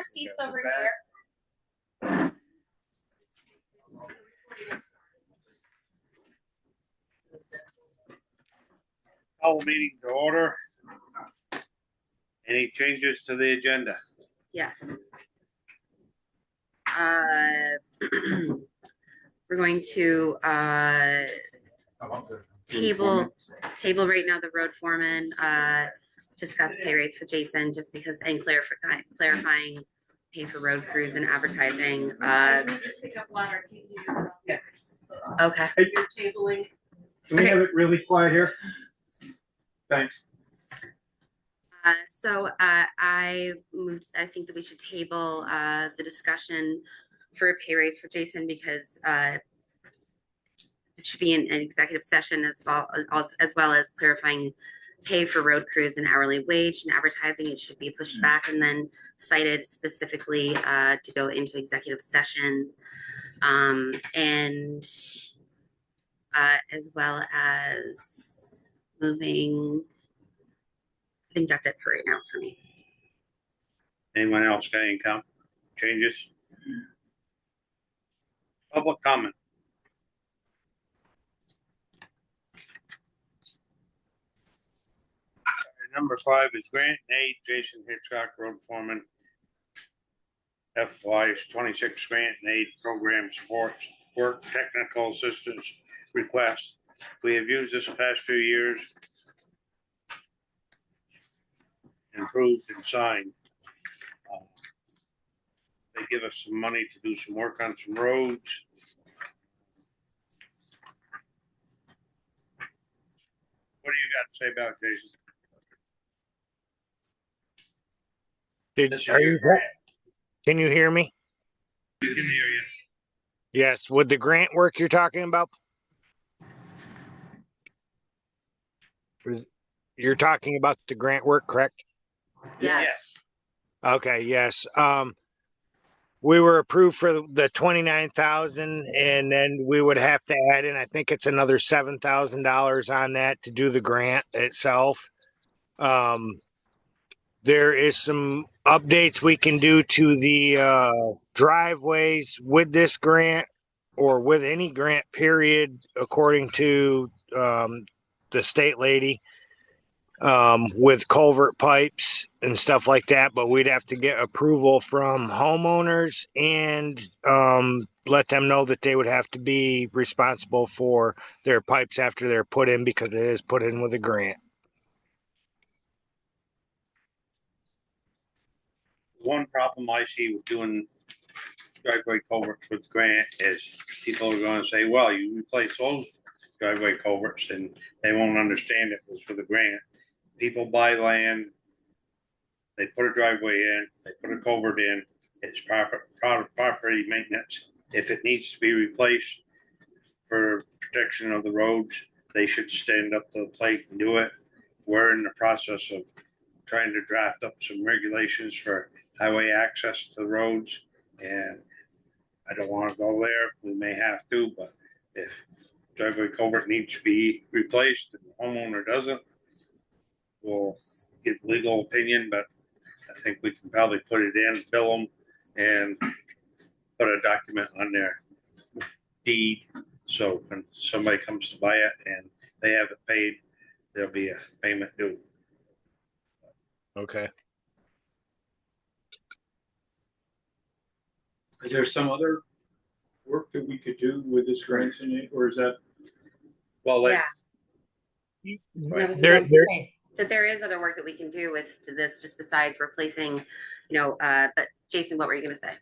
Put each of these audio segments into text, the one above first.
more seats over here. Call meeting to order. Any changes to the agenda? Yes. We're going to table right now the road foreman, discuss pay raise for Jason, just because, and clarifying pay for road crews and advertising. Can you just pick up louder? Okay. You're tabling. Can we have it really quiet here? Thanks. I think that we should table the discussion for a pay raise for Jason because it should be an executive session as well as clarifying pay for road crews and hourly wage and advertising. It should be pushed back and then cited specifically to go into executive session, and as well as moving. I think that's it for right now for me. Anyone else got any changes? Public comment. Number 5 is grant and aid. Jason Hitchcock, road foreman. FY 26 grant and aid program supports work technical assistance request. We have used this past few years. Improved and signed. They give us some money to do some work on some roads. What do you got to say about it, Jason? Can you hear me? We can hear you. Yes. With the grant work you're talking about? You're talking about the grant work, correct? Yes. Okay, yes. We were approved for the 29,000 and then we would have to add in, I think it's another $7,000 on that to do the grant itself. There is some updates we can do to the driveways with this grant or with any grant period, according to the state lady, with culvert pipes and stuff like that. But we'd have to get approval from homeowners and let them know that they would have to be responsible for their pipes after they're put in, because it is put in with a grant. One problem I see with doing driveway culverts with grant is people are going to say, well, you replace those driveway culverts and they won't understand it was for the grant. People buy land, they put a driveway in, they put a culvert in, it's property maintenance. If it needs to be replaced for protection of the roads, they should stand up to the plate and do it. We're in the process of trying to draft up some regulations for highway access to the roads, and I don't want to go there. We may have to, but if driveway culvert needs to be replaced and the homeowner doesn't, we'll get legal opinion, but I think we can probably put it in, bill them, and put a document on their deed. So when somebody comes to buy it and they haven't paid, there'll be a payment due. Okay. Is there some other work that we could do with this grant in it, or is that? Well, Yeah. I was going to say that there is other work that we can do with this, just besides replacing, but Jason, what were you going to say?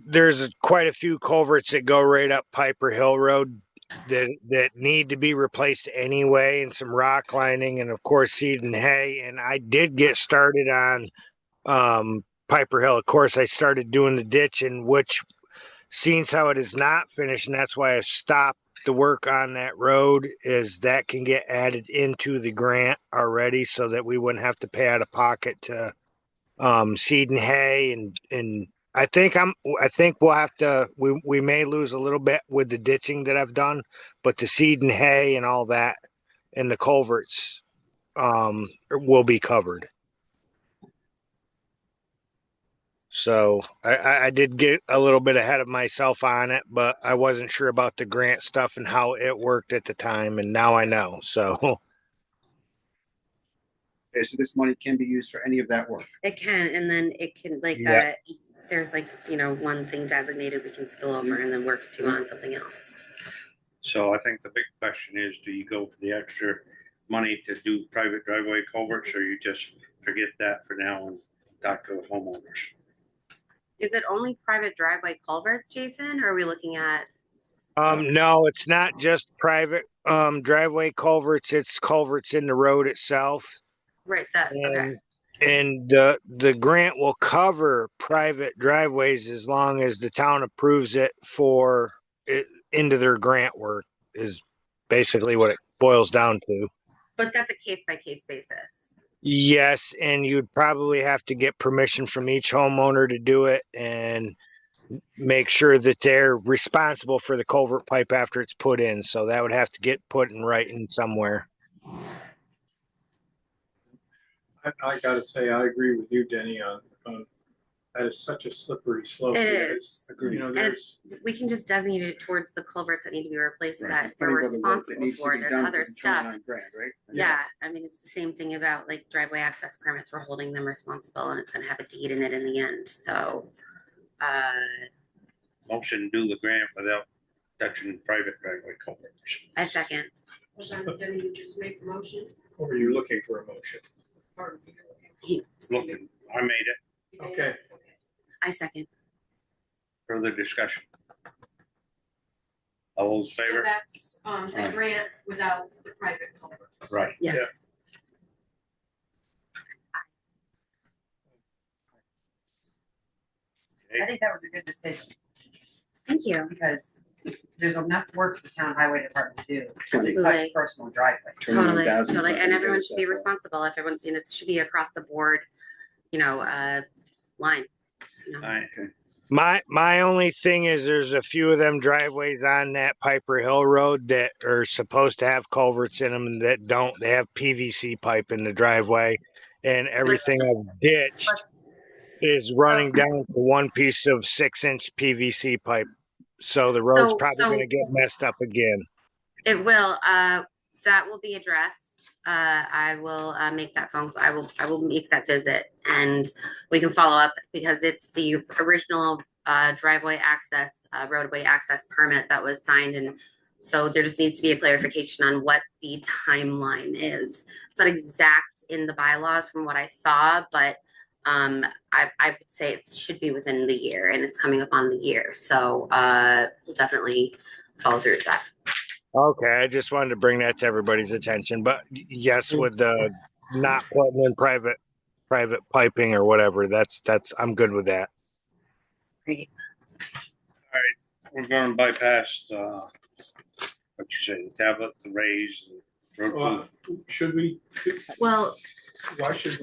There's quite a few culverts that go right up Piper Hill Road that need to be replaced anyway, and some rock lining, and of course seed and hay. And I did get started on Piper Hill. Of course, I started doing the ditch, and which seems how it is not finished, and that's why I stopped the work on that road, is that can get added into the grant already, so that we wouldn't have to pay out of pocket to seed and hay. And I think we'll have to, we may lose a little bit with the ditching that I've done, but the seed and hay and all that and the culverts will be covered. So I did get a little bit ahead of myself on it, but I wasn't sure about the grant stuff and how it worked at the time, and now I know. So Okay, so this money can be used for any of that work. It can, and then it can like, Yeah. there's like, one thing designated we can spill over and then work to on something else. So I think the big question is, do you go for the extra money to do private driveway culverts, or you just forget that for now and talk to the homeowners? Is it only private driveway culverts, Jason, or are we looking at? no, it's not just private driveway culverts, it's culverts in the road itself. Right, that, okay. And the grant will cover private driveways as long as the town approves it for it into their grant work is basically what it boils down to. But that's a case by case basis. Yes, and you'd probably have to get permission from each homeowner to do it and make sure that they're responsible for the culvert pipe after it's put in. So that would have to get put in writing somewhere. I gotta say, I agree with you, Denny, on, that is such a slippery slope. It because, is. You know, there's, We can just designate it towards the culverts that need to be replaced Right, that there's they're plenty of other work that responsible needs to for. be There's done other for the stuff. 29 grand, right? Yeah, I mean, it's the same thing about like driveway access permits. We're holding them responsible and it's gonna have a deed in it in the end, so. Motion to do the grant without touching private driveway culverts. I second. Then you just make the motion. or are you looking for a motion? Or Looking, I made it. you made Okay. it? I second. Further discussion. All those in So favor? that's, a grant without the private culverts. Right. Yes. I think that was a good decision, Thank you. because there's enough work for the town highway department to do. to Absolutely. touch personal driveway. Totally, 29,000 totally. is not And gonna everyone get us should be that far. responsible. If everyone's, it should be across the board, line. Aye. My only thing is there's a few of them driveways on that Piper Hill Road that are supposed to have culverts in them and that don't. They have PVC pipe in the driveway, and everything I've ditched is running down to one piece of 6-inch PVC pipe. So the road's So- probably so- going to get messed up again. It will, that will be addressed. I will make that phone, I will make that visit and we can follow up because it's the original driveway access, roadway access permit that was signed. And so there just needs to be a clarification on what the timeline is. It's not exact in the bylaws from what I saw, but I would say it should be within the year and it's coming up on the year. So we'll definitely follow through with that. Okay, I just wanted to bring that to everybody's attention. But yes, with the not putting in private piping or whatever, that's I'm good with that. Great. We're gonna bypass, what you say, the tablet, the raise, the road Well, should we, Well, why should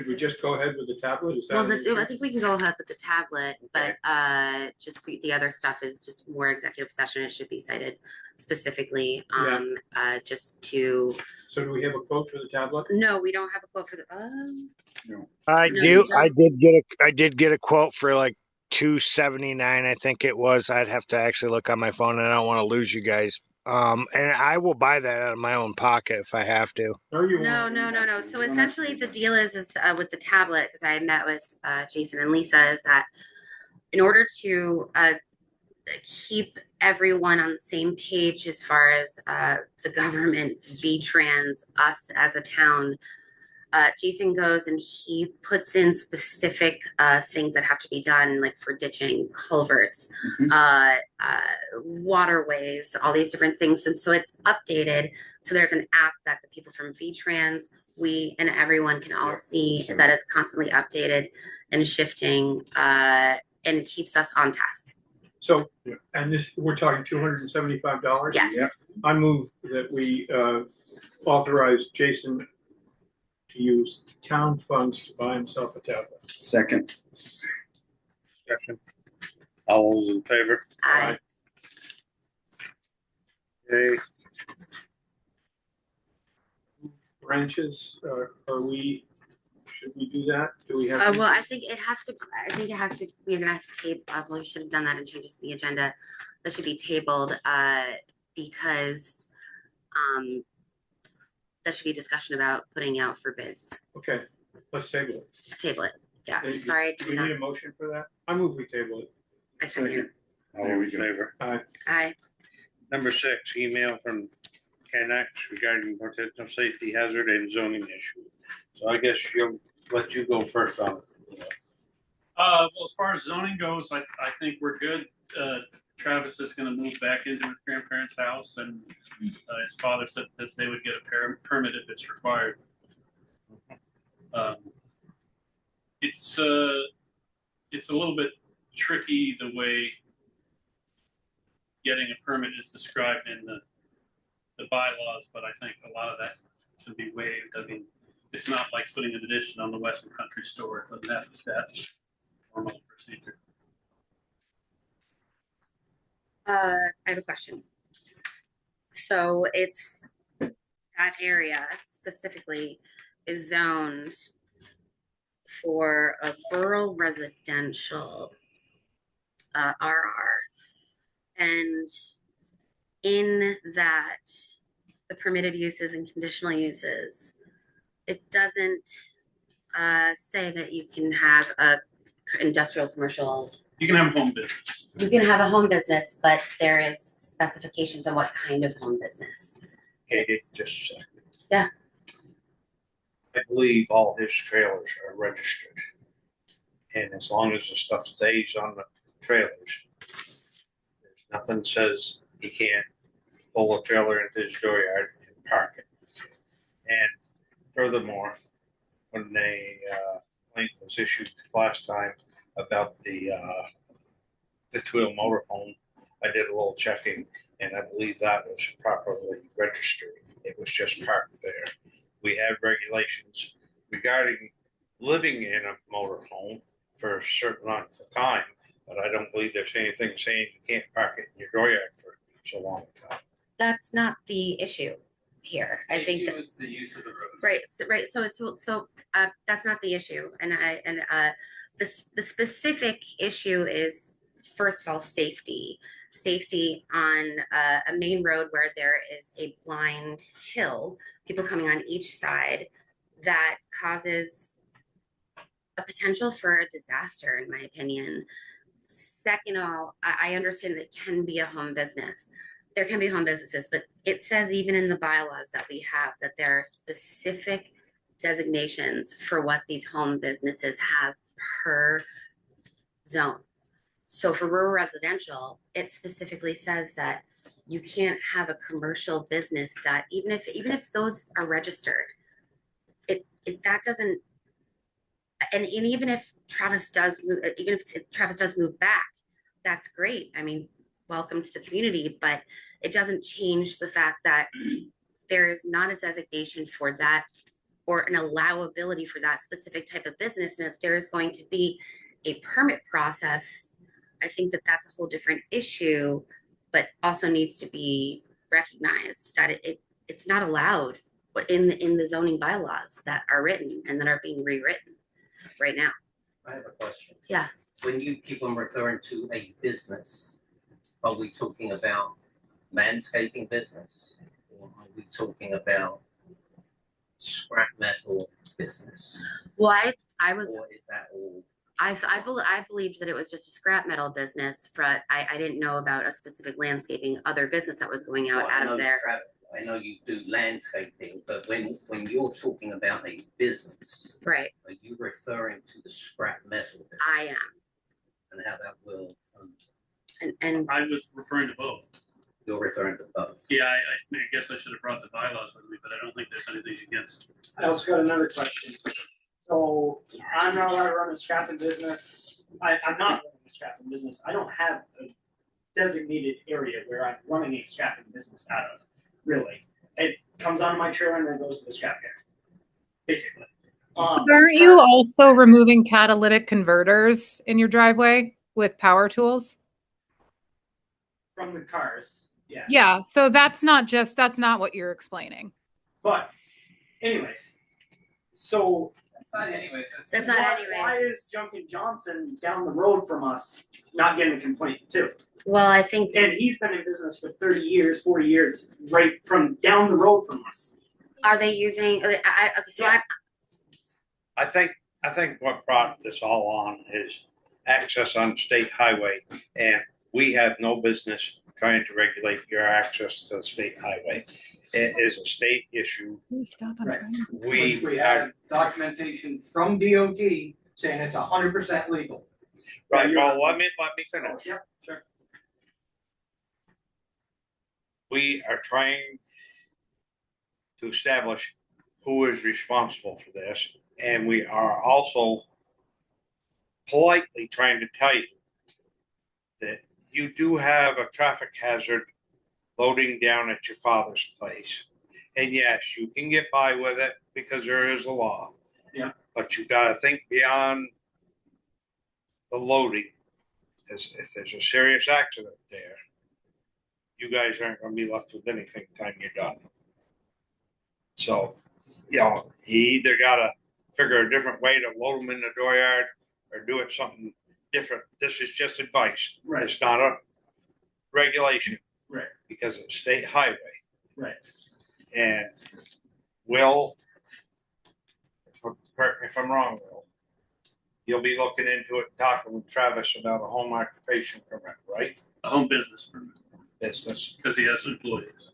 we just go ahead with the tablet? Is that well, an that's, issue? I think we can go ahead with the tablet, but just the other stuff is just more executive session. It should be cited specifically, just to. So do we have a quote for the tablet? No, we don't have a quote for the. I No, do. you I did get a quote for like $279. I think it was. I'd have to actually look on my phone, and I don't want to lose you guys. And I will buy that out of my own pocket if I have to. No, you No, won't. no, no, no. So essentially, the deal is with the tablet because I met with Jason and Lisa is that in order to keep everyone on the same page as far as the government, VTrans, us as a town, Jason goes and he puts in specific things that have to be done, like for ditching, culverts, waterways, all these different things. And so it's updated. So there's an app that the people from VTrans, we and everyone can all see that it's constantly updated and shifting, and it keeps us on task. So, and this, we're talking $275? Yes. Yep. I move that we authorize Jason to use town funds to buy himself a tablet. Second. discussion. All those in favor? I Okay, Branches, are we Should we do that? Do we have? Well, I think it has to, we're gonna have to table, we should have done that and changes to the agenda. That should be tabled, because, that should be discussion about putting out for bids. Okay, let's table it. Table it, yeah, Do sorry. we need a motion for that? I move we table it. I second. All in favor? Aye. Number 6, email from Canex regarding potential safety hazard and zoning issue. So I guess you'll let you go first on it. Well, as far as zoning goes, I think we're good. Travis is gonna move back into his grandparents' house, and his father said that they would get a permit if it's required. It's a little bit tricky the way getting a permit is described in the bylaws, but I think a lot of that should be waived. I mean, it's not like putting an addition on the Western Country Store. It doesn't have that formal procedure. I have a question. So it's, that area specifically is zoned for a rural residential RR. And in that, the permitted uses and conditional uses, it doesn't say that you can have a industrial, commercial. You can have a home business. You can have a home business, but there is specifications on what kind of home business. Okay, just a second. Yeah. I believe all his trailers are registered. And as long as the stuff stays on the trailers, there's nothing says he can't pull a trailer into his dooryard and park it. And furthermore, when the complaint was issued last time about the fifth wheel motorhome, I did a little checking, and I believe that was properly registered. It was just parked there. We have regulations regarding living in a motorhome for a certain length of time, but I don't believe there's anything saying you can't park it in your dooryard for so long a time. That's not the issue here. I think that, was the use of the road. right. So that's not the issue. And the specific issue is, first of all, safety on a main road where there is a blind hill, people coming on each side, that causes a potential for a disaster, in my opinion. Second of all, I understand that it can be a home business. There can be home businesses, but it says even in the bylaws that we have that there are specific designations for what these home businesses have per zone. So for rural residential, it specifically says that you can't have a commercial business that even if those are registered, that doesn't, and even if Travis does move back, that's great. I mean, welcome to the community, but it doesn't change the fact that there is not a designation for that or an allowability for that specific type of business. And if there is going to be a permit process, I think that that's a whole different issue, but also needs to be recognized that it's not allowed in the zoning bylaws that are written and that are being rewritten right now. I have a question. Yeah. When you keep on referring to a business, are we talking about landscaping business? Or are we talking about scrap metal business? Well, I was, Or is that all? I believed that it was just a scrap metal business. I didn't know about a specific landscaping other business that was going out of there. I know you do landscaping, but when you're talking about a business, Right, are you referring to the scrap metal business? I am. And how that will, And I was referring to both. you're referring to both? Yeah, I guess I should have brought the bylaws with me, but I don't think there's anything against. I also got another question. So I'm not allowed to run a scrapping business. I'm not running a scrapping business. I don't have a designated area where I'm running a scrapping business out of, really. It comes onto my trailer and then goes to the scrap yard, basically. Aren't you also removing catalytic converters in your driveway with power tools? From the cars, yeah. Yeah, so that's not what you're explaining. But anyways, so outside anyways. That's not Why anyways. is Junkin Johnson down the road from us not getting a complaint too? Well, I think And he's been in business for 30 years, 40 years, right from down the road from us. are they using? Okay, so Yes. I think what brought this all on is access on state highway, and we have no business trying to regulate your access to the state highway. It is a state issue. Can we stop on Right. trying? Which we have documentation from DOT saying it's 100% legal. Right, well, let me finish. Yep, sure. We are trying to establish who is responsible for this, and we are also politely trying to tell you that you do have a traffic hazard loading down at your father's place. And yes, you can get by with it because there is a law. Yeah. But you gotta think beyond the loading. Because if there's a serious accident there, you guys aren't gonna be left with anything time you're done. So, you know, you either gotta figure a different way to load them in the dooryard or do it something different. This is just advice. Right. It's not a regulation. Right. Because it's state highway. Right. And Will, correct me if I'm wrong, Will, you'll be looking into it, talking with Travis about a home occupation permit, right? A home business permit, Business. because he has employees.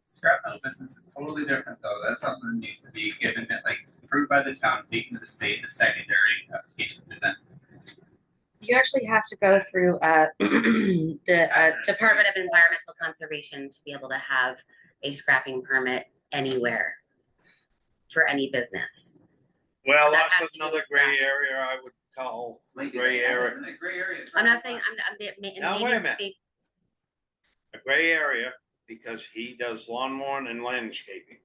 Scrap metal business is totally different though. That's something that needs to be given, like approved by the town, taken to the state, the secondary application for them. you actually have to go through the Department of Environmental Conservation to be able to have a scrapping permit anywhere for any business. Well, That has that's to do another with gray scrapping. area I would call Maybe gray they have, area. isn't it? Gray area. I'm not saying Now, wait a minute. maybe A gray area because he does lawn mowing and landscaping.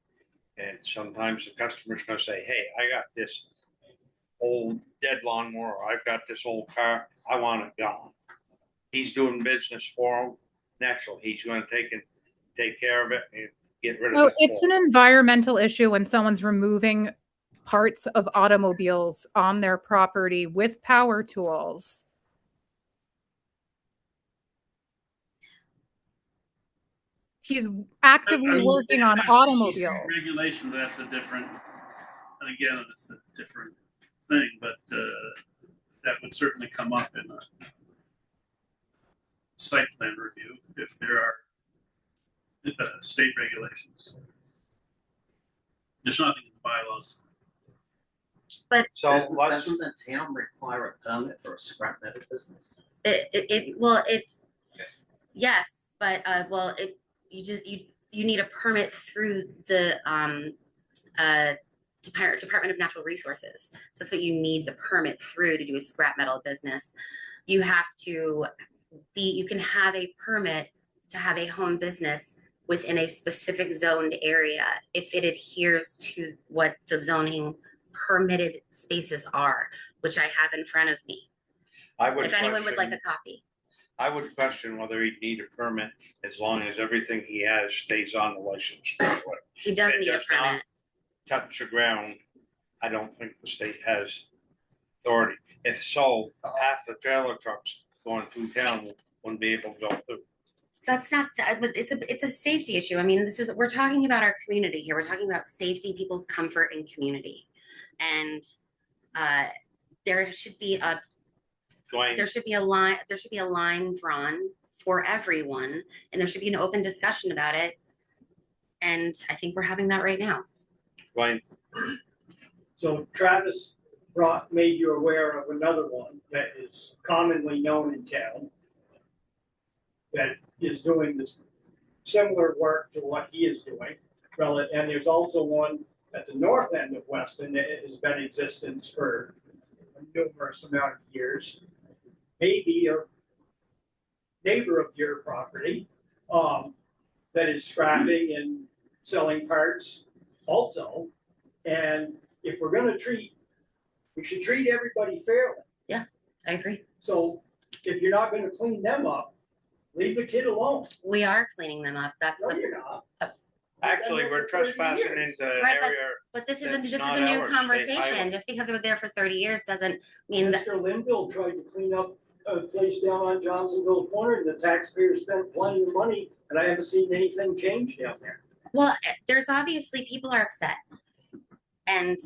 And sometimes the customer's gonna say, hey, I got this old dead lawnmower, or I've got this old car, I want it gone. He's doing business for him. Naturally, he's gonna take care of it and get rid of No, it. it's an environmental issue when someone's removing parts of automobiles on their property with power tools. He's actively working on automobiles. Regulation, that's a different, and again, it's a different thing, but that would certainly come up in a site plan review if there are state regulations. There's nothing in the bylaws. So Doesn't let's, the town require a permit for a scrap metal business? yes, but you need a permit through the Department of Natural Resources. So that's what you need the permit through to do a scrap metal business. You have to you can have a permit to have a home business within a specific zoned area if it adheres to what the zoning permitted spaces are, which I have in front of me. If anyone would like a copy. I would question whether he'd need a permit as long as everything he has stays on the license. He does If it need a does not permit. touch the ground, I don't think the state has authority. If so, half the trailer trucks going through town wouldn't be able to go through. That's not that, but it's a safety issue. I mean, we're talking about our community here. We're talking about safety, people's comfort and community. And there should be a line drawn for everyone, and there should be an open discussion about it. And I think we're having that right now. Dwayne, So Travis made you aware of another one that is commonly known in town that is doing this similar work to what he is doing. And there's also one at the north end of Weston that has been in existence for a numerous amount of years. Maybe a neighbor of your property that is scrapping and selling parts also. And if we're gonna we should treat everybody fairly. Yeah, I agree. So if you're not gonna clean them up, leave the kid alone. We are cleaning them up. That's No, the you're not. Actually, we're trespassing into an Right, area. But this That's is a not new our state conversation. highway. Just because they were there for 30 years doesn't mean that. Mr. Linville tried to clean up a place down on Johnsonville Corner, and the taxpayers spent plenty of money, and I haven't seen anything change down there. Well, there's obviously people are upset, and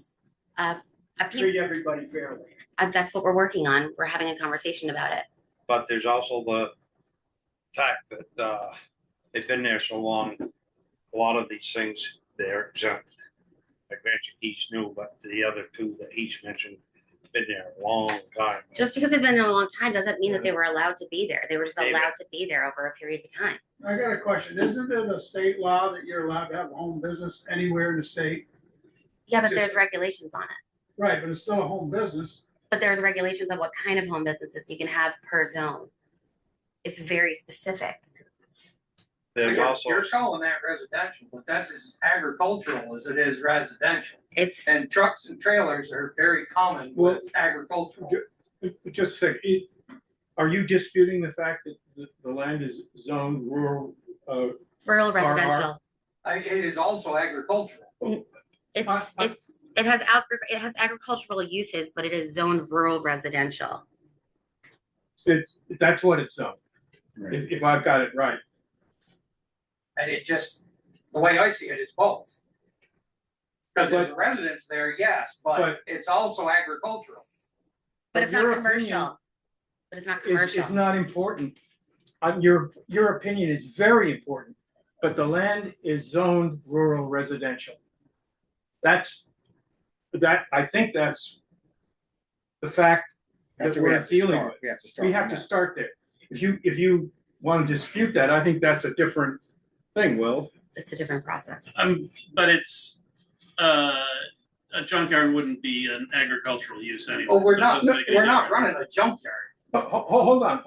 Treat everybody fairly. that's what we're working on. We're having a conversation about it. But there's also the fact that they've been there so long, a lot of these things, they're exempt. I grant you each new, but the other two that each mentioned, been there a long time. Just because they've been there a long time doesn't mean that they were allowed to be there. They were just David. allowed to be there over a period of time. I got a question. Isn't it a state law that you're allowed to have a home business anywhere in the state? Yeah, but Just- there's regulations on it. Right, but it's still a home business. But there's regulations on what kind of home businesses you can have per zone. It's very specific. There's also, You're calling that residential, but that's as agricultural as it is residential. It's And trucks and trailers are very common Well, with agricultural. Just a second, are you disputing the fact that the land is zoned rural? rural residential. It is also agricultural. It has agricultural uses, but it is zoned rural residential. That's what it's zoned, if I've got it right. And it just, the way I see it, it's both. Because there's a residence there, yes, but it's also agricultural. But it's not your commercial. opinion But it's not commercial. It's not important. Your opinion is very important, but the land is zoned rural residential. I think that's the fact That's that where we we're have to dealing start. with. We have to start. We have on to that. start there. If you want to dispute that, I think that's a different thing, Will. It's a different process. But it's, a junkyard wouldn't be an agricultural use anyway. Well, we're so it not, doesn't make any we're not difference. running a junkyard. Hold on.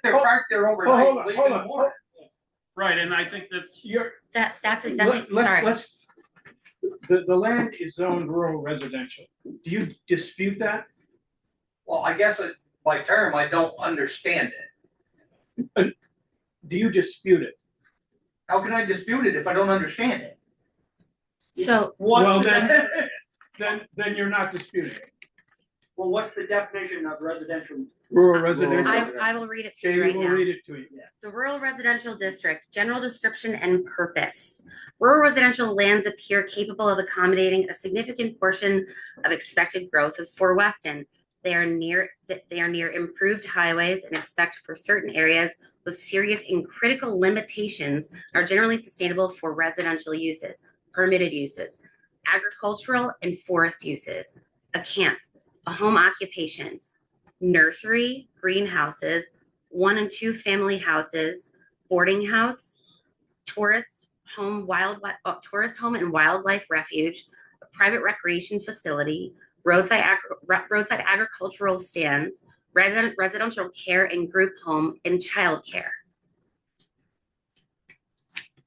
They're parked there overnight, Hold on, leaving hold in the on. morning. Right, and I think that's, That's it. Let's, Sorry. the land is zoned rural residential. Do you dispute that? Well, I guess by term, I don't understand it. Do you dispute it? How can I dispute it if I don't understand it? So Well, then you're not disputing it. Well, what's the definition of residential? Rural residential. I will read it to you Katie right will now. read it to you. The rural residential district, general description and purpose. Rural residential lands appear capable of accommodating a significant portion of expected growth of Fort Weston. They are near improved highways and expect for certain areas with serious and critical limitations are generally sustainable for residential uses, permitted uses, agricultural and forest uses, a camp, a home occupation, nursery, greenhouses, 1 and 2 family houses, boarding house, tourist home and wildlife refuge, a private recreation facility, roadside agricultural stands, residential care and group home, and childcare.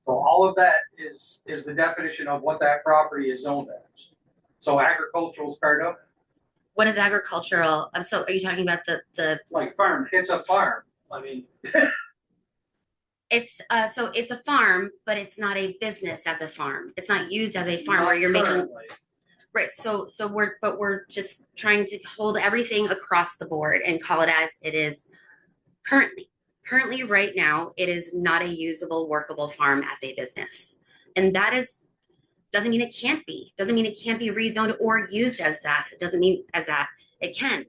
So all of that is the definition of what that property is zoned as. So agricultural is part of it. What is agricultural? So are you talking about the Like farming. It's a farm. I mean, it's a farm, but it's not a business as a farm. It's not used as a farm where you're making. Right, so we're just trying to hold everything across the board and call it as it is currently. Currently, right now, it is not a usable, workable farm as a business. And doesn't mean it can't be. Doesn't mean it can't be rezoned or used as that. It doesn't mean as that. It can.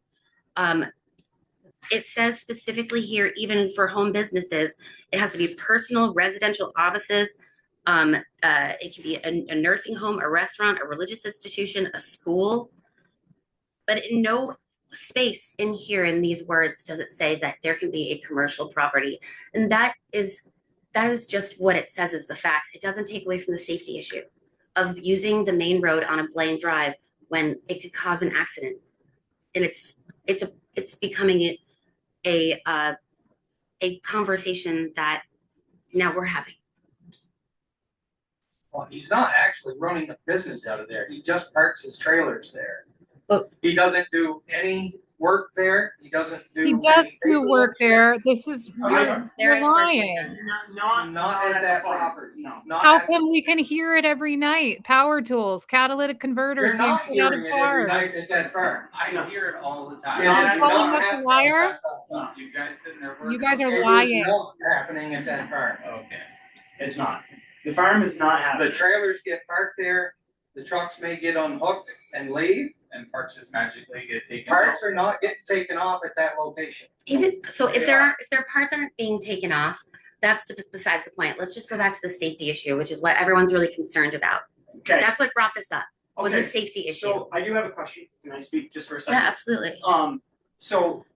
It says specifically here, even for home businesses, it has to be personal residential offices. It can be a nursing home, a restaurant, a religious institution, a school. But in no space in here in these words does it say that there can be a commercial property. And that is just what it says is the facts. It doesn't take away from the safety issue of using the main road on a Blaine Drive when it could cause an accident. And it's becoming a conversation that now we're having. well, he's not actually running a business out of there. He just parks his trailers there. But he doesn't do any work there, he doesn't do. He any does do paperwork work there. This is, Okay. you're is work being lying. done. Not at that property, No. not How at- come we can hear it every night? Power tools, catalytic converters You're being not put out of hearing it every cars. night at that firm. I hear it all the time. It is You're calling not us a happening liar? at that firm. You guys sitting there You working. guys are It is lying. not happening at that firm. Okay. It's not. The farm is not happening. The trailers get parked there, the trucks may get unhooked and leave. And parts just magically get taken out. Parts are not getting taken off at that location. Even so, if They their parts aren't being taken off, that's besides the point. Let's just go back to the safety issue, which is what everyone's really concerned about. Okay. That's what brought this up. Was the Okay. safety issue? So I do have a question. Can I speak just for a Yeah, second? absolutely. So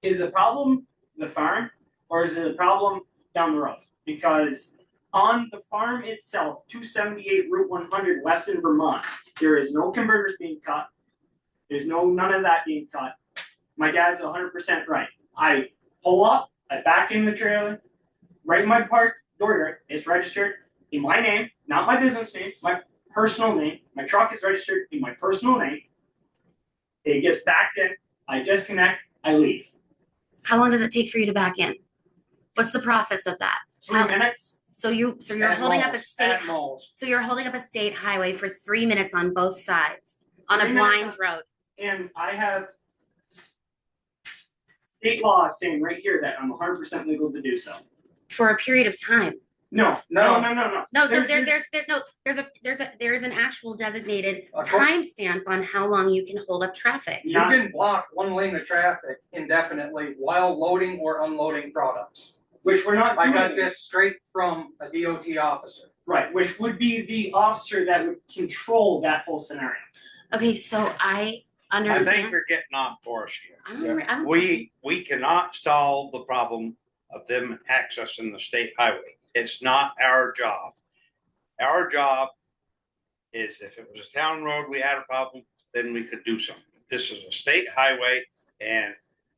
is the problem the farm or is it the problem down the road? Because on the farm itself, 278 Route 100, Weston, Vermont, there is no converters being cut. There's none of that being cut. My dad's 100% right. I pull up, I back in the trailer, right in my park door here. It's registered in my name, not my business name, my personal name. My truck is registered in my personal name. It gets backed in, I disconnect, I leave. How long does it take for you to back in? What's the process of that? 3 minutes. So you're At holding up a most, state. at most. So you're holding up a state highway for 3 minutes on both sides on 3 a minutes blind road. And I have state law saying right here that I'm 100% legal to do so. For a period of time. No. No. No, There- there's an actual designated Accord- timestamp on how long you can hold up traffic. You can block one lane of traffic indefinitely while loading or unloading products. Which we're not I doing. got this straight from a DOT officer. Right, which would be the officer that would control that whole scenario. Okay, so I I think understand. we're getting off course here. I don't We cannot solve the problem of them accessing the state highway. It's not our job. Our job is if it was a town road, we had a problem, then we could do something. This is a state highway and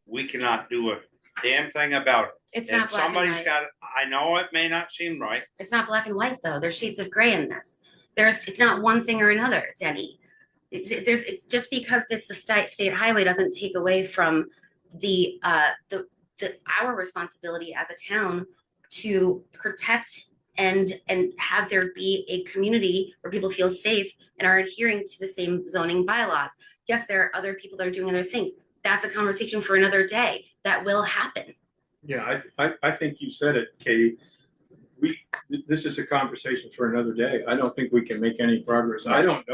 we cannot do a damn thing about it. It's And not black and somebody's white. got, I know it may not seem right. It's not black and white though. There's shades of gray in this. It's not one thing or another, Denny. It's just because it's the state highway doesn't take away from the our responsibility as a town to protect and have there be a community where people feel safe and are adhering to the same zoning bylaws. Yes, there are other people that are doing other things. That's a conversation for another day. That will happen. Yeah, I think you said it, Katie. This is a conversation for another day. I don't think we can make any progress. I don't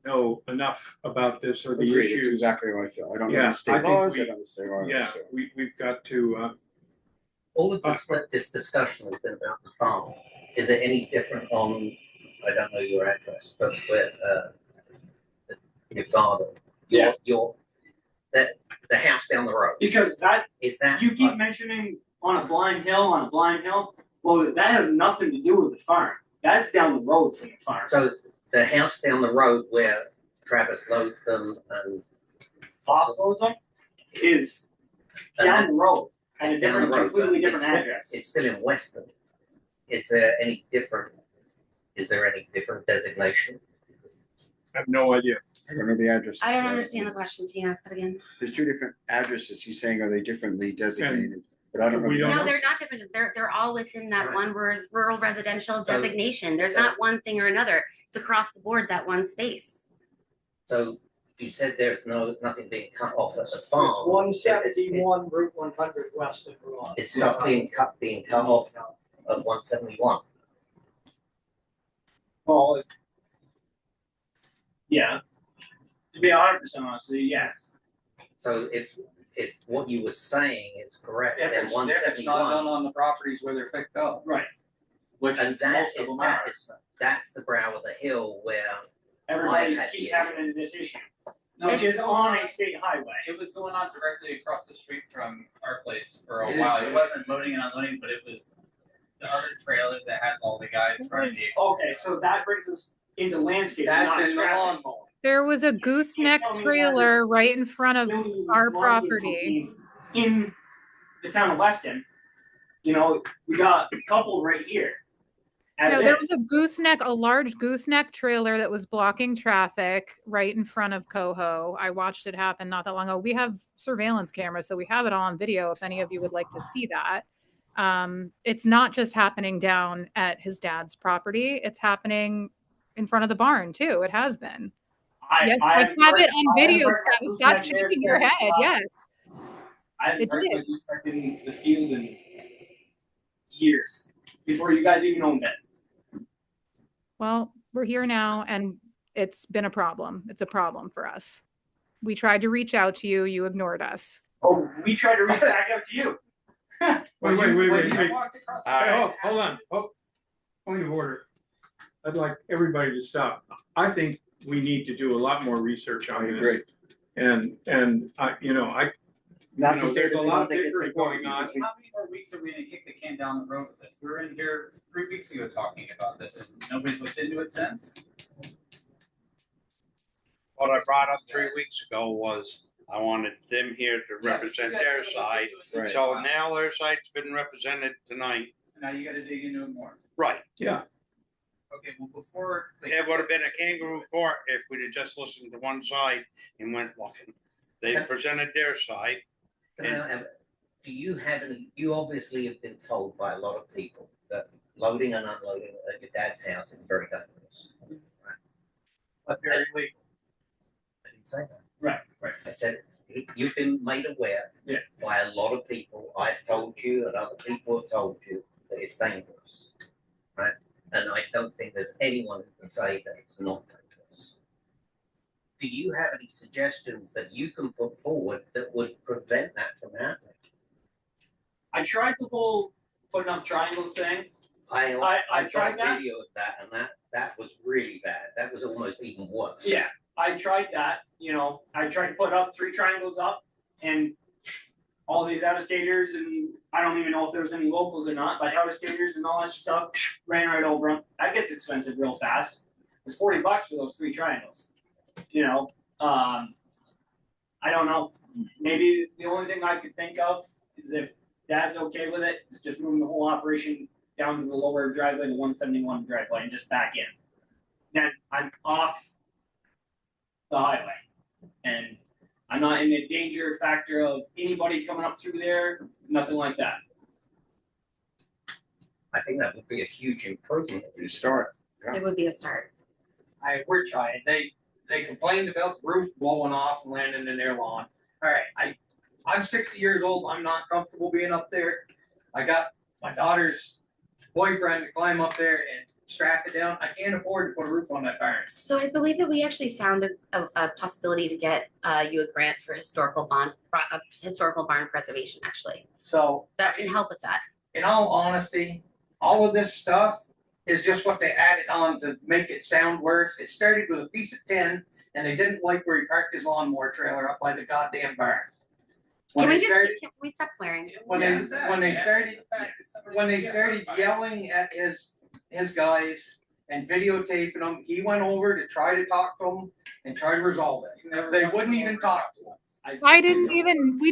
know enough about this or the Agreed, it's issues. exactly how I feel. I don't know Yeah, the state I think laws, I we- don't know the state laws. Yeah, so. we've got to, All of this discussion has been about the farm. Is it any different on, I don't know your address, but where, your father, the house down the road? Because that, Is that? you keep mentioning on a blind hill, well, that has nothing to do with the farm. That's down the road from the farm. So the house down the road where Travis loads them and. Offloading is and down that's- the road at a it's down the different, road, but completely different it's still- address. It's still in Weston. Is there any different designation? I have no idea. I don't know the addresses. I don't understand the question. Can you ask that again? There's two different addresses. He's saying, are they differently designated? But I don't know. We the don't No, addresses. they're not different. They're all within that Right. one rural residential So- designation. There's so- not one thing or another. It's across the board, that one space. So you said there's nothing being cut off at the It's farm. 171 Route 100 West of Vermont. It's stuff being cut off of 171. Well, yeah. To be 100% honest with you, yes. So if what you were saying is correct, If then it's, if it's not done 171, on the properties where they're picked up. Right. Which and that most of is, them that are. is, that's the brow of the hill where Everybody had keeps the having this issue, No, which is on a state highway. It was going on directly across the street from our place for a It is- while. It wasn't loading and unloading, but it was the other trailer that has all the guys It from was- the. Okay, so that brings us into landscape, That's not in the scrapping. lawn mowing. There was a gooseneck Tell me that trailer there's right in front of Million our logging property. companies in the town of Weston. You know, we got a couple right here. as No, there was is. a gooseneck, a large gooseneck trailer that was blocking traffic right in front of Coho. I watched it happen not that long ago. We have surveillance cameras, so we have it all on video if any of you would like to see that. It's not just happening down at his dad's property, it's happening in front of the barn too. It has been. Yes, I have it on video. Stop shaking your head. Yes, I haven't it parked my did. gooseneck in the field in years, before you guys even owned it. Well, we're here now and it's been a problem. It's a problem for us. We tried to reach out to you. You ignored us. Oh, we tried to reach back out to you. Wait. Walked across the All street. right. Hold on. Oh, point of order. I'd like everybody to stop. I think we need to do a lot more research on I this. agree. And Not to say there's that a we lot don't of think it's bickering important, going on. because we- How many more weeks are we gonna kick the can down the road with this? We were in here 3 weeks ago talking about this, and nobody's looked into it since. What I brought up 3 weeks ago was I wanted them here to represent their side. Right. So now their side's been represented tonight. So now you gotta dig into it more. Right. Yeah. Okay, well, before. It would have been a kangaroo court if we'd have just listened to one side and went looking. They presented their side. Do you have any, you obviously have been told by a lot of people that loading and unloading at your dad's house is very dangerous. Right? But very legal. I didn't say that. Right. I said, you've been made aware Yeah. by a lot of people. I've told you and other people have told you that it's dangerous. Right? And I don't think there's anyone who can say that it's not dangerous. Do you have any suggestions that you can put forward that would prevent that from happening? I tried the whole putting up triangles thing. I tried got a that. video of that, and that was really bad. That was almost even worse. Yeah, I tried that. I tried to put up 3 triangles up, and all these out-of-staters, and I don't even know if there was any locals or not, but out-of-staters and all that stuff ran right over them. That gets expensive real fast. It was $40 for those 3 triangles. I don't know. Maybe the only thing I could think of is if Dad's okay with it, is just moving the whole operation down to the lower driveway, the 171 driveway, and just back in. Then I'm off the highway, and I'm not in a danger factor of anybody coming up through there, nothing like that. I think that would be a huge improvement. If you start. It would be a start. We're trying. They complained about the roof blowing off and landing in their lawn. All right, I'm 60 years old. I'm not comfortable being up there. I got my daughter's boyfriend to climb up there and strap it down. I can't afford to put a roof on that barn. So I believe that we actually found a possibility to get you a grant for historical barn preservation, actually. So That can help with that. in all honesty, all of this stuff is just what they added on to make it sound worse. It started with a piece of tin, and they didn't like where he parked his lawnmower trailer up by the goddamn barn. Can we stop swearing? When they started yelling at his guys and videotaping them, he went over to try to talk to them and try to resolve it. They wouldn't even talk to us. We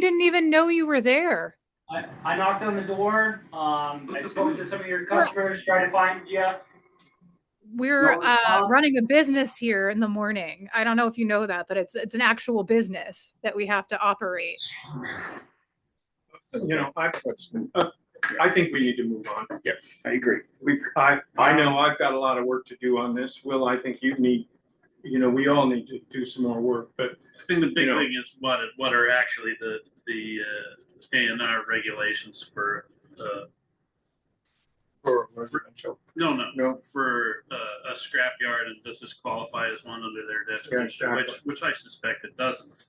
didn't even know you were there. I knocked on the door. I spoke to some of your customers, tried to find you. We're No response. running a business here in the morning. I don't know if you know that, but it's an actual business that we have to operate. I think we need to move on. Yeah, I agree. I know I've got a lot of work to do on this. Will, I think we all need to do some more work, but I think the big thing is what are actually the A&R regulations for residential. No, for a scrapyard, and does this qualify as one under their definition? exactly. Which I suspect it doesn't.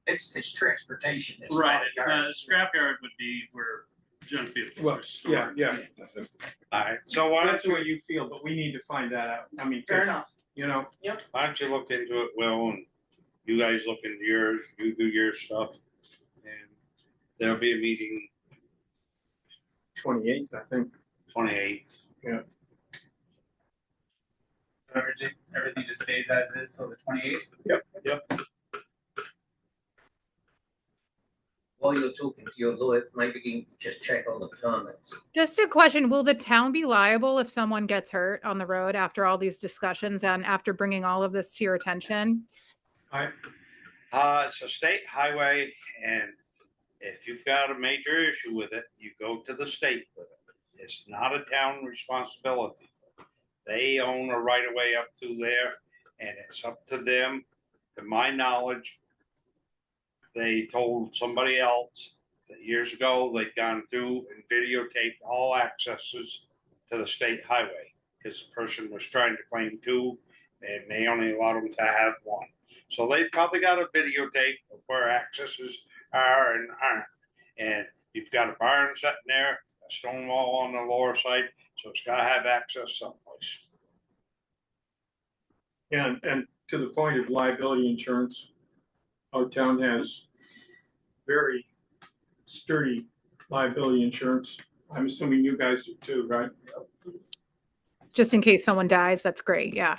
It's transportation. It's Right, not it's yard. not, a scrapyard would be where junk vehicles Well, are stored. yeah. All right. So why That's don't the way you feel, but we need to find that out. I mean, Fair enough. why don't you look into it, Will, and you guys look into yours, you do your stuff, and there'll be a meeting 28th, I think. 28th. Yeah. Everything just stays as is, so the 28th? Yep. while you're talking to your lawyer, maybe you can just check on the permits. Just a question, will the town be liable if someone gets hurt on the road after all these discussions and after bringing all of this to your attention? It's a state highway, and if you've got a major issue with it, you go to the state with it. It's not a town responsibility. They own a right of way up through there, and it's up to them. To my knowledge, they told somebody else that years ago they'd gone through and videotaped all accesses to the state highway because the person was trying to claim two, and they only allowed them to have one. So they probably got a videotape of where accesses are and aren't. And you've got a barn sitting there, a stone wall on the lower side, so it's got to have access someplace. And to the point of liability insurance, our town has very sturdy liability insurance. I'm assuming you guys do too, right? Just in case someone dies, that's great, yeah.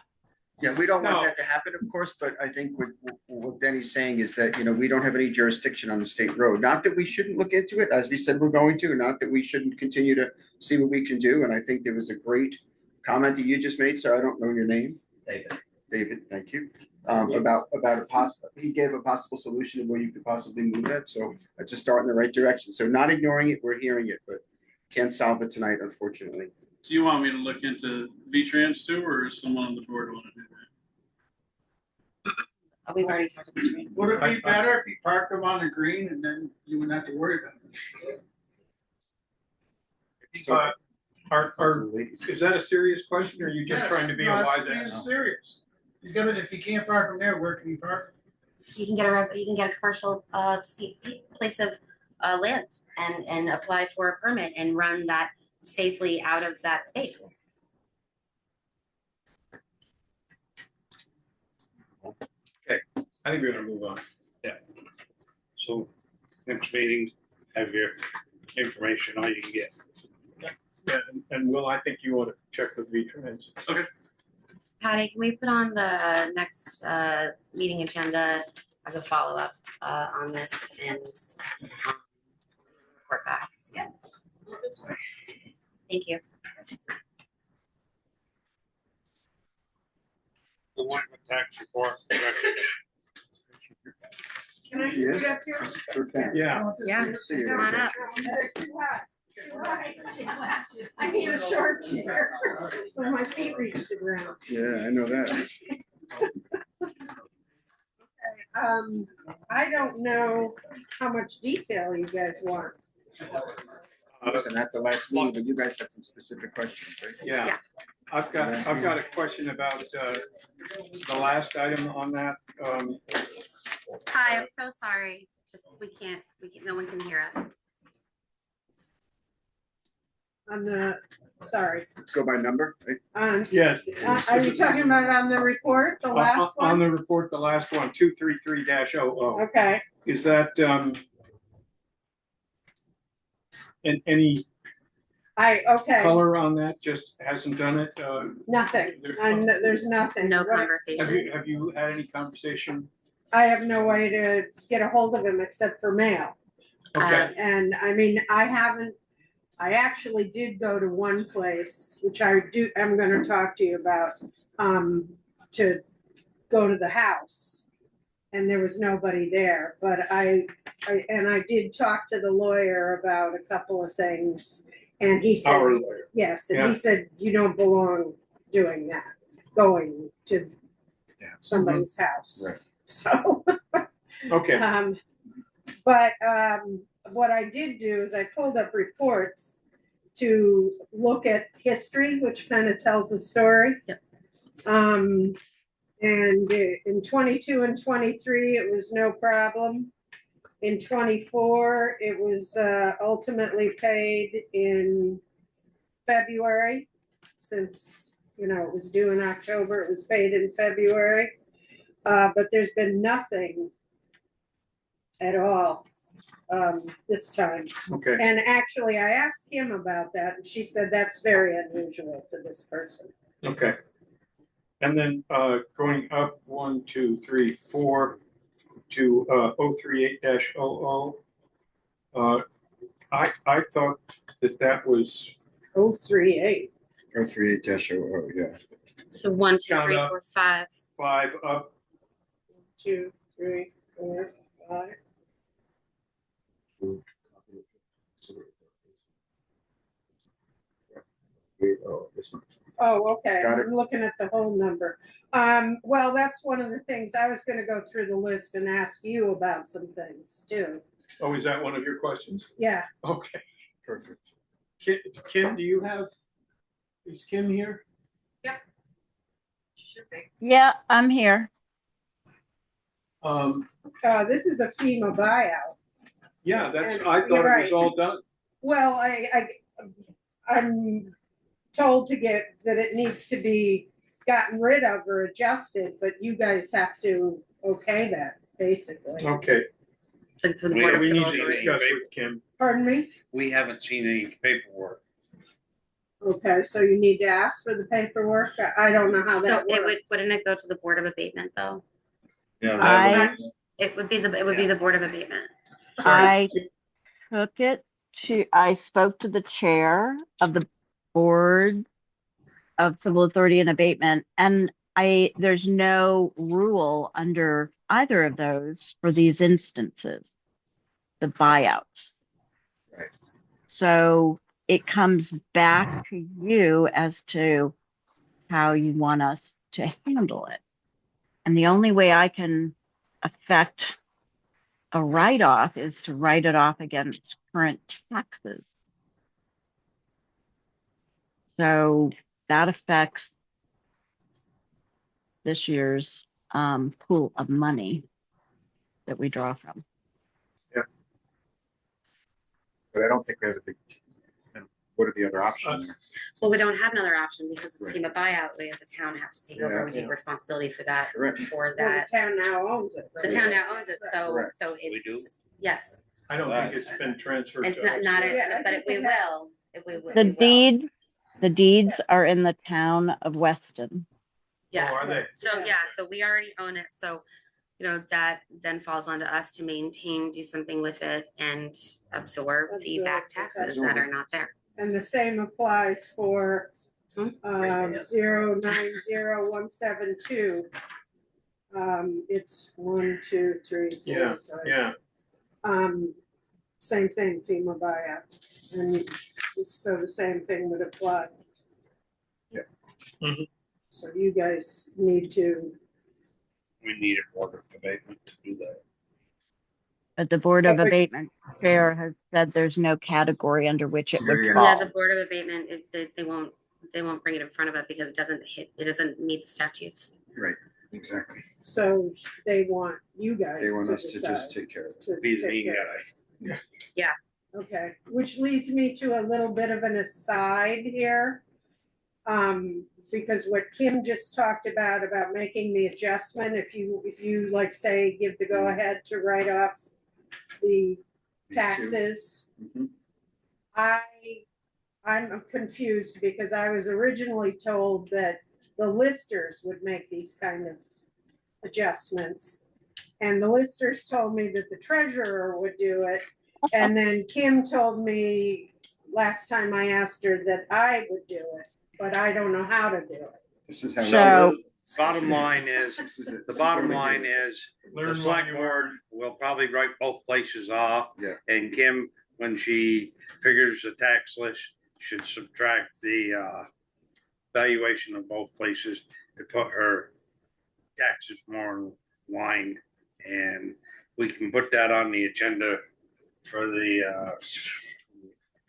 Yeah, we don't want No. that to happen, of course, but I think what Denny's saying is that, we don't have any jurisdiction on the state road. Not that we shouldn't look into it, as we said we're going to, not that we shouldn't continue to see what we can do. And I think there was a great comment that you just made, so I don't know your name. David, thank you. About he gave a possible solution of where you could possibly move that. So that's a start in the right direction. So not ignoring it, we're hearing it, but can't solve it tonight, unfortunately. Do you want me to look into V-Trans too, or is someone on the board want to do that? We've already talked about trains. Would it be better if you parked them on the green and then you wouldn't have to worry about it? Is that a serious question, or are you just trying to be a wise ass? It's serious. He's gonna, if he can't park them there, where can he park? You can get a commercial place of land and apply for a permit and run that safely out of that space. Okay, I think we're gonna move on. yeah. So next meeting, have your information all you can get. Yeah, and Will, I think you want to check with V-Trans. Okay. Patty, can we put on the next meeting agenda as a follow-up on this and report back? Yeah. Thank you. The one with tax report. Can I sit up here? Yeah. Yeah, come on up. I need a short chair, so my feet reach the ground. Yeah, I know that. I don't know how much detail you guys want. Listen, at the last meeting, but you guys had some specific questions, right? Yeah. Yeah. I've got a question about the last item on that. Hi, I'm so sorry. Just no one can hear us. Sorry. Let's go by number, right? Yes. Are you talking about on the report, the last On one? the report, the last one, 233-00. Okay, Is that any okay, color on that? Just hasn't done it? nothing, there's nothing. No Right. conversation. Have you had any conversation? I have no way to get a hold of him except for mail. Okay. And I mean, I actually did go to one place, which I'm gonna talk to you about, to go to the house. And there was nobody there, but I did talk to the lawyer about a couple of things. And he said, Our lawyer. yes, and Yeah. he said, you don't belong doing that, going to somebody's house. Right. So. Okay. But what I did do is I pulled up reports to look at history, which kind of tells a story. Yep. And in 22 and 23, it was no problem. In 24, it was ultimately paid in February, since, it was due in October, it was paid in February. But there's been nothing at all this time. Okay. And actually, I asked Kim about that, and she said that's very unusual for this person. Okay. And then going up 1, 2, 3, 4 to 038-00. I thought that was, 038. 038-00, yeah. So 1, 2, Count 3, up. 4, 5. 5 up. 2, 3, 4, 5. Oh, this one. Oh, okay, Got it. I'm looking at the whole number. Well, that's one of the things, I was gonna go through the list and ask you about some things too. Oh, is that one of your questions? Yeah, Okay. Perfect. Kim, do you have, is Kim here? Should be. Yeah, I'm here. this is a FEMA buyout. Yeah, that's, And I you're thought it right. was all done. Well, I'm told that it needs to be gotten rid of or adjusted, but you guys have to okay that, basically. Okay, So it's for the We- Board of we Civil need to Authority. discuss with Kim. Pardon me? We haven't seen any paperwork. Okay, so you need to ask for the paperwork? I don't know how So that it works. wouldn't it go to the Board of Abatement though? Yeah. I It would be the Board of Abatement. I took it I spoke to the chair of the Board of Civil Authority and Abatement, and there's no rule under either of those for these instances, the buyouts. Right. So it comes back to you as to how you want us to handle it. And the only way I can affect a write-off is to write it off against current taxes. So that affects this year's pool of money that we draw from. But I don't think we have a big, what are the other options? Well, we don't have another option because it's Right. FEMA buyout. We as a town have to take over. Yeah. We take responsibility for that, Correct. for Well, that. the town now owns it. The right? town now owns it, so, Correct. so We do? it's, yes. I don't think it's been transferred to It's us. not, Yeah, I but think we it will. has. We will. The deeds Yes. are in the town of Weston. Yeah. Oh, are they? So, yeah, so we already own it, so, that then falls onto us to maintain, do something with it and absorb the back Absorb the taxes that are not there. And the same applies for, Hmm? 090-172. It's 1, 2, 3, 4, Yeah, 5. yeah. Same thing, FEMA buyout, and so the same thing would apply. Yeah. Mhm. So you guys need to, We need a Board of Abatement to do that. But the Board of But we- Abatement chair has said there's no category under which it would Yeah. fall. Yeah, the Board of Abatement, they won't bring it in front of it because it doesn't meet the statutes. Right, exactly. so they want you guys They want to us to just decide. take care of it. to Be the take mean care of guy. it. Okay, which leads me to a little bit of an aside here. Because what Kim just talked about making the adjustment, if you like say, give the go ahead to write off the These two. taxes. Mhm. I'm confused because I was originally told that the listers would make these kind of adjustments. And the listers told me that the treasurer would do it. And then Kim told me last time I asked her that I would do it, but I don't know how to do it. This is how. So- Bottom line is, This is it. the This is bottom what we line do. is, Learn the while select you board will probably write both places off. Yeah. And Kim, when she figures the tax list, should subtract the valuation of both places to put her taxes more in line. And we can put that on the agenda for the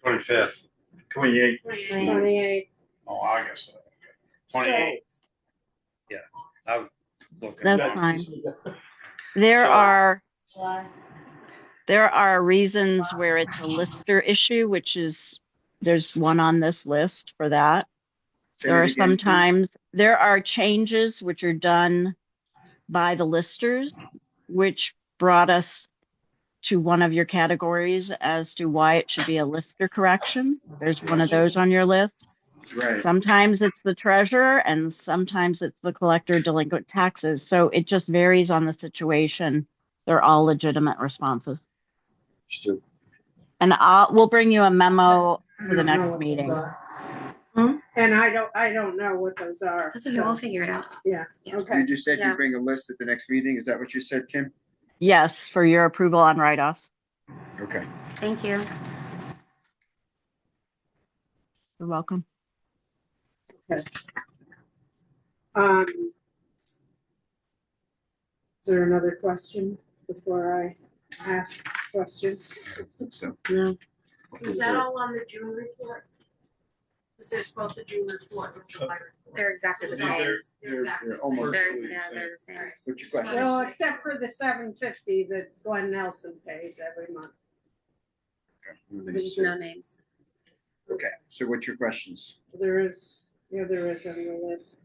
25th, 28. 28. August. So, 28th. I was looking. That's at- fine. There So- are reasons where it's a lister issue, which is, there's one on this list for that. Say There that are again, sometimes, there are changes which are done by the listers, which brought us to one of your categories as to why it should be a lister correction. There's one of those on your list. Right. Sometimes it's the treasurer and sometimes it's the collector of delinquent taxes. So it just varies on the situation. They're all legitimate responses. Stu. And we'll bring you a memo I for the don't know next what those meeting. are. Hmm? And I don't know what those are. That's okay, so- we'll figure it out. Yeah, Yeah. okay. You just said Yeah. you'd bring a list at the next meeting. Is that what you said, Kim? Yes, for your approval on write-offs. Okay. Thank you. You're welcome. Okay. Is there another question before I ask questions? So, No, Is that all on the June report? Is there supposed to June report? they're exactly the These same. they're almost. They're the same. What's your question? Well, except for the $750 that Glenn Nelson pays every month. There's just no names. Okay, so what's your questions? There is on the list.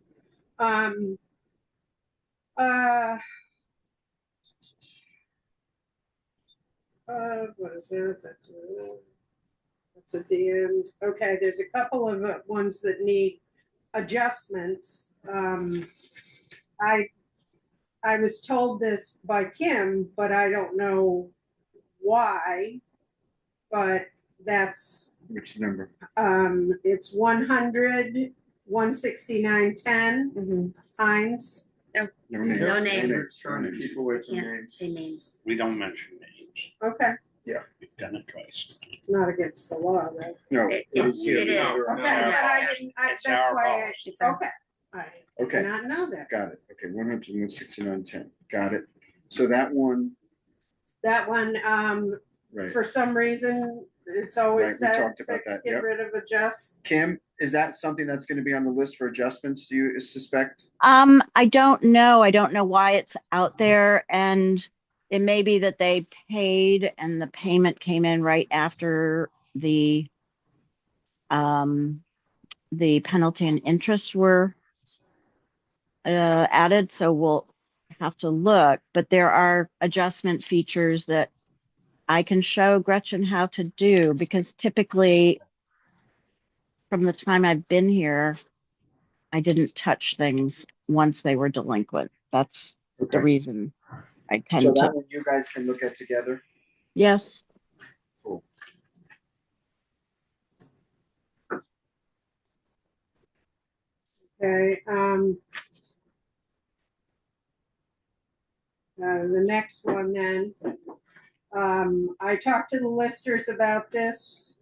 What is it? That's at the end. Okay, there's a couple of ones that need adjustments. I was told this by Kim, but I don't know why. But that's Which number? it's 100, 169.10 Heinz. No names. No names. Trying to keep away We from can't names. say names. We don't mention names. Okay, We've done it twice. not against the law, though. No. It it is. is- It is. Okay, but I didn't, It's that's our why policy. It's our- okay. I did Okay, not know that. got it. Okay, 100, 169.10. Got it. So that one, That one, right. for some reason, it's Right, always we said, talked about fix, that, get yep. rid of, adjust. Kim, is that something that's gonna be on the list for adjustments, do you suspect? I don't know. I don't know why it's out there, and it may be that they paid and the payment came in right after the penalty and interest were added. So we'll have to look, but there are adjustment features that I can show Gretchen how to do, because typically from the time I've been here, I didn't touch things once they were delinquent. That's the Okay. reason I kind So of that took. one you guys can look at together? Yes. Cool. Okay, the next one then, I talked to the listers about this,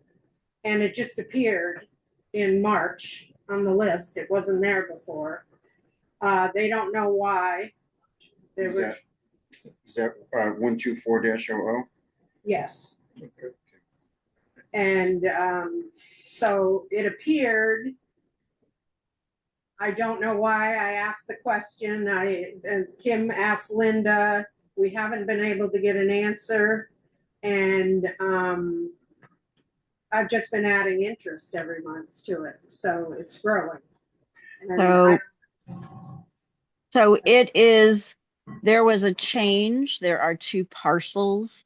and it just appeared in March on the list. It wasn't there before. They don't know why. There Is was, that 124-00? yes. Okay. And so it appeared. I don't know why. I asked the question. Kim asked Linda. We haven't been able to get an answer. And I've just been adding interest every month to it. So it's growing. And So it is, there was a change. There are two parcels.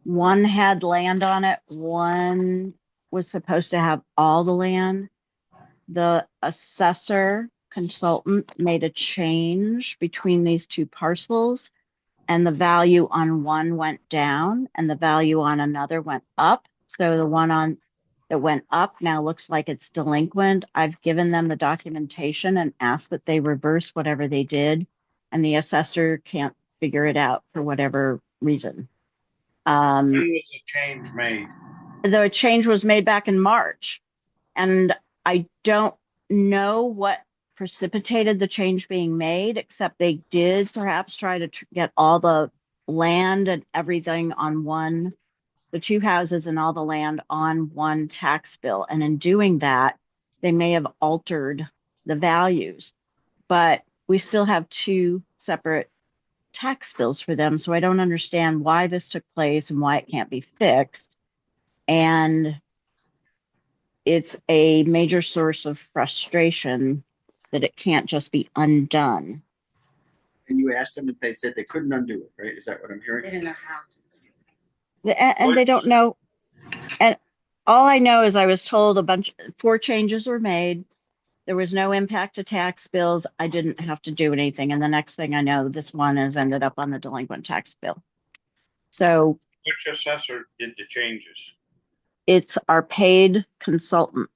One had land on it. One was supposed to have all the land. The assessor consultant made a change between these two parcels, and the value on one went down and the value on another went up. So the one on that went up now looks like it's delinquent. I've given them the documentation and asked that they reverse whatever they did, and the assessor can't figure it out for whatever reason. When was the change made? The change was made back in March, and I don't know what precipitated the change being made, except they did perhaps try to get all the land and everything on one, the two houses and all the land on one tax bill. And in doing that, they may have altered the values, but we still have two separate tax bills for them. So I don't understand why this took place and why it can't be fixed. And it's a major source of frustration that it can't just be undone. And you asked them if they said they couldn't undo it, right? Is that what I'm hearing? They didn't know how. And they don't know. And all I know is I was told 4 changes were made. There was no impact to tax bills. I didn't have to do anything. And the next thing I know, this one has ended up on the delinquent tax bill. So Which assessor did the changes? it's our paid consultant.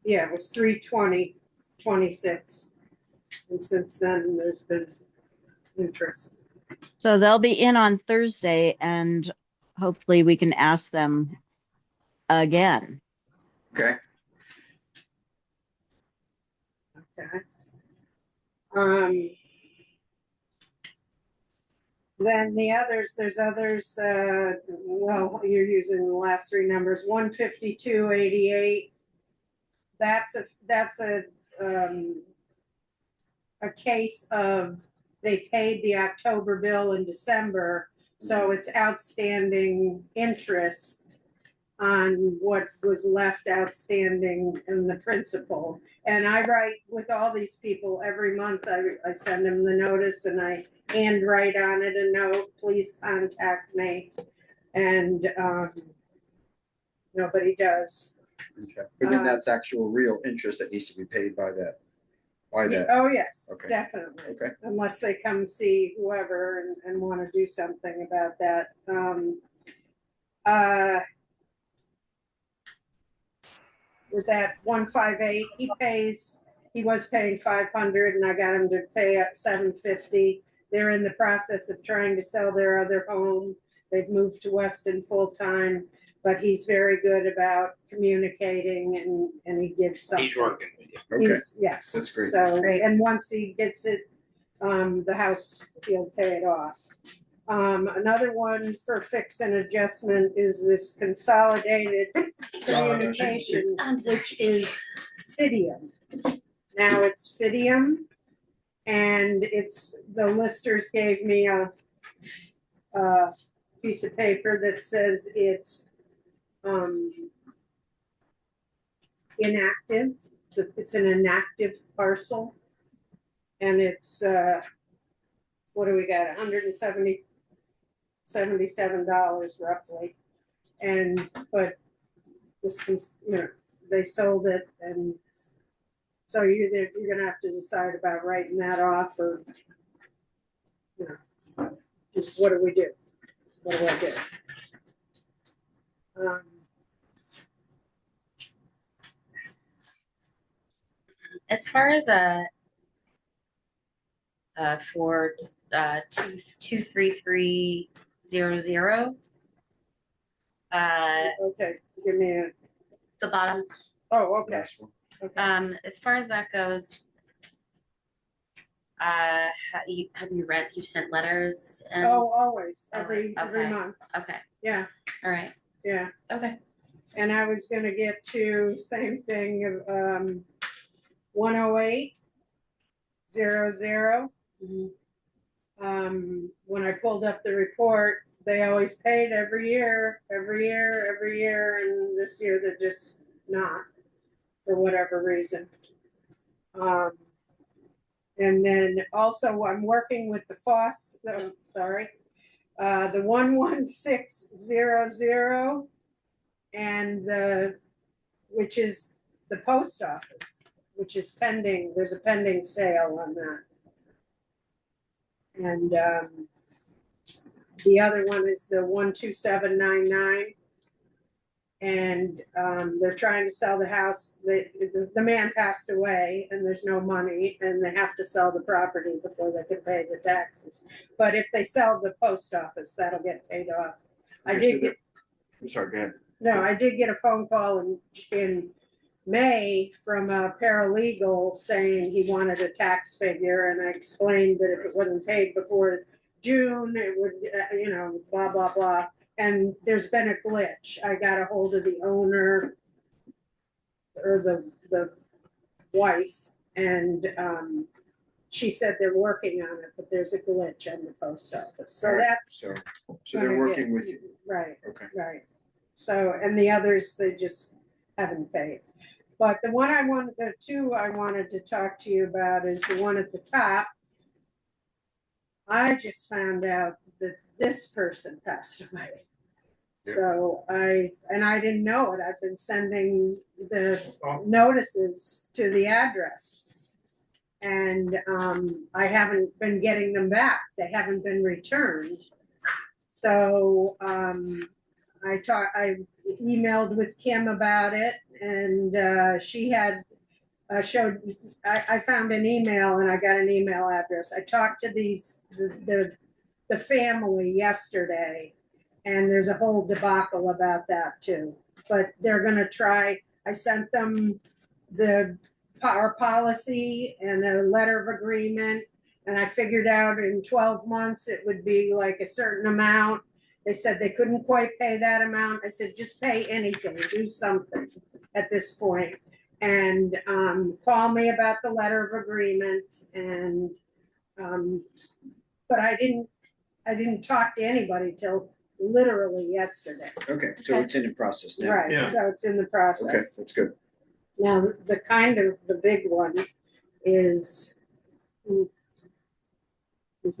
Yeah, it was 3/20/26. And since then, there's been interest. So they'll be in on Thursday and hopefully we can ask them again. Okay. Okay. Then there's others, well, you're using the last three numbers, 15288. That's a case of they paid the October bill in December, so it's outstanding interest on what was left outstanding in the principal. And I write with all these people every month. I send them the notice and I handwrite on it a note, please contact me. And nobody does. Okay. But then that's actual real interest that needs to be paid by that. Oh, yes, Okay. definitely. Okay. Unless they come see whoever and want to do something about that. With that 158, he was paying 500 and I got him to pay up 750. They're in the process of trying to sell their other home. They've moved to Weston full time, but he's very good about communicating and he gives something. He's working with you. Okay. Yes. That's great. So, Great. and once he gets it, the house, he'll pay it off. Another one for fix and adjustment is this consolidated communication, which is Fidium. Now it's Fidium, and the listers gave me a piece of paper that says it's inactive. It's an inactive parcel, and it's what do we got? $177 roughly, but this they sold it, and so you're gonna have to decide about writing that off, or just what do we do? What do I do? As far as for 23300, okay, give me the bottom. Oh, okay. Last one. Okay. As far as that goes, have you sent letters? And, Oh, always, Okay. every month. Okay. Yeah, All right. yeah. Okay. And I was gonna get to same thing of 10800. When I pulled up the report, they always paid every year, and this year they're just not, for whatever reason. And then also I'm working with the the 11600, and which is the post office, which is pending. There's a pending sale on that. And the other one is the 12799. And they're trying to sell the house. The man passed away and there's no money, and they have to sell the property before they can pay the taxes. But if they sell the post office, that'll get paid off. I'm sorry, go ahead. No, I did get a phone call in May from a paralegal saying he wanted a tax figure, and I explained that if it wasn't paid before June, it would, blah, blah, blah. And there's been a glitch. I got a hold of the owner or the wife, and she said they're working on it, but there's a glitch on the post office. So that's So they're working with you. right. Okay. Right. So, and the others, they just haven't paid. But the two I wanted to talk to you about is the one at the top. I just found out that this person passed away. Yeah. So I didn't know it. I've been sending the notices to the address, and I haven't been getting them back. They haven't been returned. So, I emailed with Kim about it, and, she had, I found an email and I got an email address. I talked to the family yesterday, and there's a whole debacle about that too. But they're gonna try, I sent them our policy and a letter of agreement, and I figured out in 12 months it would be like a certain amount. They said they couldn't quite pay that amount. I said, just pay anything, do something at this point. And call me about the letter of agreement, and but I didn't talk to anybody till literally yesterday. Okay, so it's in the process now. Right, Yeah. so it's in the process. Okay, that's good. Now, the big one is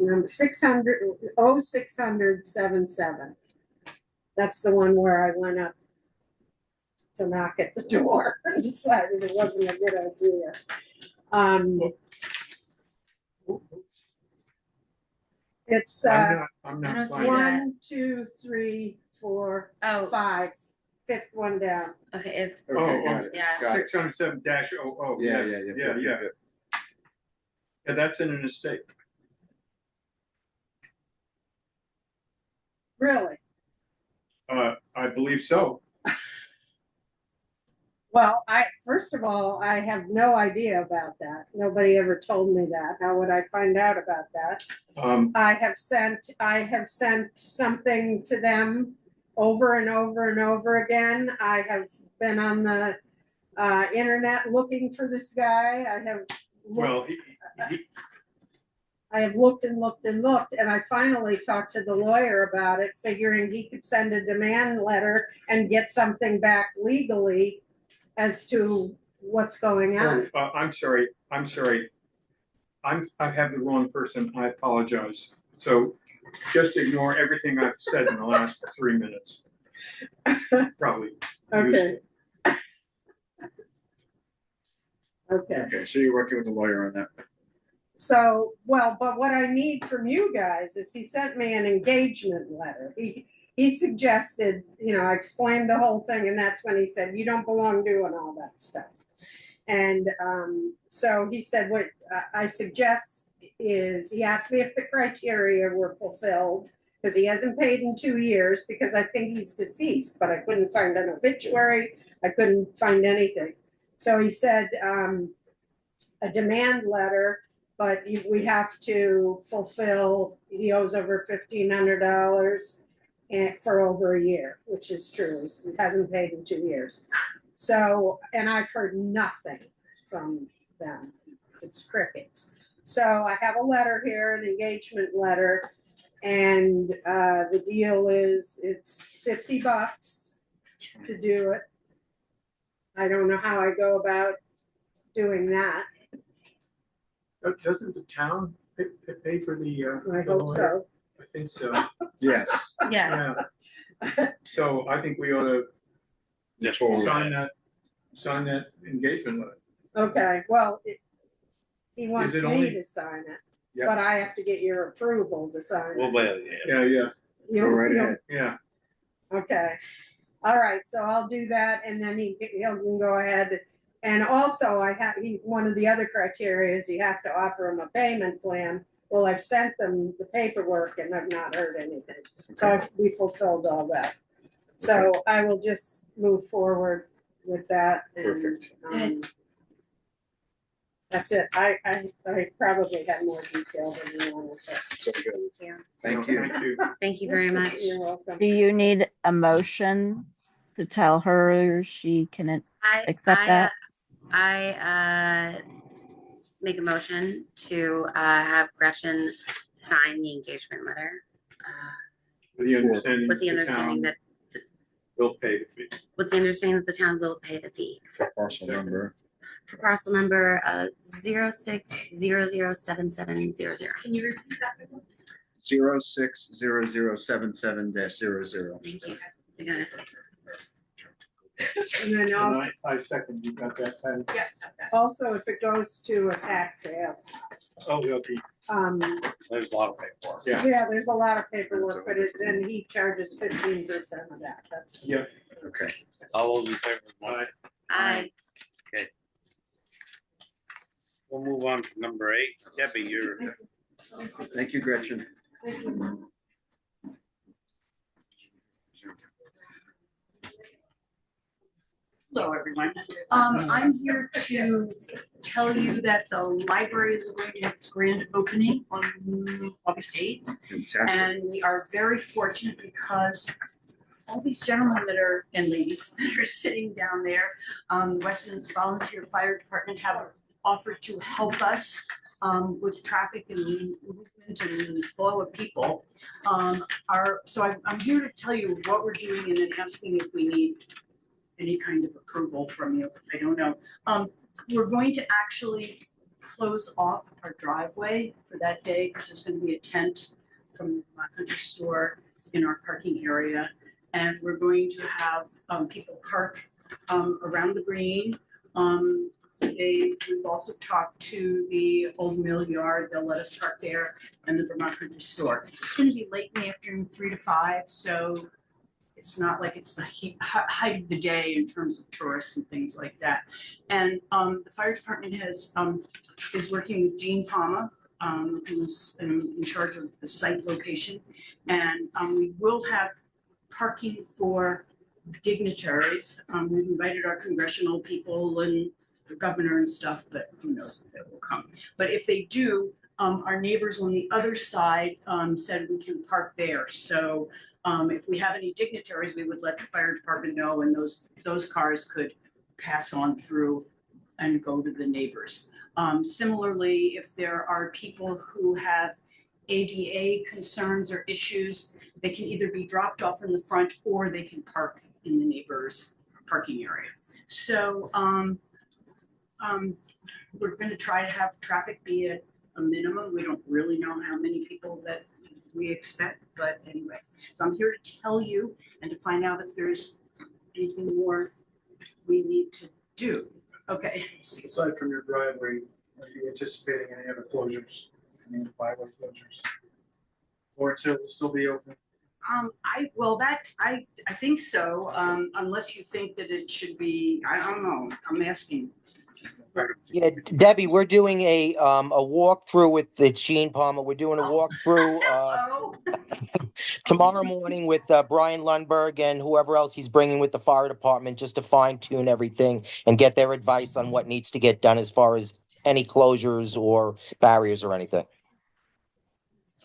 number 600-777. That's the one where I went up to knock at the door and decided it wasn't a good idea. It's I'm I not don't see finding. that. 1, 2, 3, 4, Oh, 5, fifth one down. okay, if, Okay, got it. yeah. Got it. 607-00. Yeah, Yes. yeah. Yeah. Yeah, that's in an estate. Really? I believe so. Well, first of all, I have no idea about that. Nobody ever told me that. How would I find out about that? I have sent something to them over and over and over again. I have been on the internet looking for this guy. I have Well, I have looked and looked and looked, and I finally talked to the lawyer about it, figuring he could send a demand letter and get something back legally as to what's going on. I'm sorry. I have the wrong person. I apologize. So just ignore everything I've said in the last 3 minutes. Probably. Okay. Okay. Okay, so you're working with a lawyer on that. So, well, but what I need from you guys is he sent me an engagement letter. He suggested, I explained the whole thing, and that's when he said, you don't belong doing all that stuff. And so he said, what I suggest is, he asked me if the criteria were fulfilled, because he hasn't paid in 2 years, because I think he's deceased, but I couldn't find an obituary, I couldn't find anything. So he said, a demand letter, but we have to fulfill, he owes over $1,500 for over a year, which is true. He hasn't paid in 2 years. So, and I've heard nothing from them. It's crickets. So I have a letter here, an engagement letter, and the deal is it's $50 to do it. I don't know how I go about doing that. Doesn't the town pay for the? I the hope lawyer? so. I think so. Yes. Yes. Yeah. So I think we ought to Just sign that engagement letter. Okay, well, he wants it me only- to sign it, Yep. but I have to get your approval to sign Well, it. well, yeah. Yeah. Go right ahead. Yeah. Okay, all right, so I'll do that, and then he can go ahead. And also, one of the other criteria is you have to offer him a payment plan. Well, I've sent them the paperwork and I've not heard anything, so we fulfilled all that. So I will just move forward with that. Perfect. And that's it. I probably have more detail than you wanted to. So good. Thank you. Thank you. Thank you. Thank you very much. You're welcome. Do you need a motion to tell her she can accept that? I make a motion to have Gretchen sign the engagement letter With the understanding. with the town understanding that will pay the fee. the town will pay the fee For parcel number. for parcel number 06007700. Can you repeat that? 060077-00. Thank you. I got it. And then And also, I second, you got that, Patty? yeah, also if it goes to a tax sale, Oh, okay, There's a lot of paperwork. yeah, yeah, there's a lot of paperwork, but then he charges 15% of that, that's. yeah. Okay. All those in favor? Aye. I, Okay. We'll move on to number 8. Debbie, you're. Thank you, Gretchen. Hello, everyone. I'm here to tell you that the library is going to have its grand opening on August 8th. Fantastic. And we are very fortunate because all these gentlemen that are, and ladies, that are sitting down there, Weston Volunteer Fire Department have offered to help us with traffic and movement and flow of people. So I'm here to tell you what we're doing and then asking if we need any kind of approval from you. I don't know. We're going to actually close off our driveway for that day because there's going to be a tent from my country store in our parking area. And we're going to have people park around the green. We've also talked to the Old Mill Yard. They'll let us park there, and the Vermont Country Store. It's going to be late in the afternoon, 3 to 5, so it's not like it's the height of the day in terms of tourists and things like that. And the fire department is working with Gene Palma, who's in charge of the site location, and we will have parking for dignitaries. We've invited our congressional people and the governor and stuff, but who knows if they will come. But if they do, our neighbors on the other side said we can park there. So if we have any dignitaries, we would let the fire department know, and those cars could pass on through and go to the neighbors. Similarly, if there are people who have ADA concerns or issues, they can either be dropped off in the front or they can park in the neighbor's parking area. So we're going to try to have traffic be at a minimum. We don't really know how many people that we expect, but anyway. So I'm here to tell you and to find out if there's anything more we need to do. Okay. Aside from your driveway, are you anticipating any other closures, any byway closures? Or it will still be open? I think so, unless you think that it should be, I don't know, I'm asking. Yeah, Debbie, we're doing a walkthrough with the Gene Palmer. We're doing a walkthrough tomorrow morning with Brian Lundberg and whoever else he's bringing with the fire department, just to fine tune everything and get their advice on what needs to get done as far as any closures or barriers or anything.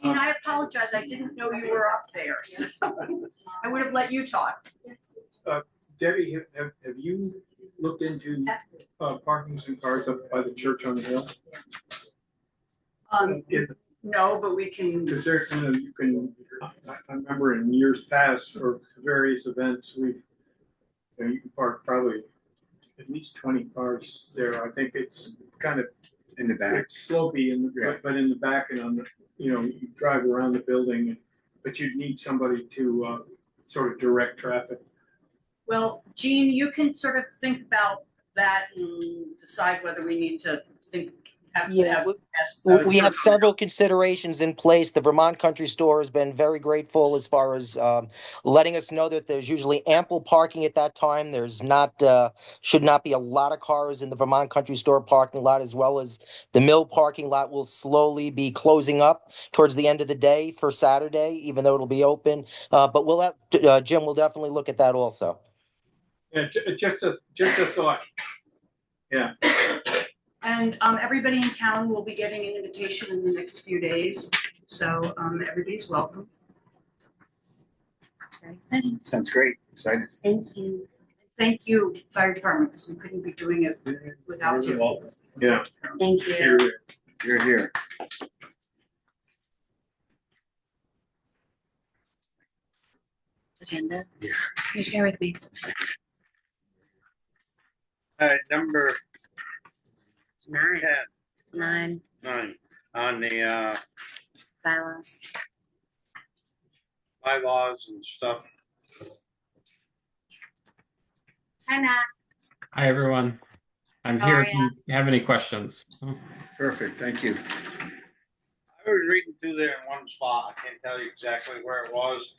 And I apologize, I didn't know you were up there, so I would have let you talk. Debbie, have you looked into parking some cars up by the church on the hill? No, but we can. Because there, you can. I remember in years past for various events, you can park probably at least 20 cars there. I think it's kind of in the back. It's slopey, but in the back and on the, you drive around the building, but you'd need somebody to sort of direct traffic. Well, Jean, you can sort of think about that and decide whether we need to We have several considerations in place. The Vermont Country Store has been very grateful as far as letting us know that there's usually ample parking at that time. There's should not be a lot of cars in the Vermont Country Store parking lot, as well as the mill parking lot will slowly be closing up towards the end of the day for Saturday, even though it'll be open. But we'll have Jim will definitely look at that also. Yeah, just a thought. Yeah. And everybody in town will be getting an invitation in the next few days, so everybody's welcome. Very exciting. Sounds great. Excited. Thank you. Thank you, fire department, because we couldn't be doing it without you. Yeah. Thank you. You're here. agenda. Yeah. Can you share with me? All right, number 9. 10. 9 On the bylaws. bylaws and stuff. Hi, Matt. Hi, everyone. I'm How here are if you have any questions. Perfect, thank you. I was reading through there in one spot, I can't tell you exactly where it was,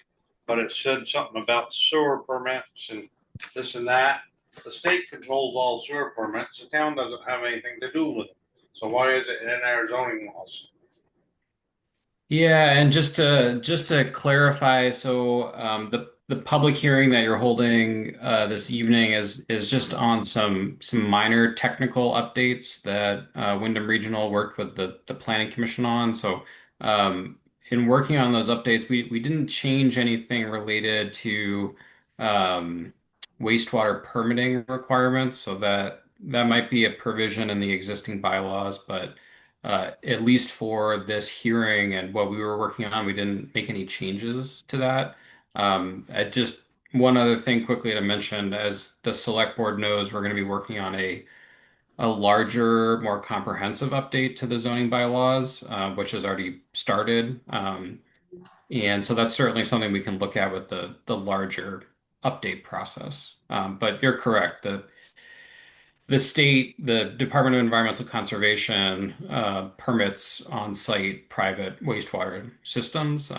but it said something about sewer permits and this and that. The state controls all sewer permits, the town doesn't have anything to do with it. So why is it in our zoning laws? Yeah, and just to clarify, so the public hearing that you're holding this evening is just on some minor technical updates that Wyndham Regional worked with the Planning Commission on. So in working on those updates, we didn't change anything related to wastewater permitting requirements. So that might be a provision in the existing bylaws, but at least for this hearing and what we were working on, we didn't make any changes to that. I just one other thing quickly to mention, as the select board knows, we're going to be working on a larger, more comprehensive update to the zoning bylaws, which has already started. And so that's certainly something we can look at with the larger update process. But you're correct. The state, the Department of Environmental Conservation permits on-site private wastewater systems,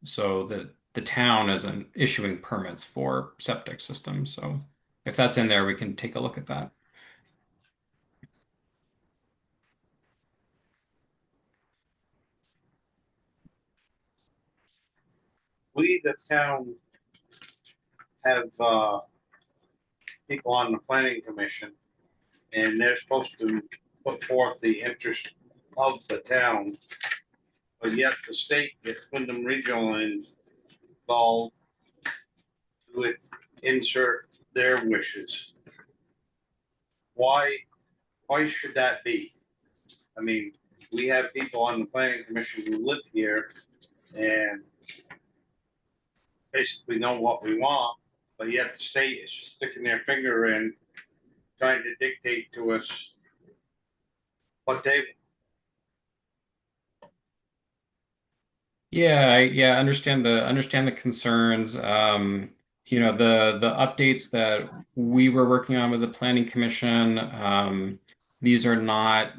so that the town isn't issuing permits for septic systems. So if that's in there, we can take a look at that. We, the town, have people on the planning commission, and they're supposed to put forth the interest of the town, but yet the state gets Wyndham Regional involved with insert their wishes. Why should that be? I mean, we have people on the planning commission who live here and basically know what we want, but yet the state is sticking their finger in, trying to dictate to us what they. Yeah, I understand the concerns. The updates that we were working on with the Planning Commission, these are not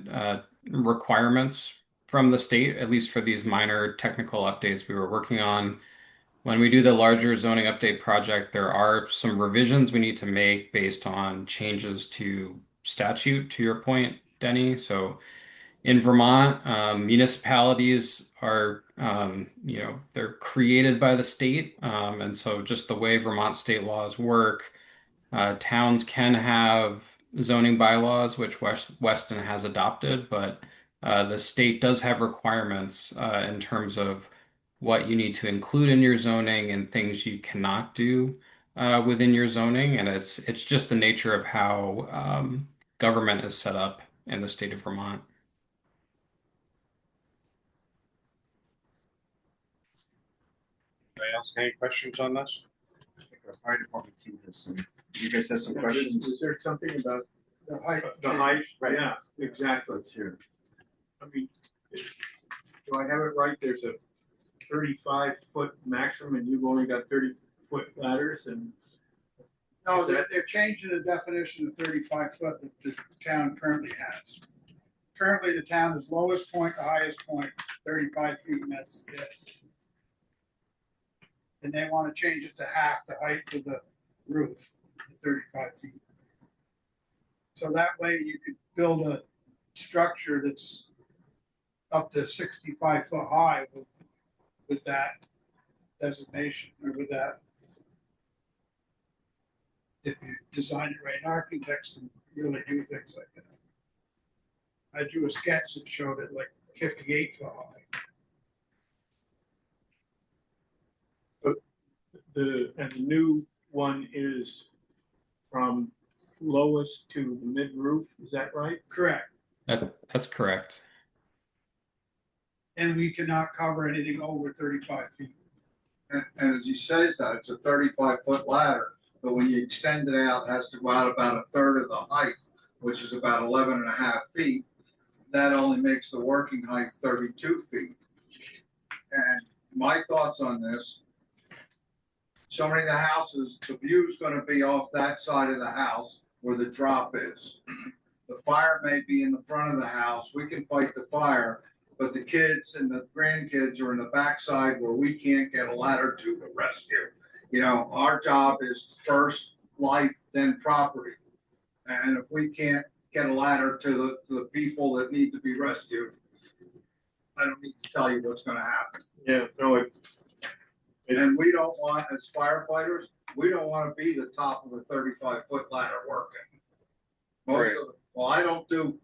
requirements from the state, at least for these minor technical updates we were working on. When we do the larger zoning update project, there are some revisions we need to make based on changes to statute, to your point, Denny. So in Vermont, municipalities are, they're created by the state. And so just the way Vermont state laws work, towns can have zoning bylaws, which Weston has adopted, but the state does have requirements in terms of what you need to include in your zoning and things you cannot do within your zoning. And it's just the nature of how government is set up in the state of Vermont. Anybody else got any questions on this? The fire department team has some, you guys have some questions? Is there something about The height. the height? Right. Yeah, exactly. Let's hear it. I mean, do I have it right? There's a 35-foot maximum and you've only got 30-foot ladders and. No, Is that- they're changing the definition of 35 foot that the town currently has. Currently, the town is lowest point to highest point, 35 feet, and that's it. And they want to change it to half the height of the roof, the 35 feet. So that way you could build a structure that's up to 65 foot high with that designation, or with that. If you design it right, and architects can really do things like that. I drew a sketch that showed it like 58 foot high. The new one is from lowest to the mid roof, is that right? Correct. That's correct. And we cannot cover anything over 35 feet. And as he says that, it's a 35-foot ladder, but when you extend it out, it has to go out about a third of the height, which is about 11 and a half feet. That only makes the working height 32 feet. And my thoughts on this, so many of the houses, the view's gonna be off that side of the house where the drop is. The fire may be in the front of the house, we can fight the fire, but the kids and the grandkids are in the backside where we can't get a ladder to the rescue. You know, our job is first life, then property. And if we can't get a ladder to the people that need to be rescued, I don't need to tell you what's gonna happen. Yeah, no, And we don't want, as firefighters, we don't wanna be the top of a 35-foot ladder working. Most of, well, I don't do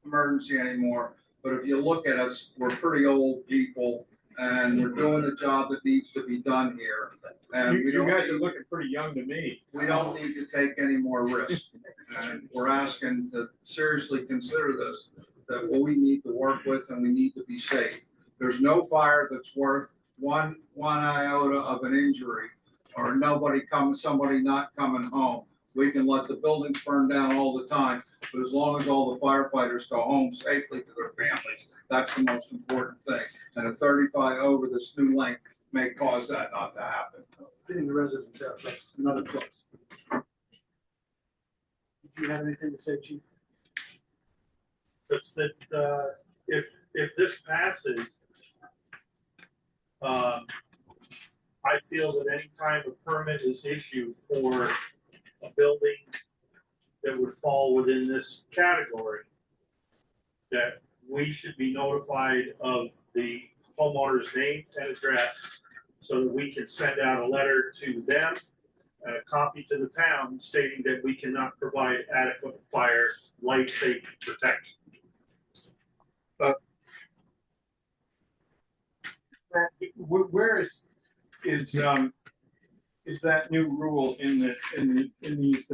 emergency anymore, but if you look at us, we're pretty old people and we're doing the job that needs to be done here. And we you don't guys are need- looking pretty young to me. we don't need to take any more risk. And we're asking to seriously consider this, that we need to work with and we need to be safe. There's no fire that's worth one iota of an injury or somebody not coming home. We can let the buildings burn down all the time, but as long as all the firefighters go home safely to their families, that's the most important thing. And a 35 over this new length may cause that not to happen. Getting the residents out, that's another plus. Do you have anything to say, Chief? Just that, if this passes, I feel that any time a permit is issued for a building that would fall within this category, that we should be notified of the homeowner's name and address so that we can send out a letter to them and a copy to the town stating that we cannot provide adequate fire, life safety protection. Where is that new rule in these?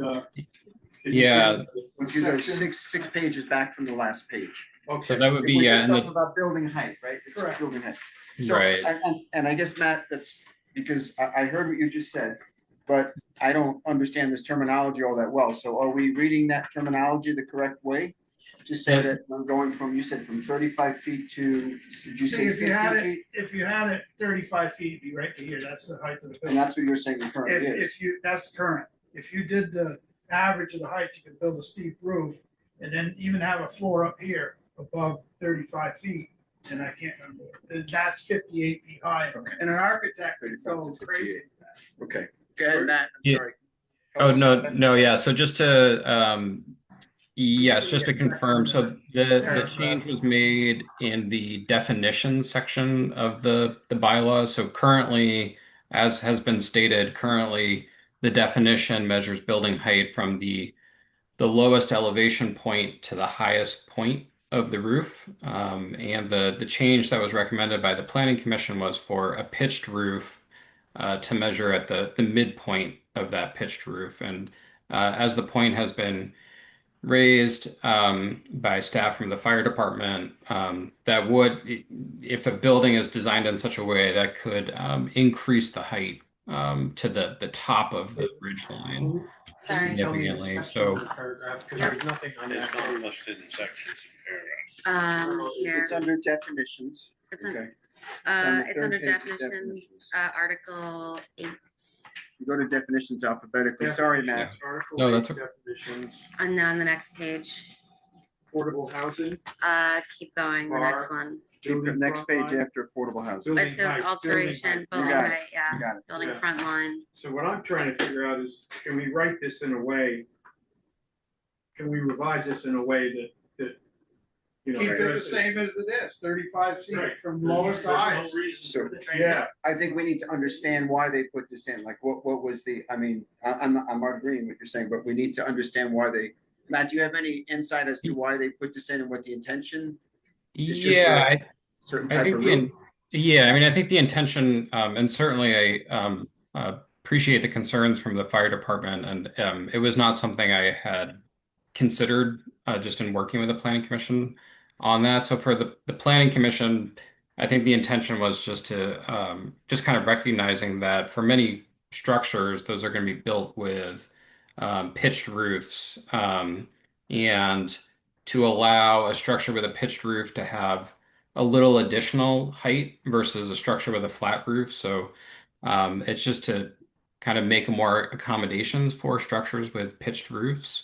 Yeah. If you go six pages back from the last page. So that would be, We're yeah, just in talking the, about building height, right? It's Correct. building height. So, Right. and I guess, Matt, that's because I heard what you just said, but I don't understand this terminology all that well. So are we reading that terminology the correct way? Just say that we're going from, you said from 35 feet to, did you See, say if you 60 had feet? if you had it 35 feet, it'd be right to here, that's the height of the And building. that's what you're saying the current is. If you, that's current, if you did the average of the height, you could build a steep roof and then even have a floor up here above 35 feet. And I can't remember, and that's 58 feet high, and an architect would 35 go to crazy 58. with that. Okay, go ahead, Matt, I'm Yeah. sorry. oh, no, yeah. So just to, yes, just to confirm, so the change was made in the definition section of the bylaws. So currently, as has been stated, currently the definition measures building height from the lowest elevation point to the highest point of the roof. And the change that was recommended by the Planning Commission was for a pitched roof to measure at the midpoint of that pitched roof. And as the point has been raised by staff from the fire department, that would, if a building is designed in such a way that could increase the height to the top of the ridge line Sorry. significantly. So Paragraph, because there's nothing on It's that. not listed in sections, paragraph. Here, It's under definitions. it's Okay. on, On the it's third under page of definitions, definitions. Article 8, You go to definitions alphabetically. Sorry, Matt. Article No, that's 8 definitions, and then on the next page, affordable housing, keep going, the next Bar. one. Keep the next front page line. after affordable housing. Building It's an height, alteration, building got it. height, yeah, You got it. building Yeah. front line. So what I'm trying to figure out is, can we write this in a way? Can we revise this in a way that, you know? Keep it the addresses- same as it is, 35 feet Right. from lowest to highest. So, Yeah, I think we need to understand why they put this in, like what was the, I mean, I'm agreeing with what you're saying, but we need to understand why they, Matt, do you have any insight as to why they put this in and what the intention? It's just yeah, for I certain I type think of the, roof? yeah, I mean, I think the intention, and certainly I appreciate the concerns from the fire department, and it was not something I had considered just in working with the planning commission on that. So for the planning commission, I think the intention was just to just kind of recognizing that for many structures, those are going to be built with pitched roofs, and to allow a structure with a pitched roof to have a little additional height versus a structure with a flat roof. So it's just to kind of make more accommodations for structures with pitched roofs.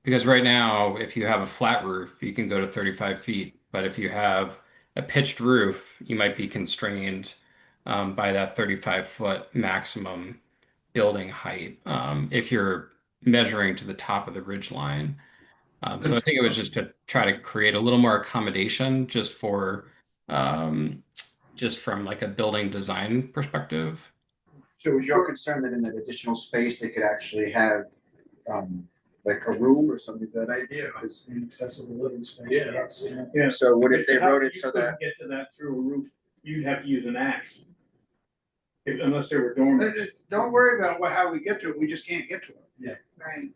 Because right now, if you have a flat roof, you can go to 35 feet. But if you have a pitched roof, you might be constrained by that 35-foot maximum building height if you're measuring to the top of the ridge line. So I think it was just to try to create a little more accommodation just for just from like a building design perspective. So was your concern that in that additional space, they could actually have, like a room or something, that idea? It's an accessible living space. Yeah. Yes, yeah. Yeah. So what if they wrote it You so couldn't that, get to that through a roof, you'd have to use an axe. Unless they were dormers. Don't worry about how we get to it, we just can't get to it. Yeah. Right.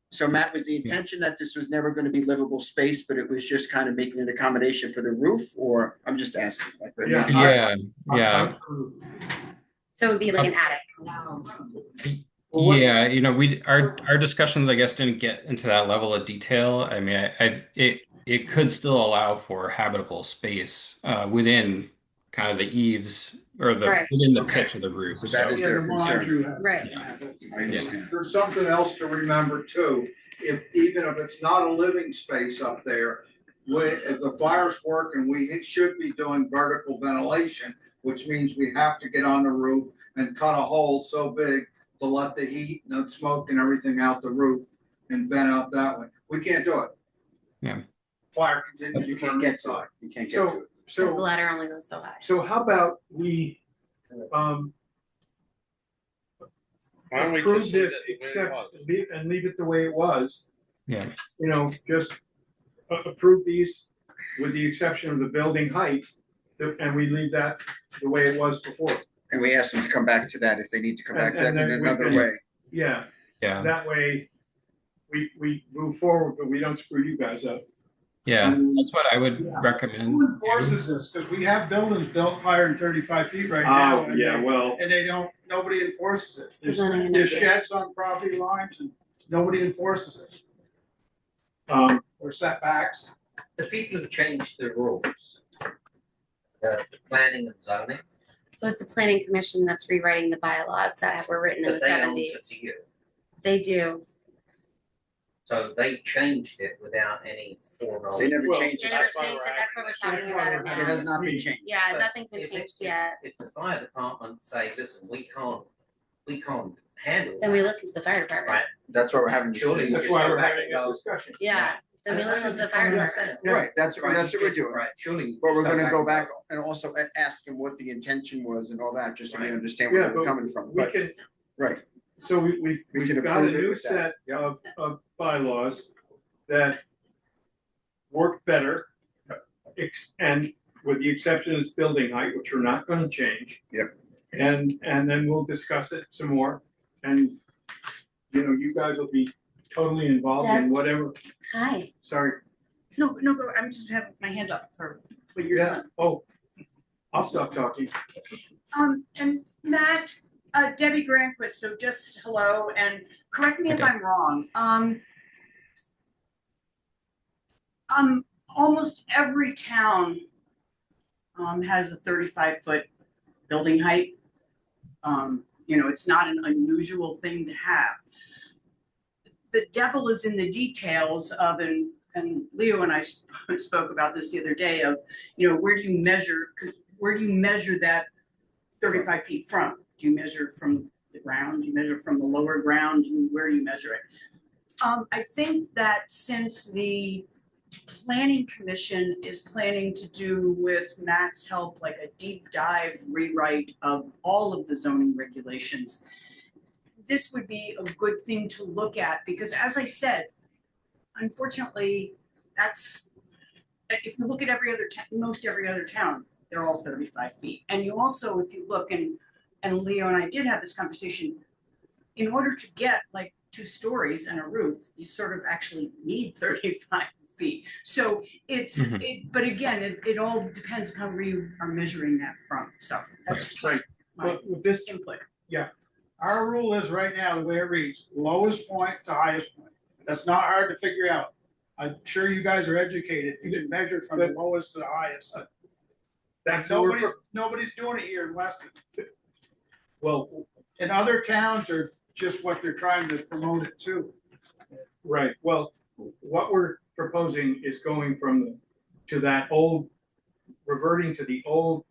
so Matt, was the intention that this was never gonna be livable space, but it was just kind of making an accommodation for the roof, or, I'm just asking, like. Yeah. So it would be like an attic. Yeah, our discussions, I guess, didn't get into that level of detail. I mean, it could still allow for habitable space within kind of the eaves or within the pitch of the roof. So that is their concern. Right. I understand. There's something else to remember too. Even if it's not a living space up there, if the fire's working, we should be doing vertical ventilation, which means we have to get on the roof and cut a hole so big to let the heat and the smoke and everything out the roof and vent out that way. We can't do it. Yeah. Fire continues. You can't get to it. You can't get to it. Because the ladder only goes so high. So how about we Why don't we approve just leave this, it the way it except was? leave it the way it was? Yeah. Just approve these with the exception of the building height, and we leave that the way it was before. And we asked them to come back to that if they need to come back to that And in then we another can- way. Yeah, Yeah. that way we move forward, but we don't screw you guys up. Yeah. That's what I would recommend. Who enforces this? Because we have buildings built higher than 35 feet right now. and yeah, they- well, And nobody enforces it. The zoning There's administrator. sheds on property lines and nobody enforces it. Or setbacks. The people who changed the rules, the planning and zoning, So it's the planning commission that's rewriting the bylaws that were written in but the they seventies. answer to you. They do. So they changed it without any foreknowledge. They never Well, changed They it. never changed it, that's what we're talking about it It now. has not been changed. Yeah, But nothing's been if- changed if- yet. If the fire department say, listen, we can't handle Then we that, listen to the fire department. right? That's why we're having this. Surely that's just why go we're back having and this go, discussion. Yeah, then we listen to the fire department. Right, that's what we're doing. Right, surely. But we're just gonna go and back and also ask them what the intention was and all that, just so we Right. understand where Yeah, they were but coming from. we But, can, right, so We we've can got a approve it new with that. set Yep. of bylaws that work better. And with the exception of this building height, which we're not gonna change. Yep. And then we'll discuss it some more, and, you guys will be totally involved in Deb? whatever, Hi. sorry, No, go, I'm just having my hand up for what you're yeah, done. oh, I'll stop talking. And Matt, Debbie Granquist, so just hello, and correct me if I'm wrong. Almost every town has a 35-foot building height. It's not an unusual thing to have. The devil is in the details of, and Leo and I spoke about this the other day of, where do you measure that 35 feet from? Do you measure from the ground? Do you measure from the lower ground? Where do you measure it? I think that since the Planning Commission is planning to do, with Matt's help, like a deep dive rewrite of all of the zoning regulations, this would be a good thing to look at, because as I said, unfortunately, if you look at most every other town, they're all 35 feet. And you also, if you look, and Leo and I did have this conversation, in order to get like 2 stories and a roof, you sort of actually need 35 feet. So but again, it all depends upon where you are measuring that from. So that's just Right. my But with this, input. our rule is right now, the way it reads, lowest point to highest point. That's not hard to figure out. I'm sure you guys are educated. You can measure from the lowest to the highest. That's what we're, Nobody's doing it here in Weston. Well, in other towns or just what they're trying to promote it to? Right, well, what we're proposing is going to that old, reverting to the old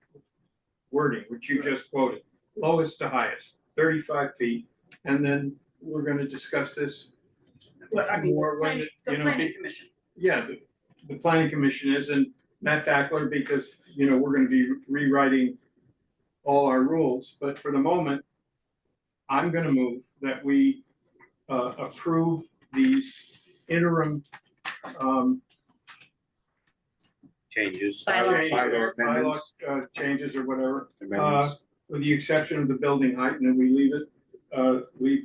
wording, which you just quoted, lowest to highest, 35 feet. And then we're gonna discuss this But I mean, more the when, planning, you the know, planning commission. yeah, the planning commission is, and Matt Backler, because, you know, we're gonna be rewriting all our rules, but for the moment, I'm gonna move that we approve these interim Changes. bylaw changes or whatever, Amendments. with the exception of the building height, and then we leave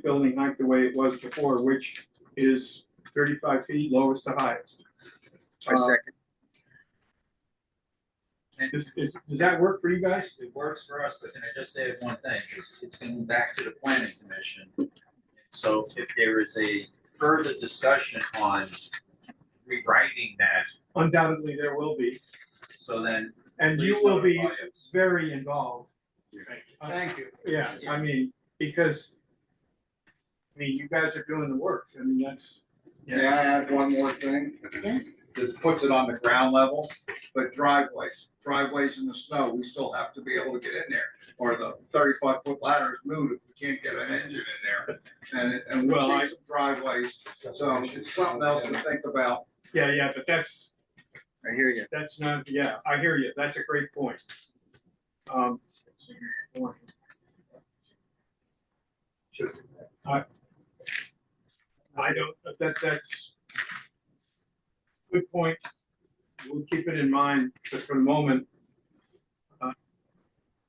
building height the way it was before, which is 35 feet, lowest to highest. I second. Does that work for you guys? It works for us, but can I just add one thing? It's going back to the planning commission. So if there is a further discussion on rewriting that, Undoubtedly, there will be. so then. And you please will be notify us. very involved. Thank you. Yeah, I mean, because, I mean, you guys are doing the work. I mean, that's. May I add one more thing? Yes. This puts it on the ground level, but driveways in the snow, we still have to be able to get in there. Or the 35-foot ladder is moot if we can't get an engine in there. And Well, we'll see some driveways, so it's something else to think about. Yeah, but that's, I hear you. that's not, yeah, I hear you. That's a great point. I don't, that's good point. We'll keep it in mind, but for the moment, got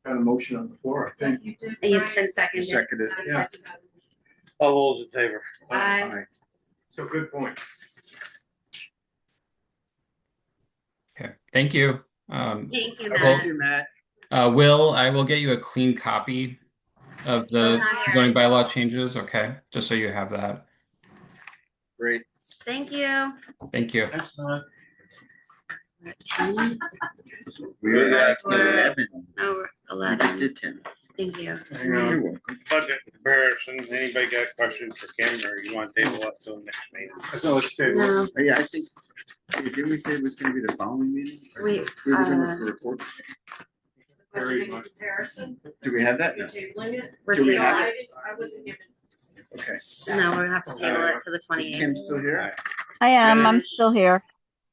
a motion on the floor, I think. You did. It's been seconded. Seconded. Yeah. All those in favor? Aye. So good point. Okay, thank you. Thank you, Well, Matt. you, Matt. Will, I will get you a clean copy of the It's not here. zoning bylaw changes, okay? Just so you have that. Great. Thank you. Thank you. We're at Select board. 11. Oh, we're We just 11. did 10. Thank you. You're welcome. Budget comparison, anybody got questions for Kim, or you want to table that till next meeting? So let's table it. No, Yeah, I think, didn't we say it was gonna be the following meeting? Or we, we were gonna report? Very Budgeting much. comparison, Do we have that? you're No. tabling it? we're Do we No, have tabling. I didn't, I wasn't given. Okay. No, we're gonna have to table it to the Is 28th. Kim still here? I am, I'm Finish. still here.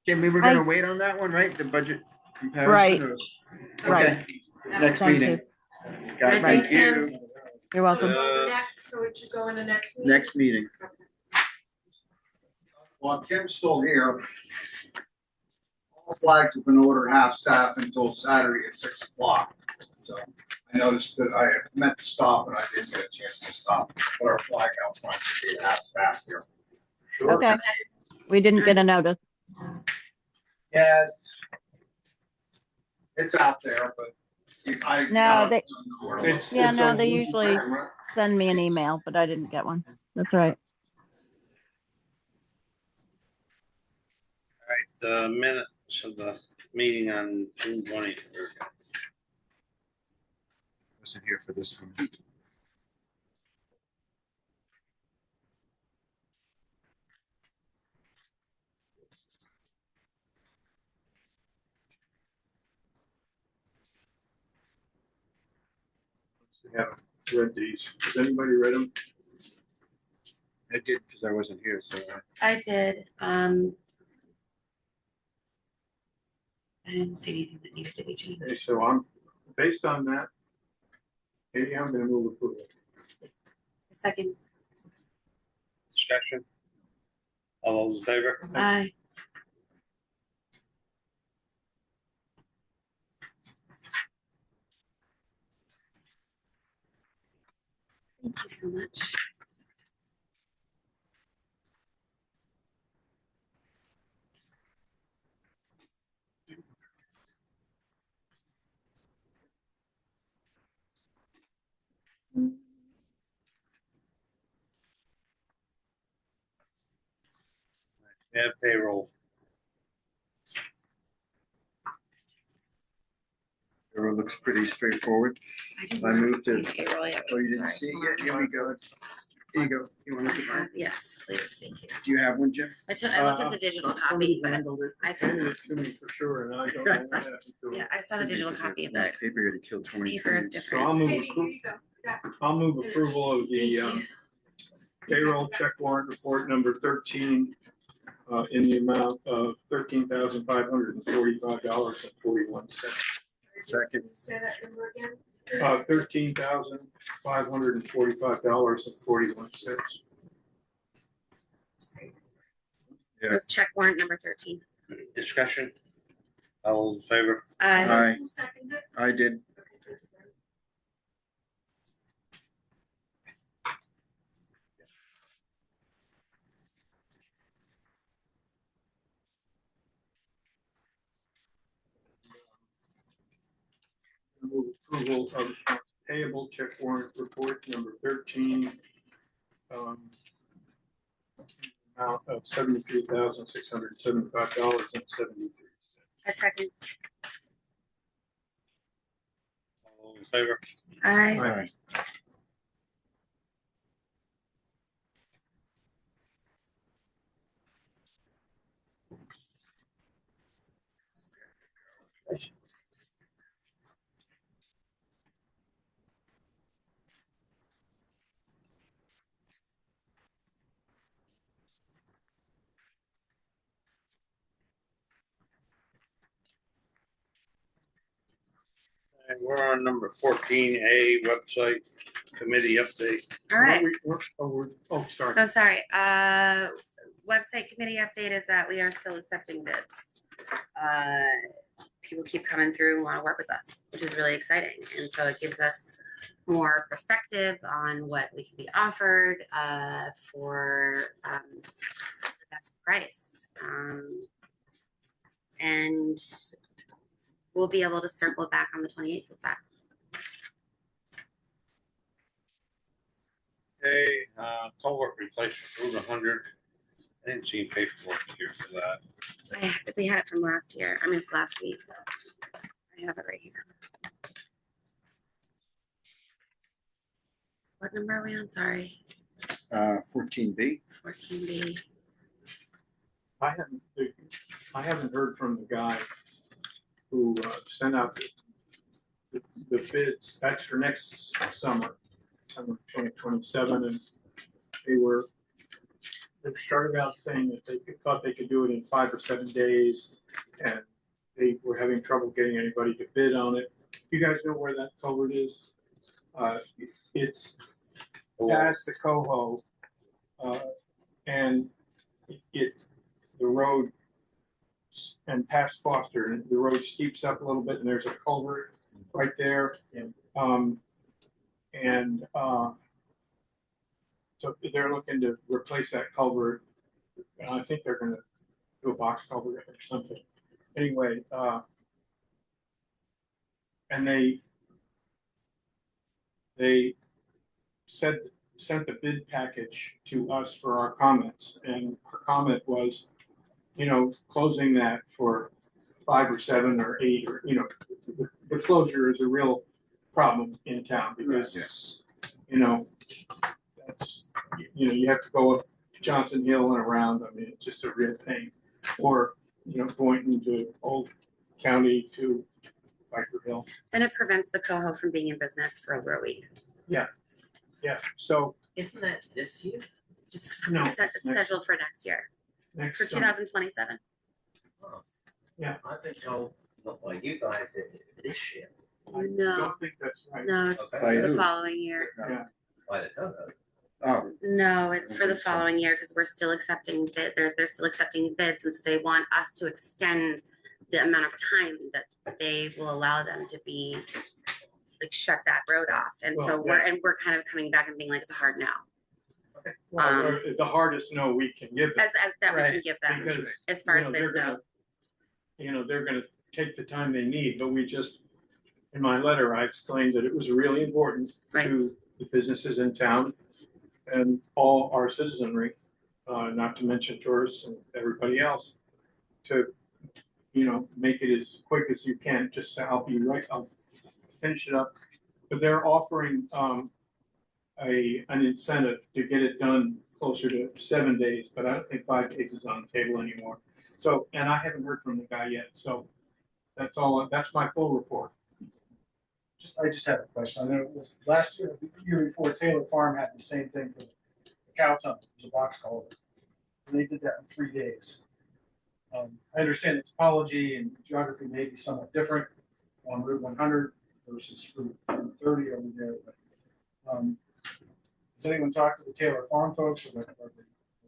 Kim, we were I- gonna wait on that one, right? The budget comparison? Right. or- Right. Okay, next Thank meeting. God, Right, thank Kim. you. You're welcome. So it should go in the next meeting? Next meeting. While Kim's still here, all flags have been ordered half-staff until Saturday at 6 o'clock. So I noticed that I meant to stop, and I didn't get a chance to stop, but our flag out front should be half-staff here. Sure. Okay. We didn't get a notice. Yeah. It's out there, but I. No, they- It's- Yeah, it's no, on they Google usually camera. send me an email, but I didn't get one. That's right. All right, the minutes of the meeting on June 23rd. Wasn't here for this one. We haven't read these. Has anybody read them? I did, because I wasn't here, so. I did, I didn't see anything that needed to be changed. Okay, so I'm, based on that, maybe I'm gonna move approval. Second, Discussion? All those in favor? aye. Thank you so much. Yeah, payroll. We're looks pretty straightforward. I did I not moved see it. payroll yet. Oh, you didn't Sorry. see it yet? Here we go. Here you go. You want to look at mine? Yes, please, thank you. Do you have one, Jim? I looked at the digital copy, but I did Handed not. it to me for sure, and I don't know what happened to it. Yeah, I saw the digital copy of it. Paper had to kill 20 Paper is trees. So I'll different. move approval of the Thank you. payroll check warrant report number 13 in the amount of $13,545.41. Second. Say that number again. $13,545.41. It was check warrant number 13. Discussion? All in favor? Aye. Who seconded it? I did. Move approval of accounts payable check warrant report number 13. Amount of $73,675.73. A second. All in favor? Aye. Aye. And we're on number 14A, website committee update. All right. Sorry. Oh, sorry. Website committee update is that we are still accepting bids. People keep coming through and want to work with us, which is really exciting. And so it gives us more perspective on what we can be offered for the best price. And we'll be able to circle back on the 28th with that. Okay, culvert replacement, Route 100. I didn't see paperwork here for that. We had it from last year. I mean, last week. I have it right here. What number are we on? Sorry. 14B. 14B. I haven't heard from the guy who sent out the bids. That's for next summer, 2027, and they started out saying that they thought they could do it in 5 or 7 days, and they were having trouble getting anybody to bid on it. You guys know where that culvert is? It's past the Coho, and the road and past Foster, and the road steeps up a little bit, and there's a culvert right there. So they're looking to replace that culvert. And I think they're gonna do a box culvert or something. Anyway, and they sent the bid package to us for our comments, and our comment was, closing that for 5 or 7 or 8, or the closure is a real problem in town because Yes. that's you have to go up Johnson Hill and around. I mean, it's just a real pain. Or going to Old County to Biker Hill. And it prevents the Coho from being in business for over a week. Yeah. So Isn't that this year? It's scheduled for next year, next for summer. 2027. Yeah. I've been told, not by you guys, it's this year. I No. don't think that's right. No, it's Okay. for the who? following year. Yeah. By the Coho. Oh, No, it's for the following year because we're still accepting bid. They're still accepting bids, and so they want us to extend the amount of time that they will allow them to be shut that road off. And so Well, we're kind of coming back and being like, it's a hard no. Well, the hardest no we can give them. As that we can Right. give them Because, as far as they're bids go. they're gonna take the time they need, but we just, in my letter, I explained that it was really important to the businesses in town and all our citizenry, not to mention tourists and everybody else, to, make it as quick as you can, just to help you finish it up, but they're offering, an incentive to get it done closer to 7 days, but I don't think 5 days is on the table anymore. So, and I haven't heard from the guy yet, so that's all, that's my full report. I just have a question. I know it was last year, the year before, Taylor Farm had the same thing for the cow tunnel. It was a box culvert. And they did that in 3 days. I understand the topology and geography may be somewhat different on Route 100 versus Route 30 over there. But, has anyone talked to the Taylor Farm folks or the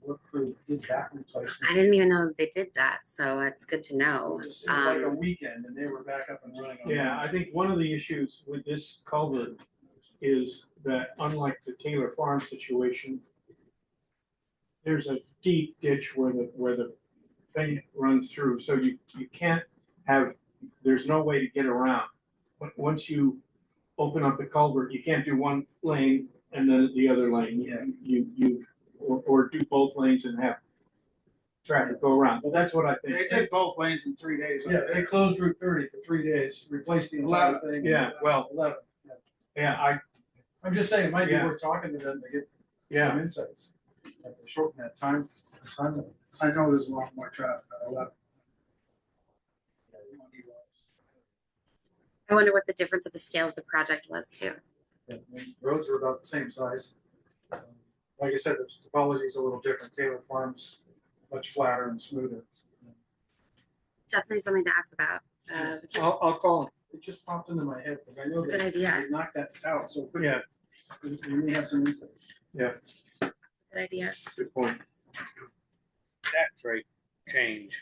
work crew that did that replacement? I didn't even know that they did that, so it's good to know. It was like a weekend and they were back up and running. Yeah, I think one of the issues with this culvert is that unlike the Taylor Farm situation, there's a deep ditch where the thing runs through, so you can't have, there's no way to get around. But once you open up the culvert, you can't do one lane and then the other lane. Or do both lanes and have traffic go around. Well, that's what I think. They did both lanes in 3 days. Yeah, they closed Route 30 for 3 days, replaced the entire thing. Yeah, well, 11. yeah, I'm just saying, it might be Yeah. worth talking to them to get Yeah. some insights. Like to shorten that time. I know there's a lot more traffic on 11. I wonder what the difference of the scale of the project was too. Yeah, I mean, roads are about the same size. Like I said, the topology is a little different. Taylor Farm's much flatter and smoother. Definitely something to ask about. I'll call him. It just popped into my head because I know It's a good idea. they knocked that out so quickly. Yeah. You may have some insights. Yeah. Good idea. Good point. Tax rate change.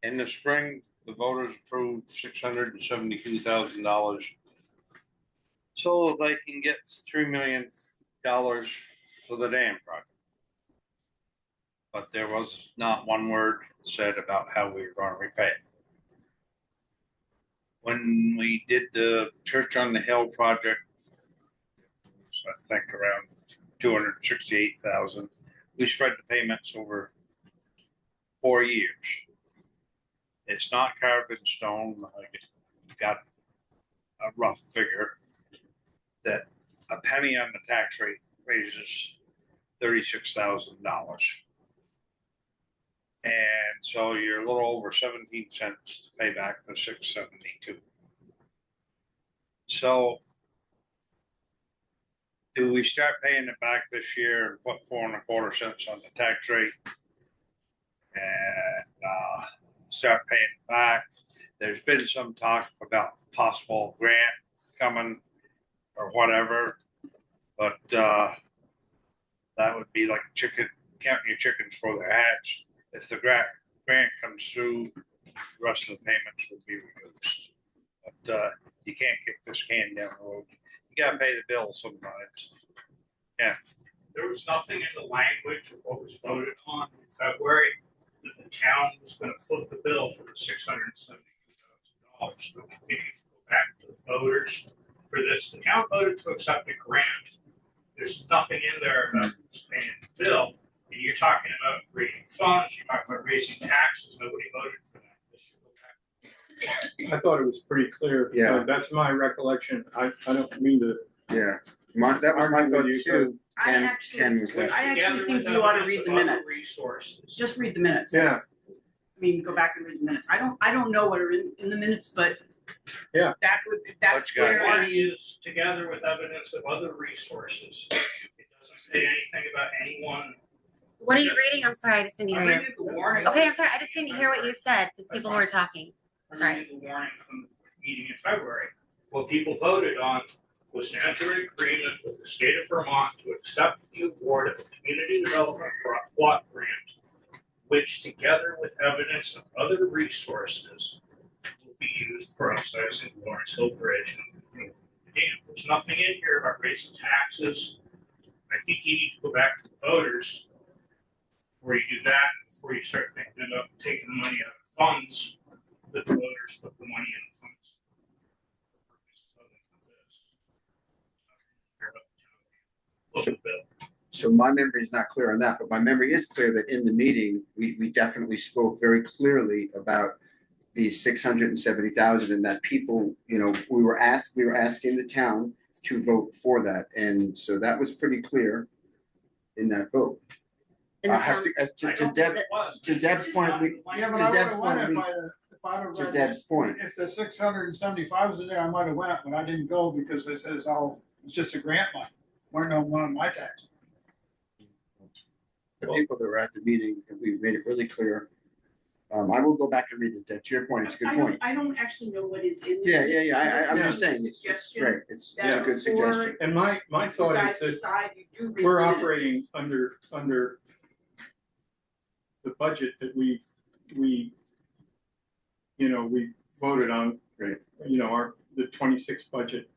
In the spring, the voters approved $672,000 so they can get $3 million for the dam project. But there was not one word said about how we were going to repay it. When we did the Church on the Hill project, I think around 268,000, we spread the payments over 4 years. It's not carved in stone. I got a rough figure that a penny on the tax rate raises $36,000. And so you're a little over 17 cents to pay back the 672. So do we start paying it back this year and put 4 1/4 cents on the tax rate and start paying it back? There's been some talk about possible grant coming or whatever, but that would be like counting your chickens before they're hatched. If the grant comes through, the rest of the payments would be reduced. But you can't kick this can down the road. You gotta pay the bill sometimes. Yeah. There was nothing in the language of what was voted on in February that the town was gonna foot the bill for the $672,000. So maybe you should go back to the voters for this. The town voted to accept the grant. There's nothing in there about who's paying the bill. And you're talking about raising funds, you're talking about raising taxes. Nobody voted for that. This should go back. I thought it was pretty clear. Yeah. That's my recollection. I don't mean to. Yeah, that was my Argue thought with you, too. I Ken actually, was that. I actually Together think with you ought to evidence read of the other minutes. Resources. Just read the minutes. Yeah. I mean, go back and read the minutes. I don't know what are in the minutes, but Yeah. that's got where One I, is together with evidence of other resources. It doesn't say anything about anyone. What are you reading? I'm sorry, I just didn't I'm hear reading you. the warning. Okay, I'm sorry, I just didn't hear what you said because people were talking. I'm Sorry. reading the warning from the meeting in February. What people voted on was to enter an agreement with the state of Vermont to accept the award of a community development block grant, which together with evidence of other resources will be used for upsizing the Lawrence Hill Bridge and improving the dam. There's nothing in here about raising taxes. I think you need to go back to the voters before you do that, before you start thinking about taking the money out of funds, that the voters put the money in the funds. So my memory is not clear on that, but my memory is clear that in the meeting, we definitely spoke very clearly about the 670,000 and that people, you know, we were asking the town to vote for that. And so that was pretty clear in that vote. And I the have town- to Deb's point, Yeah, but to I would Deb's have went point, if we, I'd have to read Deb's point. If the 675 was in there, I might have went, but I didn't go because they said it's just a grant money. Weren't no one on my tax. The people that were at the meeting, we made it really clear. I will go back and read it, Deb, to your point, it's a good point. I don't actually know what is in Yeah, there. I'm just saying, it's right, it's a good suggestion. And my thought is that we're operating under the budget that we voted on. Right. You know, the 26 budget.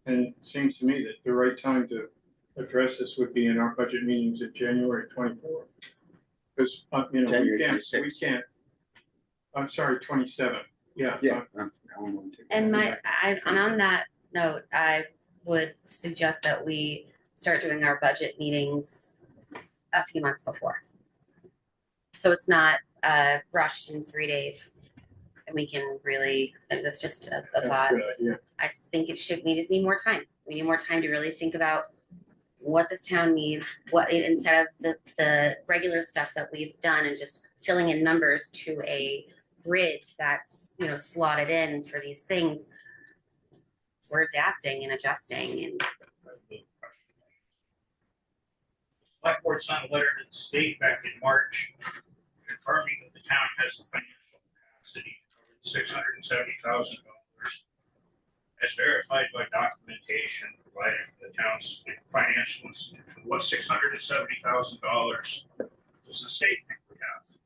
And it seems to me that the right time to address this would be in our budget meetings in January 24. Because, you know, January we 26. can't, I'm sorry, 27. Yeah. Yeah. And on that note, I would suggest that we start doing our budget meetings a few months before. So it's not rushed in 3 days. And we can really, and that's just a thought. I just think we just need more time. We need more time to really think about what this town needs, instead of the regular stuff that we've done and just filling in numbers to a grid that's, you know, slotted in for these things. We're adapting and adjusting and. Selectboard sent a letter to the state back in March confirming that the town has the financial capacity to cover $670,000 as verified by documentation provided for the town's financial institution. What $670,000 does the state think we have?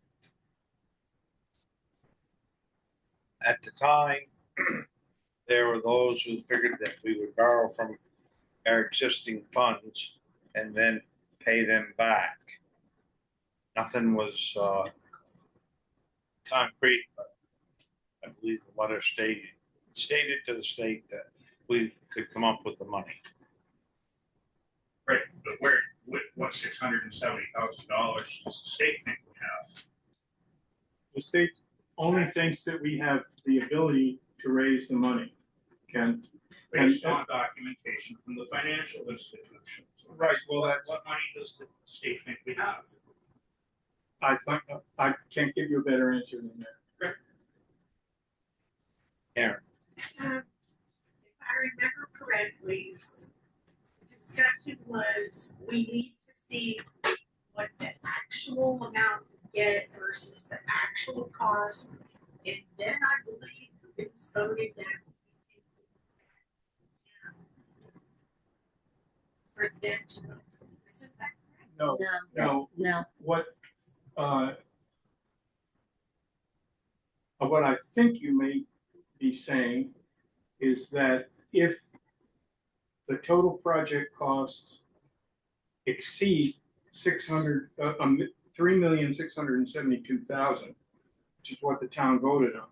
At the time, there were those who figured that we would borrow from our existing funds and then pay them back. Nothing was concrete, but I believe the letter stated to the state that we could come up with the money. Right, but what $670,000 does the state think we have? The state only thinks that we have the ability to raise the money, Ken. Based on documentation from the financial institutions. Right, well, that's. What money does the state think we have? I can't give you a better answer than that. Aaron. If I remember correctly, the discussion was we need to see what the actual amount we get versus the actual cost. And then I believe it was voted that for them to, isn't that correct? No. What I think you may be saying is that if the total project costs exceed $3,672,000, which is what the town voted on,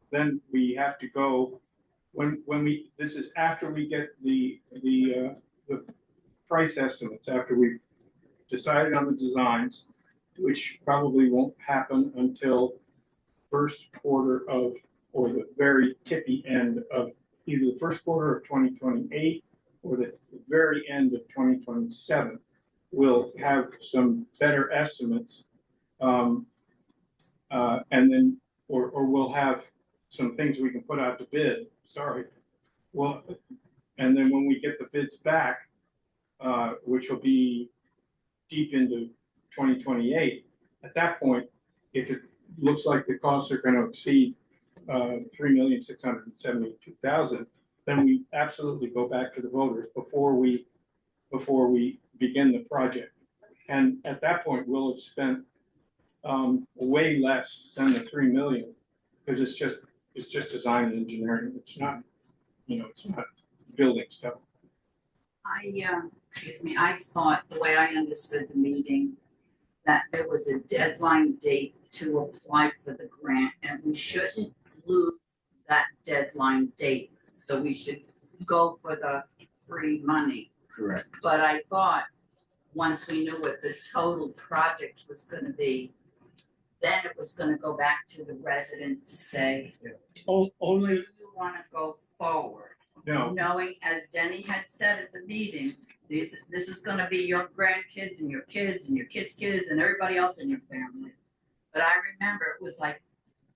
then we have to go this is after we get the price estimates, after we've decided on the designs, which probably won't happen until first quarter of, or the very tippy end of either the first quarter of 2028 or the very end of 2027. We'll have some better estimates, and then, or we'll have some things we can put out to bid. Sorry. Well, and then when we get the bids back, which will be deep into 2028, at that point, if it looks like the costs are going to exceed $3,672,000, then we absolutely go back to the voters before we begin the project. And at that point, we'll have spent way less than the $3 million, because it's just design and engineering. It's not, it's not building stuff. I thought, the way I understood the meeting, that there was a deadline date to apply for the grant, and we shouldn't lose that deadline date. So we should go for the free money. Correct. But I thought, once we knew what the total project was gonna be, then it was gonna go back to the residents to say, Only, do you wanna go forward? no, Knowing, as Denny had said at the meeting, this is gonna be your grandkids and your kids and your kids' kids and everybody else in your family. But I remember it was like,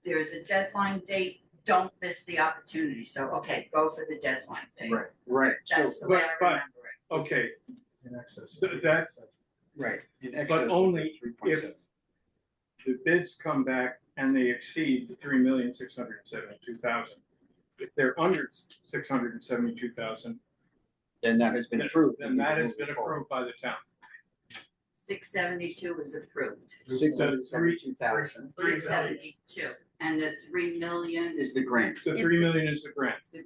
there's a deadline date, don't miss the opportunity, so, okay, go for the deadline date. Right, so, That's the way I but- remember it. okay, in excess. that's, Right, in but excess of only 3.7. if the bids come back and they exceed the 3,672,000. If they're under 672,000, Then that has been approved. then that has been approved by the town. 672 was approved. 672,000 Six seventy-two, and the 3 million, is the grant. The 3 million is the grant. the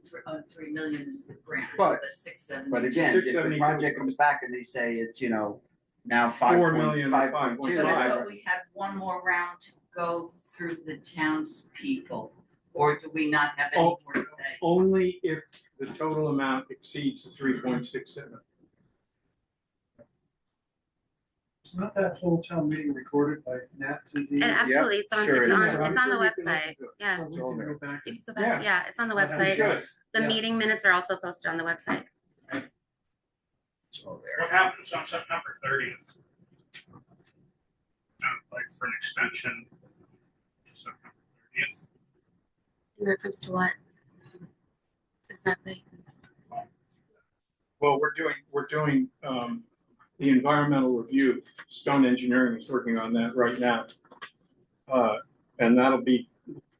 3 million is the grant, But- the 672. But again, if the 672. project comes back and they say it's, now 4 million or 5.2. But I 5.5. thought we had one more round to go through the townspeople, or do we not have any Oh. more say? Only if the total amount exceeds the 3.67. It's not that whole town meeting recorded by Nat TV. And absolutely, it's on, sure it's it on, is. it's on the I'm sure we can website, listen to it. yeah. So we It's all can there. go back You and- can go back, yeah, it's on the Yeah, website. Should. The Yeah. meeting minutes are also posted on the website. It's all there. What happens on September 30th? Like for an extension to September 30th? In reference to what? Exactly. Well, we're doing the environmental review. Stone Engineering is working on that right now. And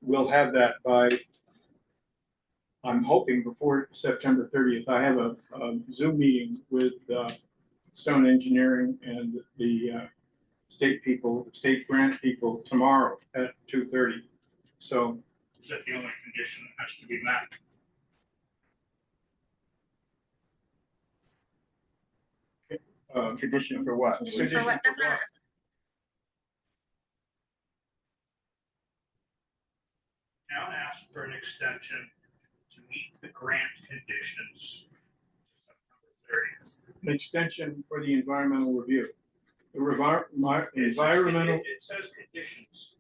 we'll have that by, I'm hoping before September 30th. I have a Zoom meeting with Stone Engineering and the state grant people tomorrow at 2:30. So Is that the only condition that has to be met? Condition for what? Condition for what, that's not, Town asked for an extension to meet the grant conditions to September 30th. an extension for the environmental review. The It says environmental, It says conditions.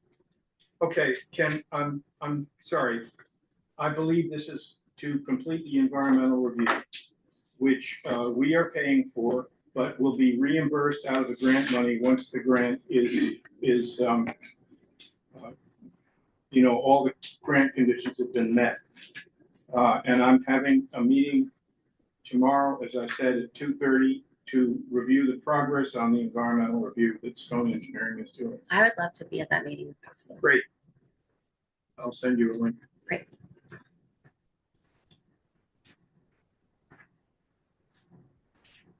okay, I'm sorry. I believe this is to complete the environmental review, which we are paying for, but will be reimbursed out of the grant money once the grant is all the grant conditions have been met. And I'm having a meeting tomorrow, as I said, at 2:30 to review the progress on the environmental review that Stone Engineering is doing. I would love to be at that meeting if possible. Great. I'll send you a link. Great.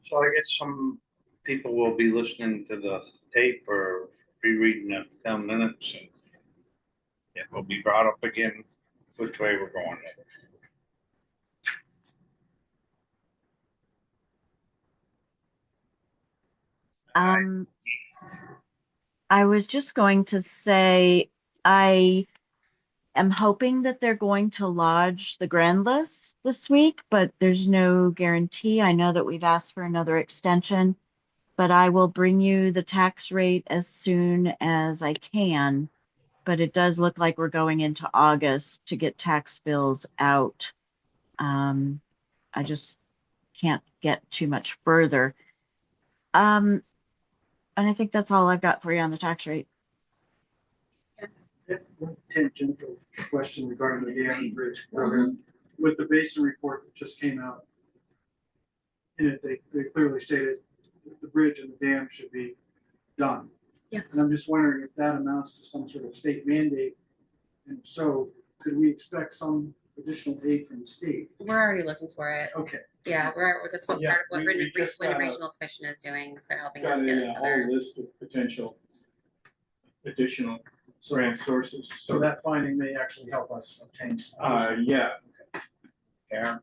So I guess some people will be listening to the tape or rereading the town minutes, and it will be brought up again which way we're going. I was just going to say, I am hoping that they're going to lodge the grand list this week, but there's no guarantee. I know that we've asked for another extension, but I will bring you the tax rate as soon as I can. But it does look like we're going into August to get tax bills out. I just can't get too much further. And I think that's all I've got for you on the tax rate. One tangential question regarding the dam bridge program. With the basin report that just came out, in it, they clearly stated that the bridge and the dam should be done. Yeah. And I'm just wondering if that amounts to some sort of state mandate. And if so, could we expect some additional aid from the state? We're already looking for it. Okay. Yeah, that's what Yeah, part of what we just Wyndham got a- Regional Commission is doing, is they're helping Got us get a other. whole list of potential additional grant sources. So that finding may actually help us obtain. Yeah. Karen?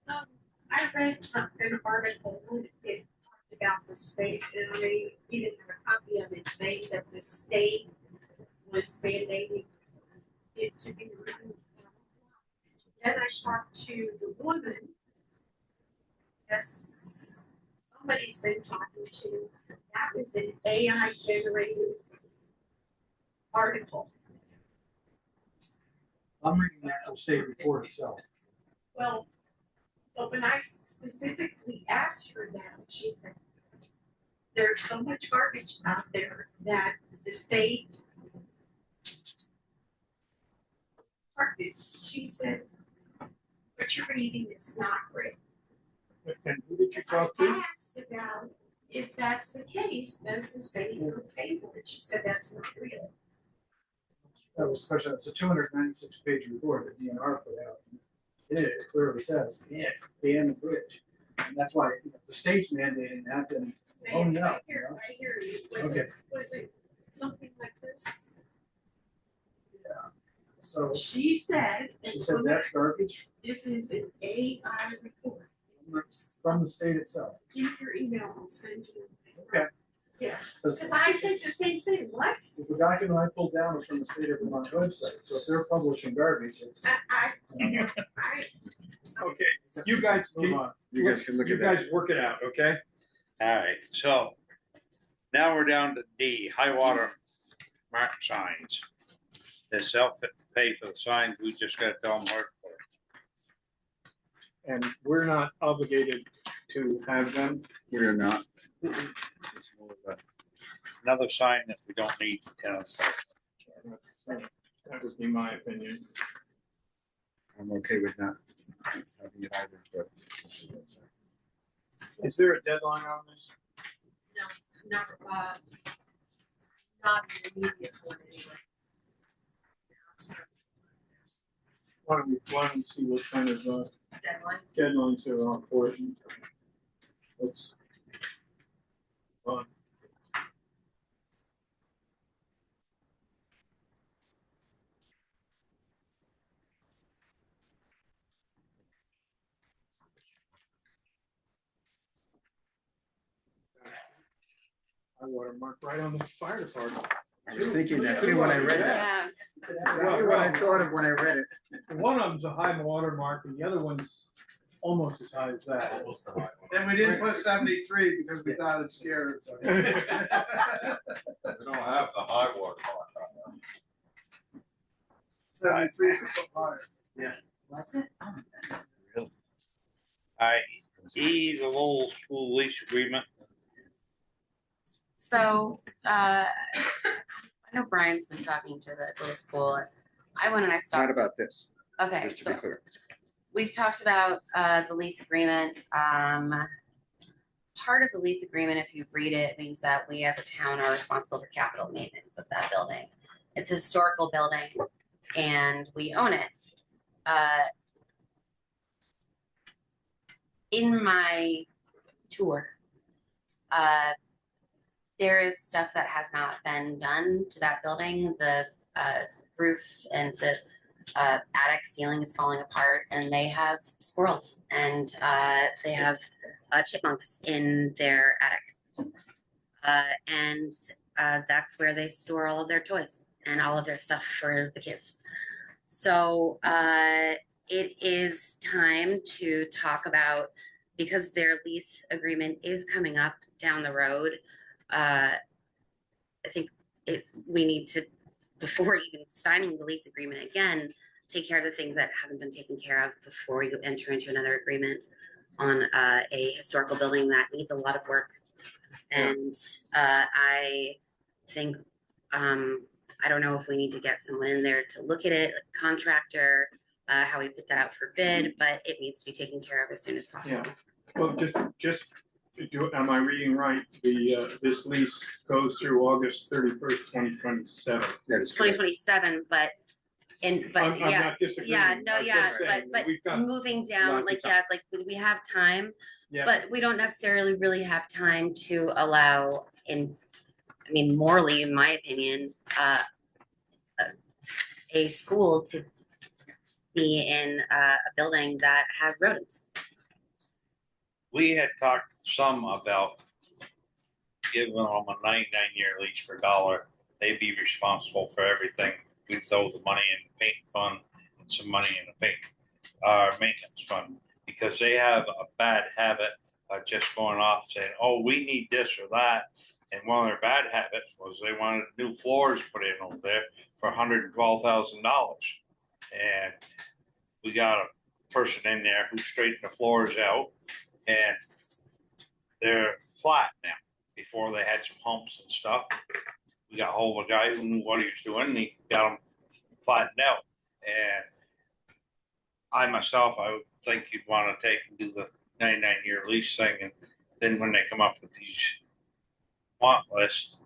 I read an article, it talked about the state, and I even have a copy of it saying that the state was mandating it to be written. Then I talked to the woman, yes, somebody's been talking to, that was an AI generated article. I'm reading the actual state report itself. Well, but when I specifically asked her that, she said, there's so much garbage out there that the state. She said, what you're reading is not great. And who did you talk I to? asked about if that's the case, does the state pay for it? She said that's not real. That was special, it's a 296 page report that DNR put out. In it, it clearly says, yeah, dam and bridge. And that's why if the state's mandating that, then own it up. I hear you. Was it something like this? Yeah. So She said. she said that's garbage This is an AI report. from the state itself. In your email, I'll send you. Okay. Yeah, because I said the same thing, what? If the document I pulled down was from the state of Vermont website, so if they're publishing garbage, it's. I. Okay, you guys, You guys can look you at that. guys work it out, okay? All right, so now we're down to D, high water mark signs. They self-pay for the signs, we just gotta tell them where to put it. And we're not obligated to have them. We are not. It's more of another sign that we don't need to tell. That would be my opinion. I'm okay with not having it either, but. Is there a deadline on this? No, not in the immediate one anyway. Why don't we see what kind of Deadline. deadlines are on for it? Let's. I watermark right on the fire department. I was thinking that too when I read that. That's exactly what I thought of when I read it. One of them's a high watermark and the other one's almost as high as that. And we didn't put 73 because we thought it scared us. We don't have the high water mark on that. 73 is a foot higher. Yeah. Was it? Oh, All right, E, the Lowell school lease agreement. So, I know Brian's been talking to the little school. I went and I It's stopped. not about this, Okay, just to be so clear. we've talked about the lease agreement. Part of the lease agreement, if you read it, means that we as a town are responsible for capital maintenance of that building. It's a historical building and we own it. In my tour, there is stuff that has not been done to that building. The roof and the attic ceiling is falling apart, and they have squirrels and they have chipmunks in their attic. And that's where they store all of their toys and all of their stuff for the kids. So it is time to talk about, because their lease agreement is coming up down the road. I think we need to, before even signing the lease agreement again, take care of the things that haven't been taken care of before you enter into another agreement on a historical building that needs a lot of work. And I think, I don't know if we need to get someone in there to look at it, like a contractor, how we put that out for bid, but it needs to be taken care of as soon as possible. Yeah. Well, am I reading right? This lease goes through August 31st, 2027. That is 2027, but I'm yeah, not disagreeing. yeah, no, I'm yeah, just saying but we've got moving down, lots of like, time. yeah, like we have time, Yeah. but we don't necessarily really have time to allow morally, in my opinion, a school to be in a building that has rodents. We had talked some about giving them a 99-year lease for $1. They'd be responsible for everything. We'd throw the money in the paint fund and some money in the maintenance fund, because they have a bad habit of just going off saying, oh, we need this or that. And one of their bad habits was they wanted new floors put in over there for $112,000. And we got a person in there who straightened the floors out, and they're flat now. Before they had some humps and stuff. We got a hold of a guy who knew what he was doing, and he got them flattened out. And I myself, I would think you'd want to take and do the 99-year lease thing, and then when they come up with these want lists,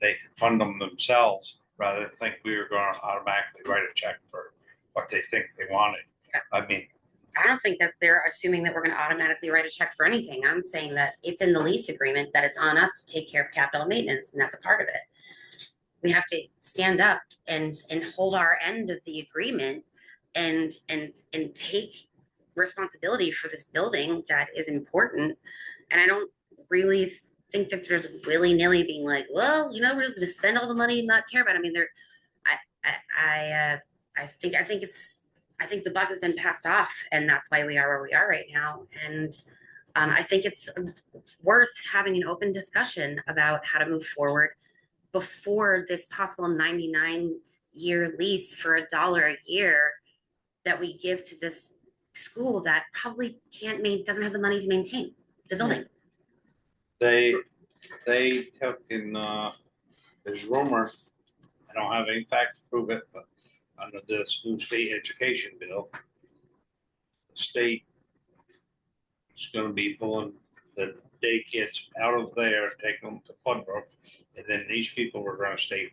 they can fund them themselves rather than think we were going to automatically write a check for what they think they wanted. I mean, I don't think that they're assuming that we're going to automatically write a check for anything. I'm saying that it's in the lease agreement that it's on us to take care of capital maintenance, and that's a part of it. We have to stand up and hold our end of the agreement and take responsibility for this building that is important. And I don't really think that there's willy-nilly being like, well, you know, we're just going to spend all the money and not care about it. I mean, I think the buck has been passed off, and that's why we are where we are right now. And I think it's worth having an open discussion about how to move forward before this possible 99-year lease for $1 a year that we give to this school that probably doesn't have the money to maintain the building. they took in, there's rumor, I don't have any facts to prove it, but under this new state education bill, the state is going to be pulling the day kids out of there, taking them to Floodbrook, and then these people are going to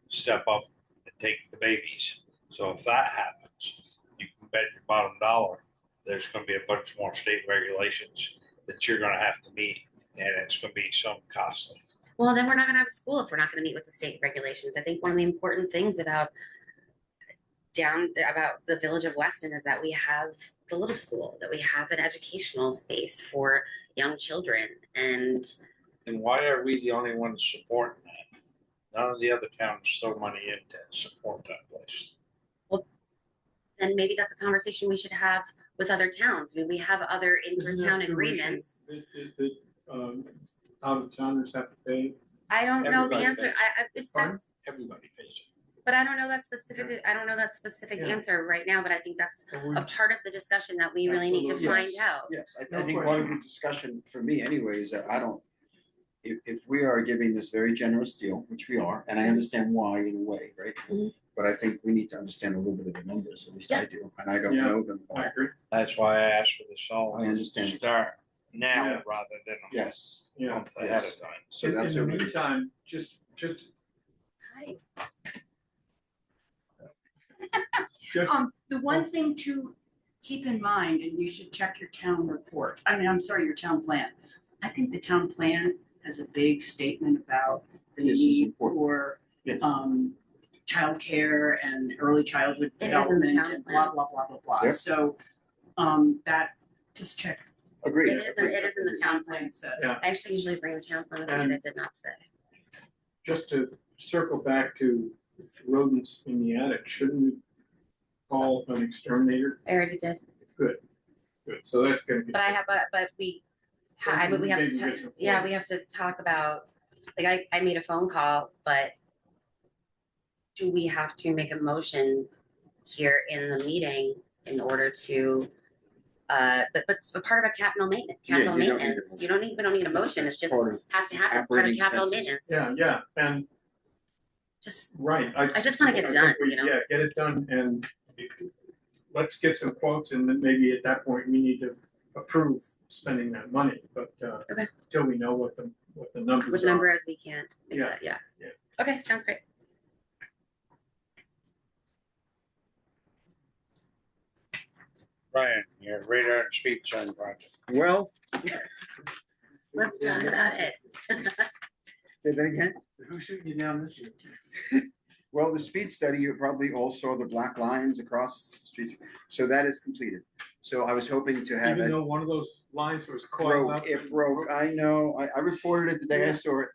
step up and take the babies. So if that happens, you can bet your bottom dollar there's going to be a bunch more state regulations that you're going to have to meet, and it's going to be some costly. Well, then we're not going to have a school if we're not going to meet with the state regulations. I think one of the important things about the village of Weston is that we have the little school, that we have an educational space for young children. And why are we the only ones supporting that? None of the other towns throw money in to support that place. Well, then maybe that's a conversation we should have with other towns. I mean, we have other inter-town agreements. Out of towners have to pay. I don't know the Everybody answer. pays. Everybody pays. But I don't know that specific. I don't know that specific answer right now. But I think that's a part of the discussion that we really need to find out. Yes, I think part of the discussion for me anyway is that if we are giving this very generous deal, which we are, and I understand why in a way, right? Mm-hmm. But I think we need to understand a little bit of the numbers, at least I do, and I don't know them. I agree. That's why I asked for the solid. I understand. Start now rather than a month ahead of time. So In that's the a meantime, just Hi. The one thing to keep in mind, and you should check your town report, your town plan. I think the town plan has a big statement about the This is need important. for Yes. childcare and early childhood It is in the development town and plan. blah, blah, blah, blah, blah. Yep. So, that, just check. Agreed. It is in the town plan. Says. Yeah. I actually usually bring the town plan with me, And- but I did not today. just to circle back to rodents in the attic, shouldn't we call an exterminator? I already did. Good. So that's gonna be. But we have to, Maybe get some we quotes. have to talk about, like, I made a phone call, but do we have to make a motion here in the meeting in order to, but a part of a capital maintenance, Yeah, you don't need a motion. we don't need a motion, it's just, Part of has to happen as part of operating capital expenses. maintenance. Yeah, and Just, right. I just wanna get it I done, think we- you know? Yeah, get it done and let's get some quotes and then maybe at that point we need to approve spending that money, but Okay. till we know what the numbers are. with number as we can, Yeah. yeah. Yeah. Okay, sounds great. Brian, your radar and speed sign project. Well, Let's talk about it. say that again? So who's shooting you down this year? Well, the speed study, you probably all saw the black lines across the streets. So that is completed. So I was hoping to have Even it though one of those lines was coiled up. it broke. I know, I reported it the day I saw it.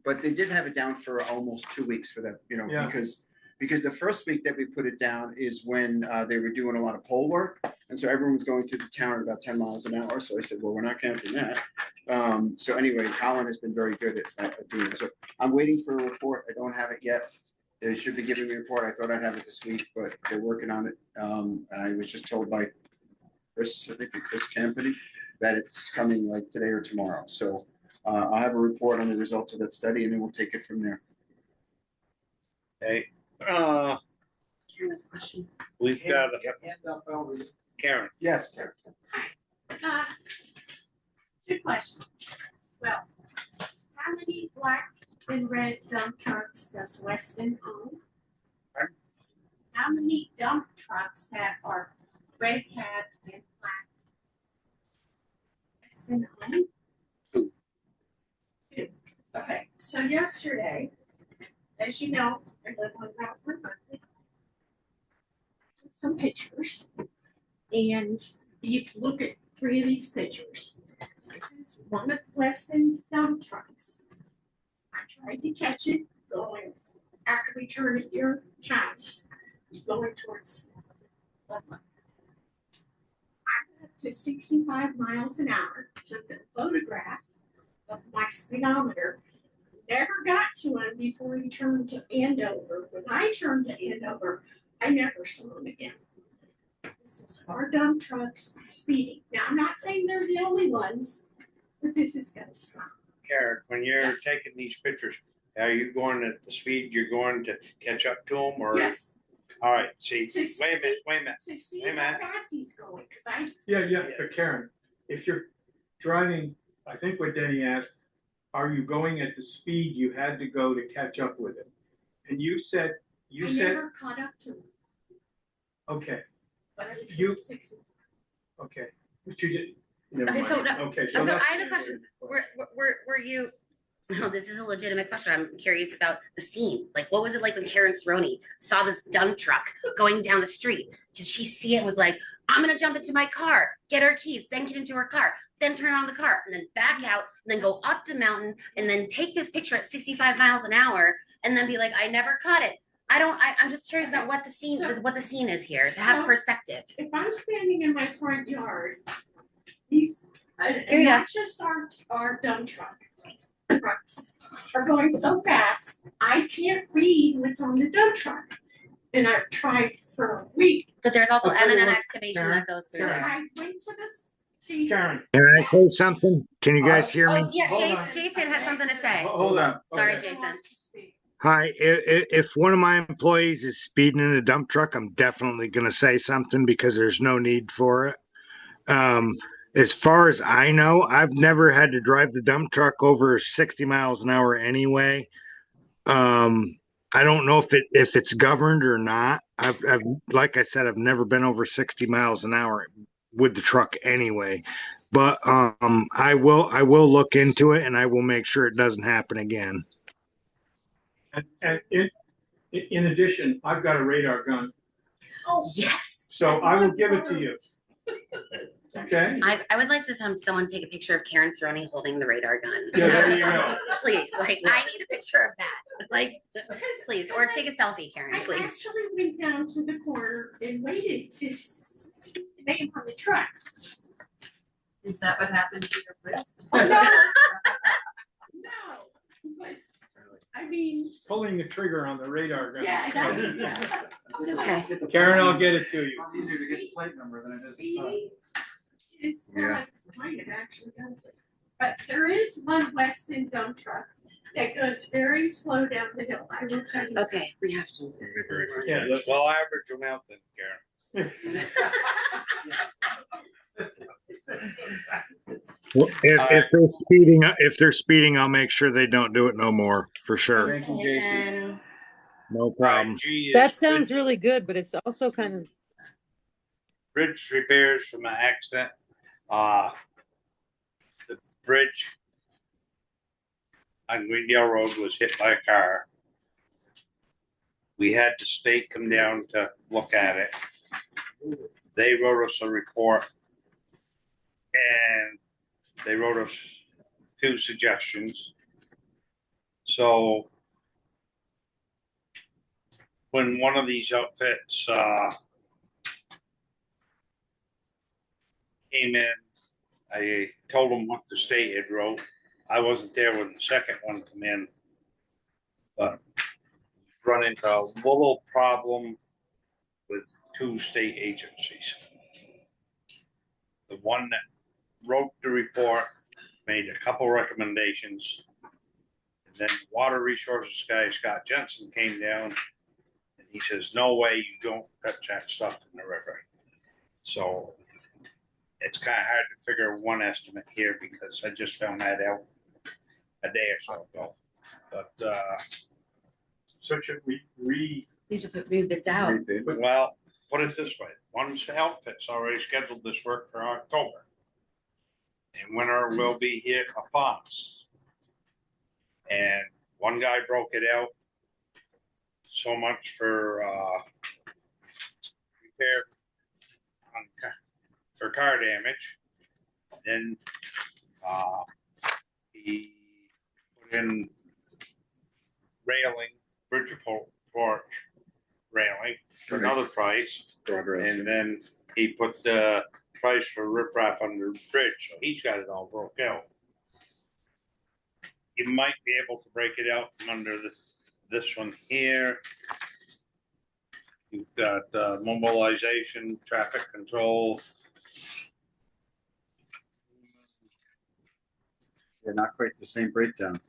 But they did have it down for almost 2 weeks for that, Yeah. because because the first week that we put it down is when they were doing a lot of pole work. And so everyone was going through the town at about 10 miles an hour. So I said, well, we're not counting that. So anyway, Colin has been very good at doing it. So I'm waiting for a report. I don't have it yet. They should be giving me a report. I thought I'd have it this week, but they're working on it. I was just told by Chris, I think Chris Campany, that it's coming like today or tomorrow. So I'll have a report on the results of that study and then we'll take it from there. Hey, Karen has a question. we've got Karen. Yes. Two questions. Well, how many black and red dump trucks does Weston own? How many dump trucks that are red hat and black? Weston own? Two. Okay, so yesterday, as you know, I live on Route 100. Some pictures, and you can look at 3 of these pictures. This is one of Weston's dump trucks. I tried to catch it going after we turned at your house, going towards Loveland. I got up to 65 miles an hour, took a photograph of my speedometer, never got to him before he turned to Andover. When I turned to Andover, I never saw him again. This is our dump trucks speeding. Now, I'm not saying they're the only ones, but this is gonna stop. Karen, when you're taking these pictures, are you going at the speed you're going to catch up to them or? Yes. All right, see, To wait a minute. To see Wait a how minute. fast he's going, because I. Yeah, but Karen, if you're driving, I think what Denny asked, are you going at the speed you had to go to catch up with it? And you said, I never caught up to him, okay, but I was You- going 60. okay, but you did, never Okay, so mind. no- Okay, So that's I have a the question. answer. Were you? No, this is a legitimate question. I'm curious about the scene. Like, what was it like when Karen Cerrone saw this dump truck going down the street? Did she see it? Was like, I'm gonna jump into my car, get her keys, then get into her car, then turn on the car, and then back out, and then go up the mountain, and then take this picture at 65 miles an hour, and then be like, I never caught it. I'm just curious about what the scene is here to have So- perspective. If I'm standing in my front yard, these, Here and you not just our dump trucks are going so fast, I can't read what's on the dump truck. And I've tried for a week. But there's also I'll tell you M&M what, excavation Karen, that goes through So there. I went to this, to. Karen, Can I say something? Can you guys hear me? Oh, yeah, Hold on. Jason has something to say. hold on. Sorry, Okay. Jason. Hi, if one of my employees is speeding in a dump truck, I'm definitely gonna say something because there's no need for it. As far as I know, I've never had to drive the dump truck over 60 miles an hour anyway. I don't know if it's governed or not. I've like I said, I've never been over 60 miles an hour with the truck anyway. But I will look into it and I will make sure it doesn't happen again. And in addition, I've got a radar gun, Oh, yes. so I will give it to you. Okay? I would like to have someone take a picture of Karen Cerrone holding the radar gun. Yeah, there you go. Please, like, I need a picture of that. Like, please, or take a selfie, Karen, I please. actually went down to the corner and waited to see the name on the truck. Is that what happened to your list? Oh, no. No, but, I mean, Pulling the trigger on the radar gun. yeah, that, Okay. Karen, I'll get it to you. Easier to get the plate number than it is to sign. Speedy is what Yeah. I might have actually done. But there is one Weston dump truck that goes very slow down the hill, I will tell you. Okay, we have to. Yeah, look. Well, average them out then, Karen. Well, if they're speeding, I'll make sure they don't do it no more for sure. Thank you, Jason. No problem. That sounds really good, but it's also kind of, Bridge repairs from an accident. The bridge on Greendale Road was hit by a car. We had the state come down to look at it. They wrote us a report and they wrote us a few suggestions. So when one of these outfits, came in, I told them what the state had wrote. I wasn't there when the second one come in, but run into a little problem with two state agencies. The one that wrote the report made a couple recommendations. And then the water resources guy, Scott Jensen, came down and he says, no way you don't touch that stuff in the river. So it's kind of hard to figure one estimate here because I just found that out a day or so ago. But So should we We have to put new bids out. well, put it this way: one outfit's already scheduled this work for October, and winter will be here upon us. And one guy broke it out so much for repair for car damage. Then he put in railing, bridge porch railing for another price. And then he put the price for riprap under the bridge. So he's got it all broke out. You might be able to break it out from under this one here. You've got mobilization, traffic control. They're not quite the same breakdown.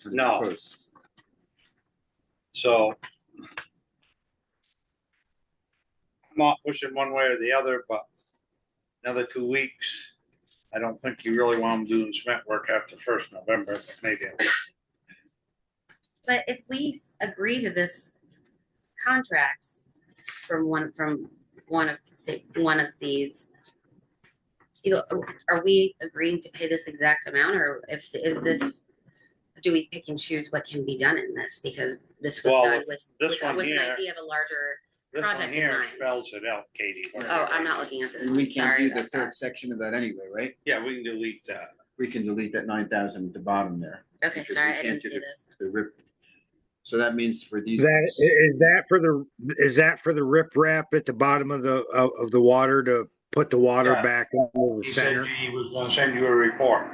No. So I'm not pushing one way or the other, but another 2 weeks. I don't think you really want them doing cement work after 1st November, but maybe. But if we agree to this contract from one of these, you know, are we agreeing to pay this exact amount, or do we pick and choose what can be done in this? Because this was done with an idea of a larger This one project in here mind. spells it out, Katie. Oh, I'm not looking at this And one. we can't Sorry do the about third that. section of that anyway, right? Yeah, we can delete that. We can delete that 9,000 at the bottom there. Okay, because sorry, we I can't didn't do see this. the rip. So that means for these. Is that for the riprap at the bottom of the water to put the water Yeah. back into the He center? said he was gonna send you a report.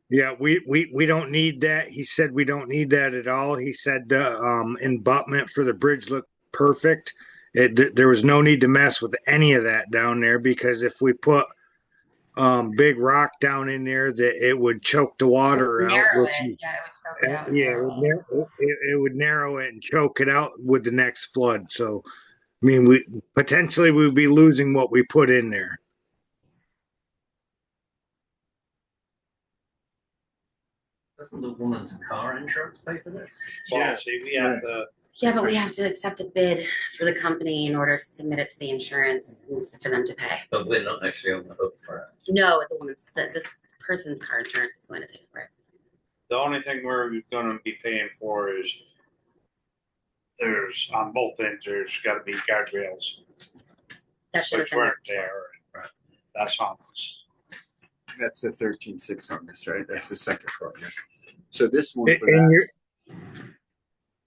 Yeah, we don't need that. He said we don't need that at all. He said the embutment for the bridge looked perfect. There was no need to mess with any of that down there, because if we put big rock down in there, that it would choke the water out. Narrow Which it, yeah, it would choke it out. and yeah, narrow it. it would narrow it and choke it out with the next flood. So, I mean, we potentially would be losing what we put in there. Doesn't the woman's car insurance pay for this? Well, see, we have to. Yeah, but we have to accept a bid for the company in order to submit it to the insurance and for them to pay. But we're not actually on the hook for it. No, this person's car insurance is going to pay for it. The only thing we're gonna be paying for is there's on both ends, there's gotta be guardrails. That should have Which been weren't there. That's on us. That's the 13.6 on this, right? That's the second project. So this one for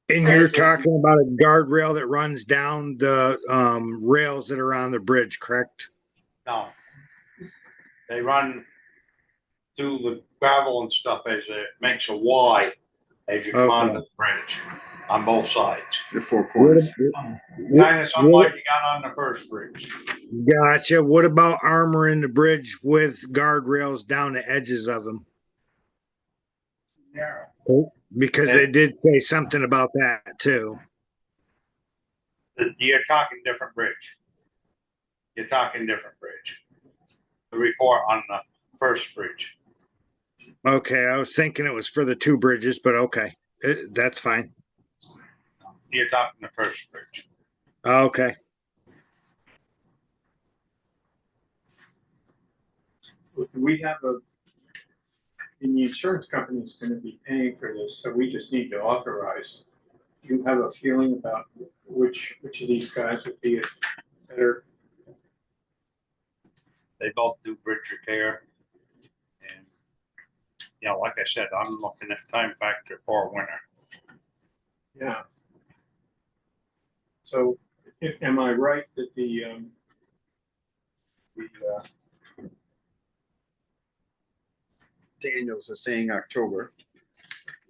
And that. you're talking about a guardrail that runs down the rails that are on the bridge, correct? No. They run through the gravel and stuff as it makes a Y as you come onto the bridge on both sides. The four corners. Kind of something like you got on the first bridge. Gotcha. What about armoring the bridge with guardrails down the edges of them? Narrow. Because they did say something about that too. You're talking different bridge. You're talking different bridge. The report on the first bridge. Okay, I was thinking it was for the two bridges, but okay, that's fine. You're talking the first bridge. Okay. we have and the insurance company is going to be paying for this, so we just need to authorize. Do you have a feeling about which of these guys would be a better? They both do bridge repair. And, you know, like I said, I'm looking at time factor for winter. Yeah. So am I right that the Daniels is saying October.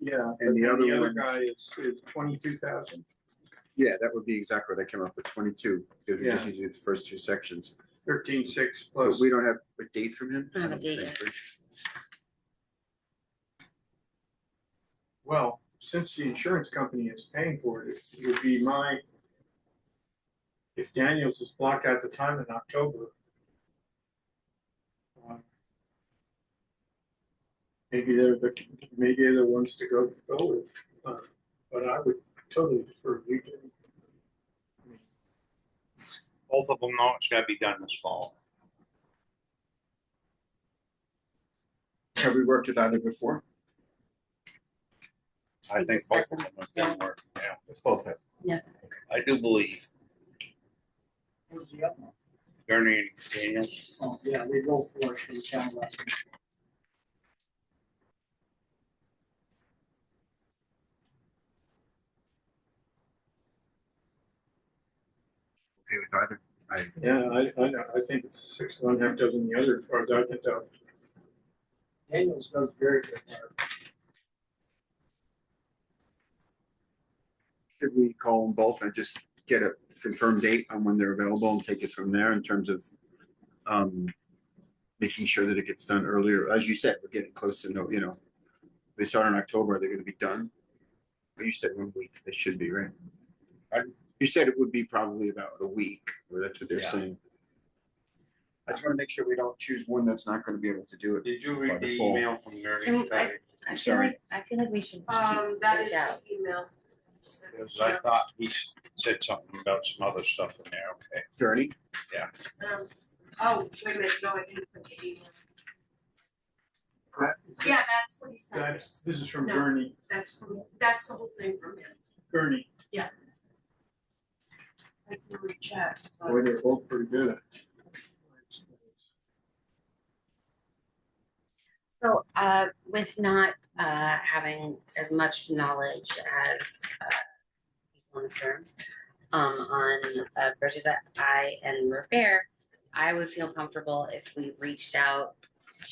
yeah, And the other one- guy is 22,000, Yeah, that would be exactly what I came up with, 22, because we just Yeah. need to do the first two sections. 13,600 But plus. we don't have a date from him? I don't have a date yet. Well, since the insurance company is paying for it, it would be if Daniels is blocked out the time in October. Maybe they're the ones to go with, but I would totally defer you to. Both of them know it's gotta be done this fall. Have we worked with either before? I think both of them have done work, yeah. Both have. Yeah. I do believe. Who's the other one? Gurney and Daniels. Oh, yeah, they both work for the town. last year. Okay with either? I think it's 6 1, half dozen the other, as far as I can tell. Daniels does very good work. Should we call them both and just get a confirmed date on when they're available and take it from there in terms of making sure that it gets done earlier? As you said, we're getting close to they start in October, are they gonna be done? But you said 1 week, they should be, right? You said it would be probably about a week, or that's what they're Yeah. saying. I just wanna make sure we don't choose one that's not gonna be able to do it. Did you by read the default. email from Gurney? Can Patty? I Sorry. I feel like we should. That reach is out. the email. Because I thought he said something about some other stuff in there, okay? Gurney? Oh, wait a minute, no, I didn't put the email. Yeah, that's what he said. This is from No. Gurney. That's the whole thing from him. Gurney, I can reach out. but- boy, they're both pretty good. So, with not having as much knowledge as people in this room on bridges that I and repair, I would feel comfortable if we reached out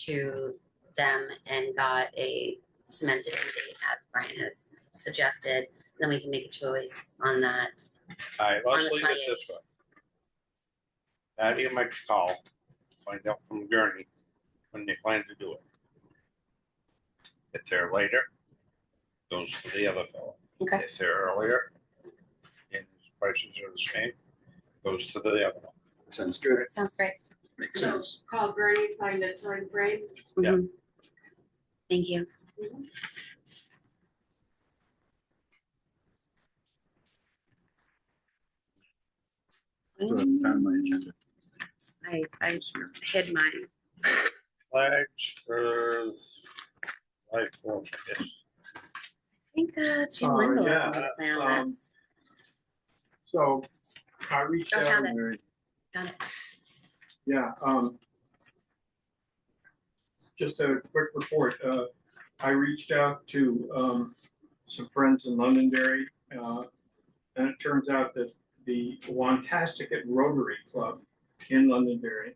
to them and got a cemented end date as Brian has suggested. Then we can make a choice on that. All right, On let's the leave it this way. Patty will make a call, find out from Gurney when they plan to do it. If they're later, goes to the other fellow. Okay. If they're earlier, and his prices are the same, goes to the other one. Sounds good. Sounds great. Makes So sense. call Bernie, find a time frame. Yeah. Mhm. Thank you. So I found my agenda. I hid mine. Flags for July 4th, I guess. I think Jim Linville has something to say on this. So I reached Oh, out. found it. Got it. Yeah, just a quick report. I reached out to some friends in Londonderry, and it turns out that the Wantasticate Rotary Club in Londonderry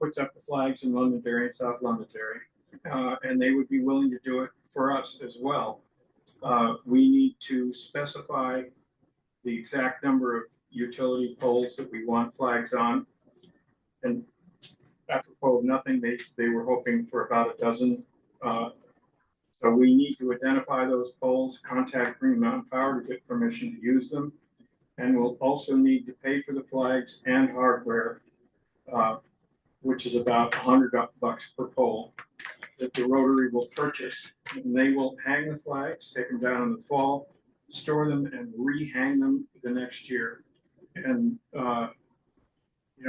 puts up the flags in Londonderry and South Londonderry, and they would be willing to do it for us as well. We need to specify the exact number of utility poles that we want flags on. And apropos of nothing, they were hoping for about a dozen. So we need to identify those poles, contact Green Mountain Power to get permission to use them. And we'll also need to pay for the flags and hardware, which is about $100 per pole that the Rotary will purchase. And they will hang the flags, take them down in the fall, store them and re-hang them the next year. And,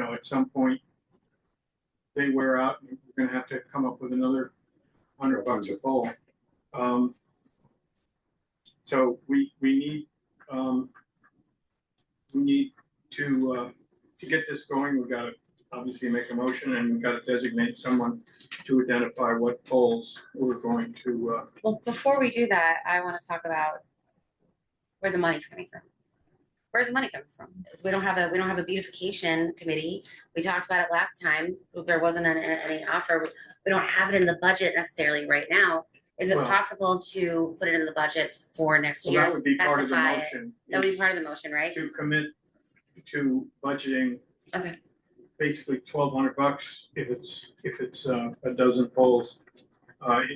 at some point, they wear out, and we're gonna have to come up with another $100 a pole. So we need to get this going, we gotta obviously make a motion and we gotta designate someone to identify what poles we're going to, Well, before we do that, I want to talk about where the money's coming from. Where's the money coming from? Is we don't have a beautification committee. We talked about it last time. There wasn't any offer. We don't have it in the budget necessarily right now. Is it Well- possible to put it in the budget for next Well, year? that would be part of the Specify it? motion. That would be part of the motion, right? To commit to budgeting Okay. basically $1,200 if it's a dozen poles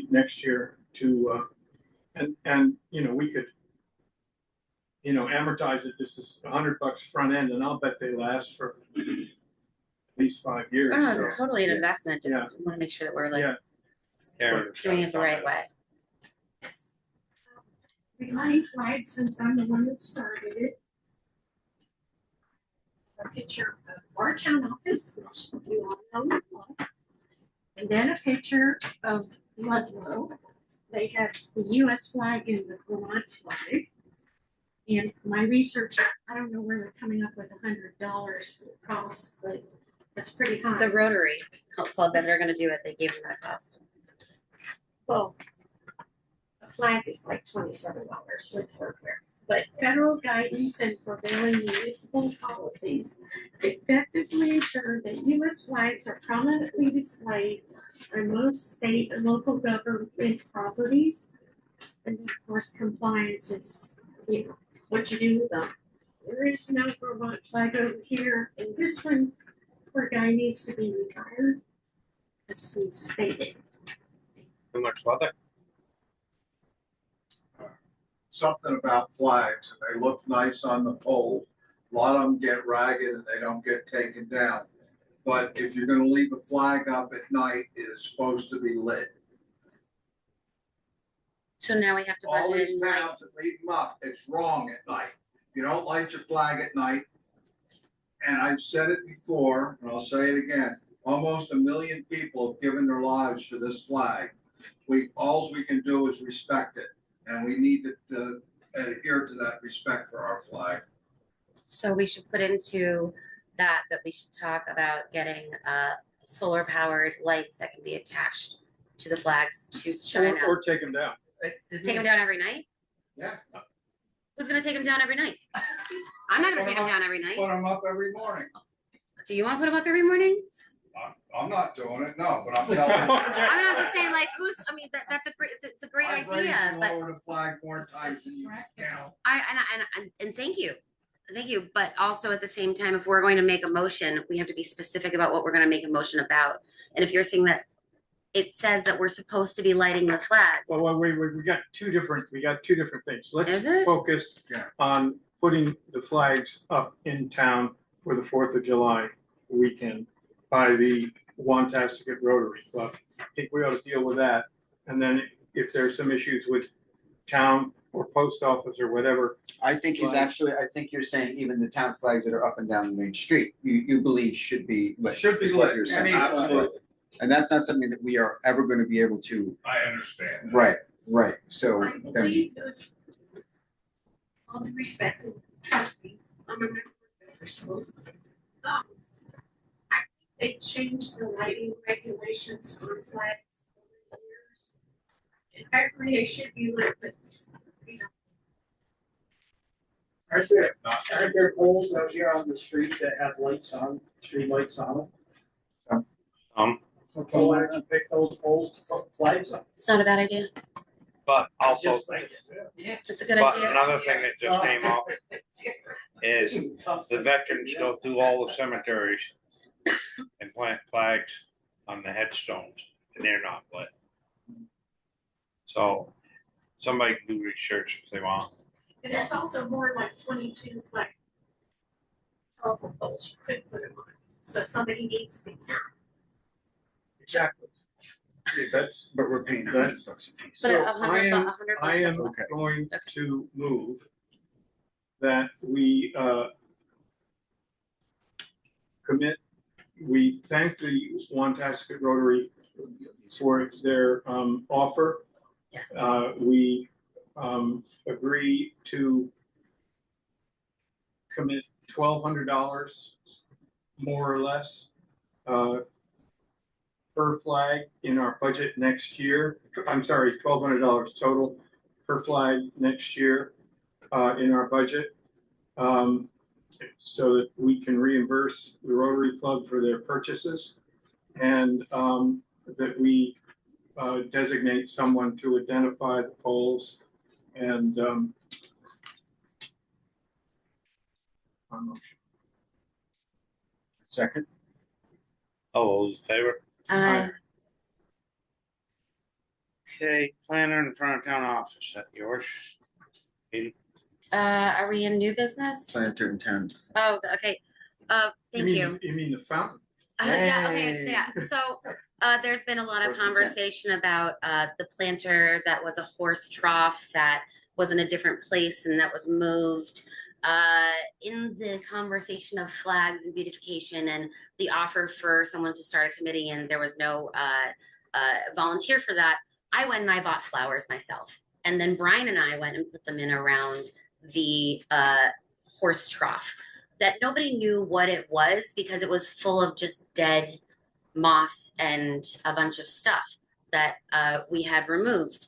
next year to and you know, we could, you know, amortize it. This is $100 front end, and I'll bet they last for at least 5 years. Oh, no, so, it's totally an yeah. investment. Just Yeah. want to make sure that we're like Yeah. Karen, doing it the right way. Yes. Regarding flags, since I'm the one that started it. A picture of our town office, which you all know we love. And then a picture of Ludlow. They had the US flag and the Vermont flag. And my research, I don't know where they're coming up with $100 for the cost, but that's pretty high. The Rotary Club that they're going to do it, they gave them that cost. Well, a flag is like $27 with hardware. But federal guidance and prevailing municipal policies effectively ensure that US flags are prominently displayed on most state and local government properties. And of course, compliance is, you know, what you do with them. There is no Vermont flag over here, and this one, poor guy needs to be retired. As he's faded. Too much weather? Something about flags, and they look nice on the pole. A lot of them get ragged and they don't get taken down. But if you're gonna leave a flag up at night, it is supposed to be lit. So now we have to All budget these in like, towns that leave them up, it's wrong at night. If you don't light your flag at night, and I've said it before, and I'll say it again, almost 1 million people have given their lives for this flag. All we can do is respect it, and we need to adhere to that respect for our flag. so we should put into that we should talk about getting solar powered lights that can be attached to the flags to shine out. Or take them down. Take them down every night? Yeah. Who's gonna take them down every night? I'm not gonna take them down every night. Put them up every morning. Do you wanna put them up every morning? I'm not doing it, no, but I'm telling you. I'm just saying like that's a great, it's a great I've raised idea, and but lowered the flag more times than you can count. and thank you. Thank you, but also at the same time, if we're going to make a motion, we have to be specific about what we're gonna make a motion about. And if you're saying that it says that we're supposed to be lighting the flags. Well, we got two different things. Let's Is it? focus on putting the flags up in town for the 4th of July weekend by the Wantastic Rotary Club. I think we ought to deal with that. And then if there's some issues with town or post office or whatever. I think you're saying even the town flags that are up and down the main street, you believe should be lit. Should be is what lit, you're saying. absolutely. And that's not something that we are ever gonna be able to, I understand. right, so. I believe those, all due respect, and trust me, I'm a member of the school. They changed the lighting regulations on flags over the years. And I agree they should be lit, but, you know. Aren't there poles out here on the street that have lights on, street lights on them? So why don't you pick those poles to put flags up? It's not a bad idea. But also, Just like- It's a good but idea. another thing that just came up is the veterans go through all the cemeteries and plant flags on the headstones, and they're not lit. So somebody can do research if they want. And there's also more like 22 flag telephone poles you could put them on. So if somebody needs to count. Exactly. That's. But we're paying That's- $100 a piece. But So $100 I am Okay. going to move that we commit, we thank the Wantastic Rotary for their offer. Yes. We agree to commit $1,200 more or less per flag in our budget next year. I'm sorry, $1,200 total per flag next year in our budget. so that we can reimburse the Rotary Club for their purchases, and that we designate someone to identify the poles and our motion. Second. All those in favor? Aye. Okay, planner in front of town office, is that yours? Katie? Are we in new business? Planter in town. Oh, okay. Thank you. You mean the fountain? Yeah, okay, yeah. So, there's been a lot of First attempt. conversation about, the planter that was a horse trough that was in a different place and that was moved. In the conversation of flags and beautification and the offer for someone to start a committee and there was no, volunteer for that, I went and I bought flowers myself. And then Brian and I went and put them in around the, horse trough that nobody knew what it was because it was full of just dead moss and a bunch of stuff that we had removed.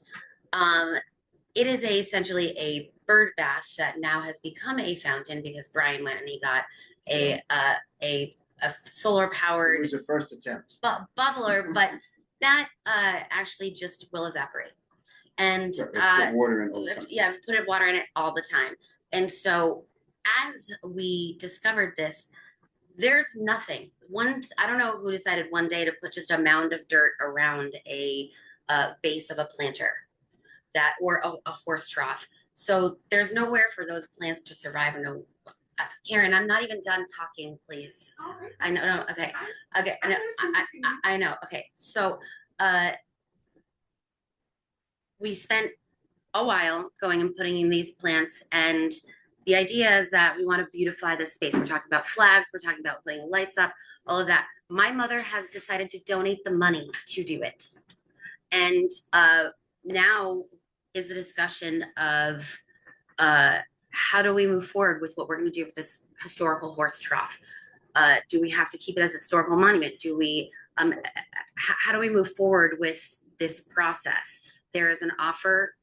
It is essentially a bird bath that now has become a fountain because Brian went and he got a solar It powered was the first attempt. bubbler, but that actually just will evaporate. And Put water in all the time. yeah, put water in it all the time. And so as we discovered this, there's nothing. I don't know who decided one day to put just a mound of dirt around a base of a planter or a horse trough. So there's nowhere for those plants to survive. No, Karen, I'm not even done talking, please. I know. No, okay. Okay. I know. Okay. So we spent a while going and putting in these plants, and the idea is that we want to beautify this space. We're talking about flags, we're talking about putting lights up, all of that. My mother has decided to donate the money to do it. And now is the discussion of how do we move forward with what we're going to do with this historical horse trough? Do we have to keep it as a historical monument? Do we, how do we move forward with this process? There is an offer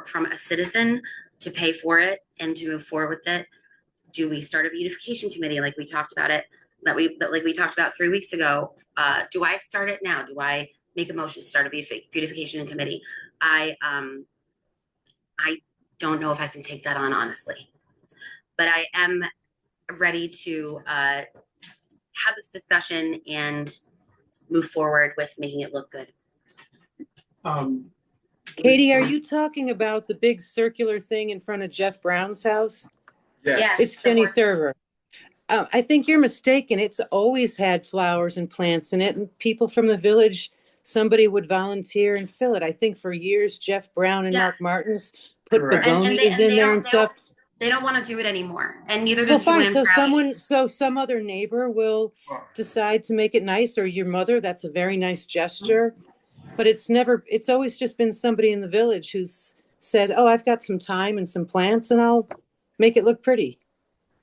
from a citizen to pay for it and to move forward with it. Do we start a beautification committee like we talked about it, like we talked about 3 weeks ago? Do I start it now? Do I make a motion to start a beautification committee? I don't know if I can take that on, honestly, but I am ready to have this discussion and move forward with making it look good. Katie, are you talking about the big circular thing in front of Jeff Brown's house? Yes, It's Jenny Server. I think you're mistaken. It's always had flowers and plants in it, and people from the village, somebody would volunteer and fill it. I think for years, Jeff Brown and Mark Martins put begonias in there and stuff. They don't want to do it anymore, and neither Well, does fine. Joanne So some other neighbor will decide to make it nice, or your mother. That's a very nice gesture. But it's always just been somebody in the village who's said, oh, I've got some time and some plants and I'll make it look pretty.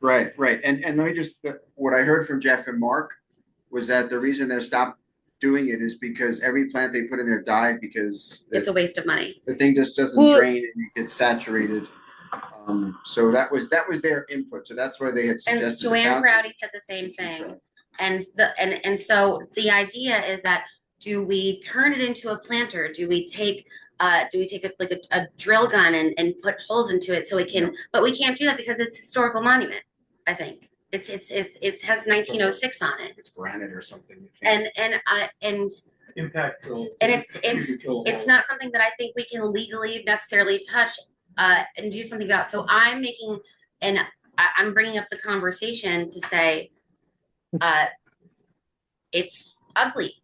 Right. And let me just, what I heard from Jeff and Mark was that the reason they stopped doing it is because every plant they put in there died because it's a waste of money. The thing just doesn't drain and it gets saturated. So that was their input. So that's why they had suggested. And Joanne Browdy said the same thing. And so the idea is that, do we turn it into a planter? Do we take a drill gun and put holes into it so it can? But we can't do that because it's a historical monument. I think it has 1906 on it. It's granite or something. And impact. And it's not something that I think we can legally necessarily touch and do something about. So I'm bringing up the conversation to say it's ugly.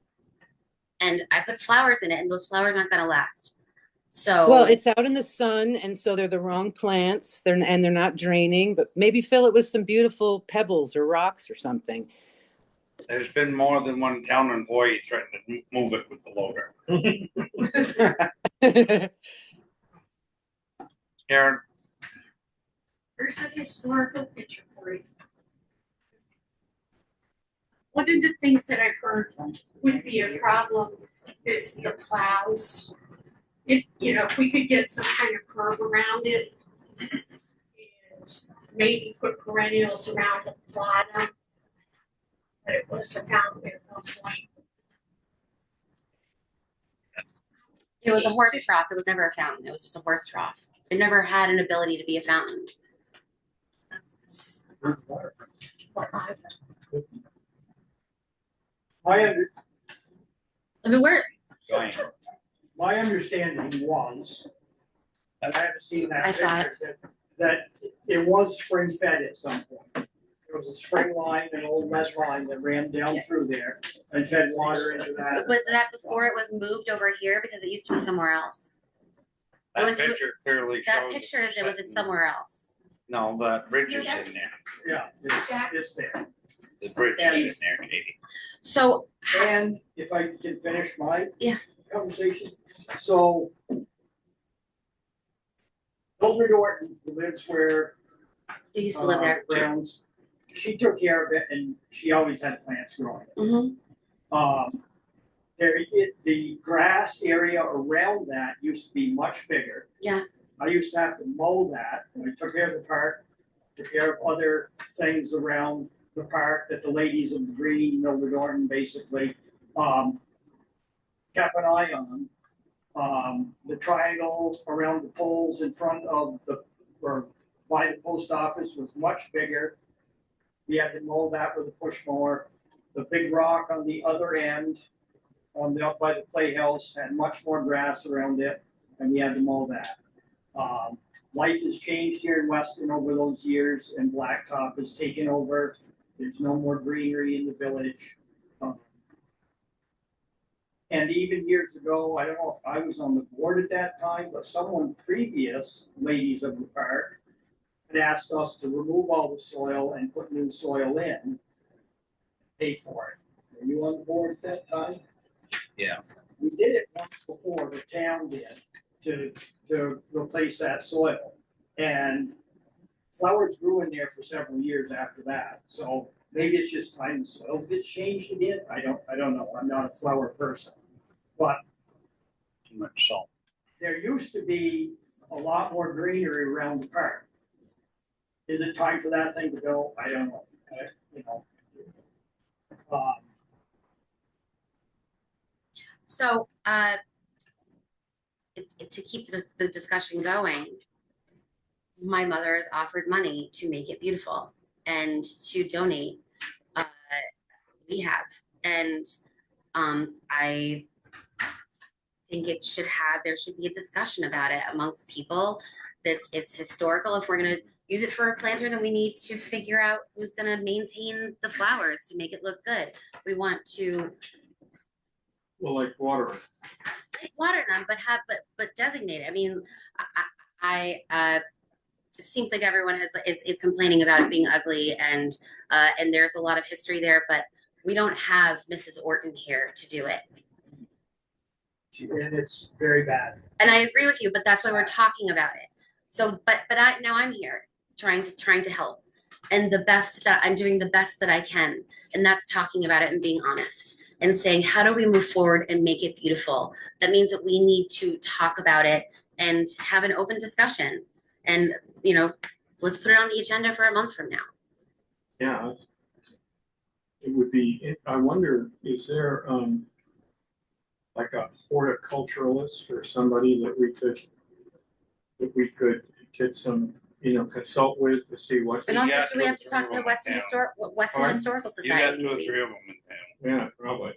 And I put flowers in it, and those flowers aren't going to last. So well, it's out in the sun, and so they're the wrong plants. They're not draining. But maybe fill it with some beautiful pebbles or rocks or something. There's been more than one town employee threatened to move it with the loader. Karen? Here's a historical picture for you. One of the things that I've heard would be a problem is the plows. If we could get some kind of curb around it and maybe put perennials around the bottom. But it was a fountain at one point. It was a horse trough. It was never a fountain. It was just a horse trough. It never had an ability to be a fountain. I mean, we're. My understanding was, and I haven't seen that I saw picture, that it was spring fed at some point. There was a spring line, an old lead line that ran down through there and fed water into that. Was that before it was moved over here because it used to be somewhere else? That picture clearly shows. That picture is it was somewhere else. No, the bridge is in there. Yeah, it's there. The bridge is in there, Katie. So. And if I can finish my Yeah. conversation, so Mildred Orton, who lives where You used to live there. Browns, she took care of it, and she always had plants growing. Mm-hmm. The grass area around that used to be much bigger. Yeah. I used to have to mow that, and I took care of the park, took care of other things around the park that the ladies of the green, Mildred Orton, basically, kept an eye on. The triangle around the poles in front of or by the post office was much bigger. We had to mow that with a push mower. The big rock on the other end, up by the playhouse, had much more grass around it, and we had to mow that. Life has changed here in Weston over those years, and Blacktop has taken over. There's no more greenery in the village. And even years ago, I don't know if I was on the board at that time, but someone previous, ladies of the park, had asked us to remove all the soil and put new soil in, pay for it. Were you on the board at that time? Yeah. We did it once before, the town did, to replace that soil. And flowers grew in there for several years after that. So maybe it's just time the soil gets changed again. I don't know. I'm not a flower person. But too much salt. There used to be a lot more greenery around the park. Is it time for that thing to go? I don't know. So, to keep the discussion going, my mother has offered money to make it beautiful and to donate. We have, and I think there should be a discussion about it amongst people. It's historical. If we're gonna use it for a planter, then we need to figure out who's gonna maintain the flowers to make it look good. We want to. Well, like water. Water them, but designate it. I mean, it seems like everyone is complaining about it being ugly, and there's a lot of history there, but we don't have Mrs. Orton here to do it. And it's very bad. And I agree with you, but that's why we're talking about it. So, but now I'm here trying to help, and I'm doing the best that I can, and that's talking about it and being honest. And saying, how do we move forward and make it beautiful? That means that we need to talk about it and have an open discussion. And, let's put it on the agenda for a month from now. Yeah. It would be, I wonder, is there like a horticulturalist or somebody that we could get some, consult with to see what. And also, do we have to talk to the Western Historical Society? You got 2 or 3 of them in town. Yeah, probably.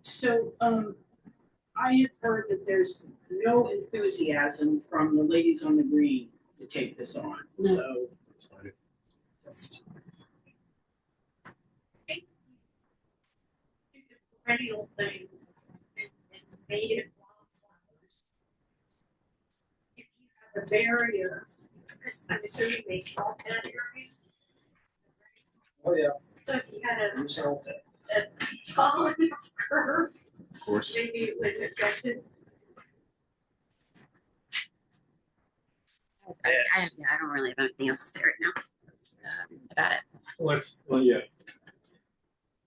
So, I have heard that there's no enthusiasm from the ladies on the green to take this on, so. Just. The perennial thing and native wildflowers. If you have a barrier, I'm assuming they salt that area. Oh, yeah. So if you had a Salt it. tall enough curve, Of course. maybe it would affect it. I don't really have anything else to say right now about it. Yeah. I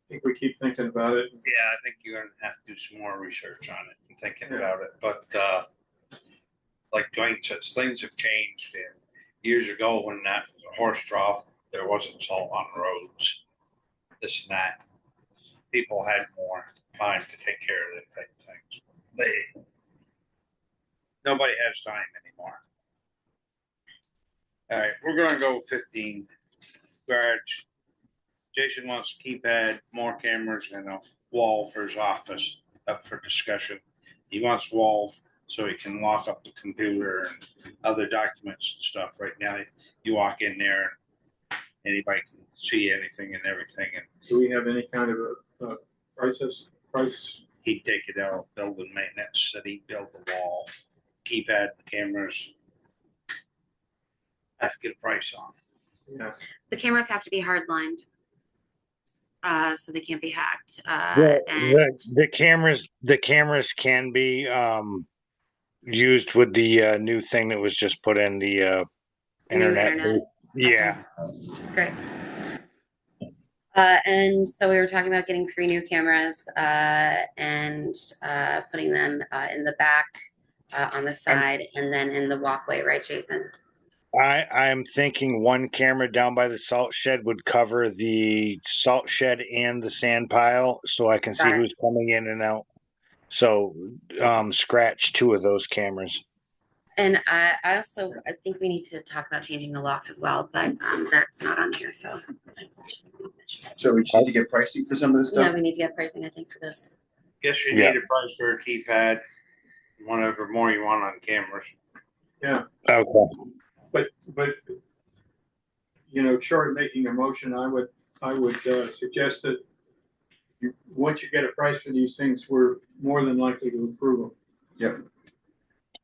think we keep thinking about it. Yeah, I think you're gonna have to do some more research on it and thinking about it, but like Dwayne says, things have changed years ago when that horse trough, there wasn't salt on the roads. This and that. People had more time to take care of that type of things. Nobody has time anymore. All right, we're gonna go 15 guards. Jason wants to add more cameras and a wall for his office up for discussion. He wants wall so he can lock up the computer and other documents and stuff. Right now, you walk in there, anybody can see anything and everything. And Do we have any kind of a price? he'd take it out, building maintenance, that he'd build the wall, keypad cameras. I have to get a price on. Yeah. The cameras have to be hardlined. So they can't be hacked. The cameras can be used with the new thing that was just put in the internet. Yeah. Great. And so we were talking about getting 3 new cameras and putting them in the back, on the side, and then in the walkway, right, Jason? I'm thinking one camera down by the salt shed would cover the salt shed and the sand pile, so I can see who's coming in and out. So scratch 2 of those cameras. And I think we need to talk about changing the locks as well, but that's not on here, so. So we need to get pricing for some of this stuff? Yeah, we need to get pricing, I think, for this. Guess you need a price for a keypad, whatever more you want on cameras. Yeah. Okay. But short of making a motion, I would suggest that once you get a price for these things, we're more than likely to approve them. Yep.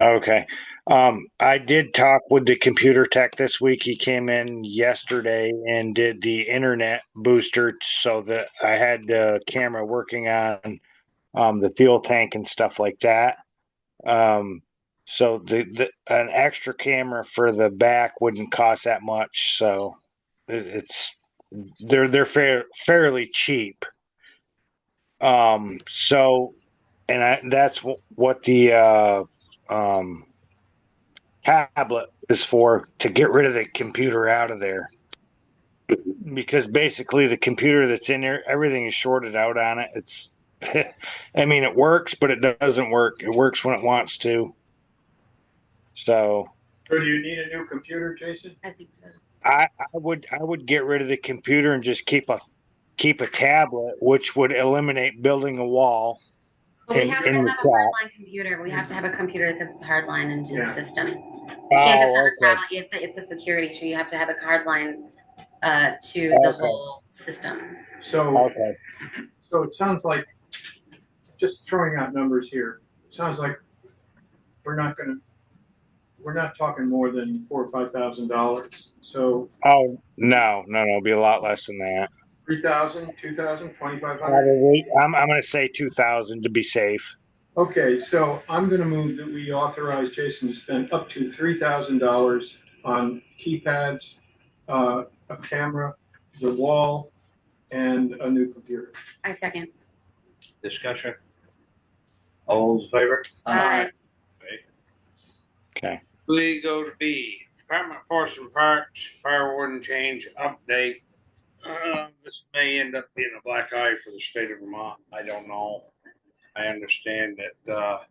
Okay. I did talk with the computer tech this week. He came in yesterday and did the internet booster so that I had the camera working on the fuel tank and stuff like that. So an extra camera for the back wouldn't cost that much. So they're fairly cheap. So, and that's what the tablet is for, to get rid of the computer out of there, because basically the computer that's in there, everything is shorted out on it. It's I mean, it works, but it doesn't work. It works when it wants to. So do you need a new computer, Jason? I think so. I would get rid of the computer and just keep a tablet, which would eliminate building a wall. But we have to have a hardline computer. We have to have a computer because it's hardline into the system. You can't just have a tablet. It's a security issue. You have to have a hardline to the whole system. So it sounds like, just throwing out numbers here, it sounds like we're not talking more than $4,000 or $5,000. So no, it'll be a lot less than that. 3,000, 2,000, 2,500. Probably, I'm going to say 2,000 to be safe. Okay, so I'm going to move that we authorize Jason to spend up to $3,000 on keypads, a camera, the wall, and a new computer. I second. Discussion. All those in favor? Aye. Okay. We go to B. Department of Forest and Parks, Fire Warden change update. This may end up being a black eye for the state of Vermont. I don't know. I understand that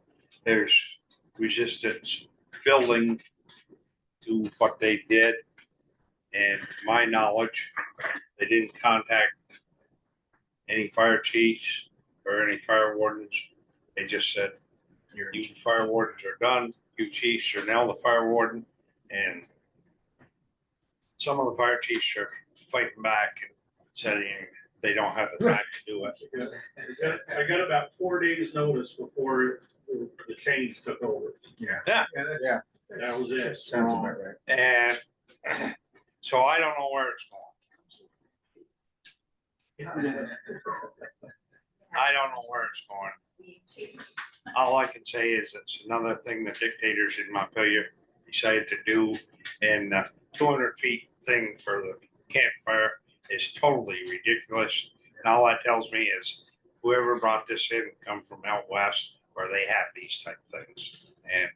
there's resistance building to what they did. And to my knowledge, they didn't contact any fire chiefs or any fire wardens. They just said, you fire wardens are done. You chiefs are now the fire warden. And some of the fire chiefs are fighting back and saying they don't have the time to do it. I got about 4 days notice before the change took over. Yeah. That was it. Sounds about right. And so I don't know where it's going. I don't know where it's going. All I can say is it's another thing the dictators in Montpelier decided to do, and the 200 feet thing for the campfire is totally ridiculous. And all that tells me is whoever brought this in come from out west where they have these type of things. And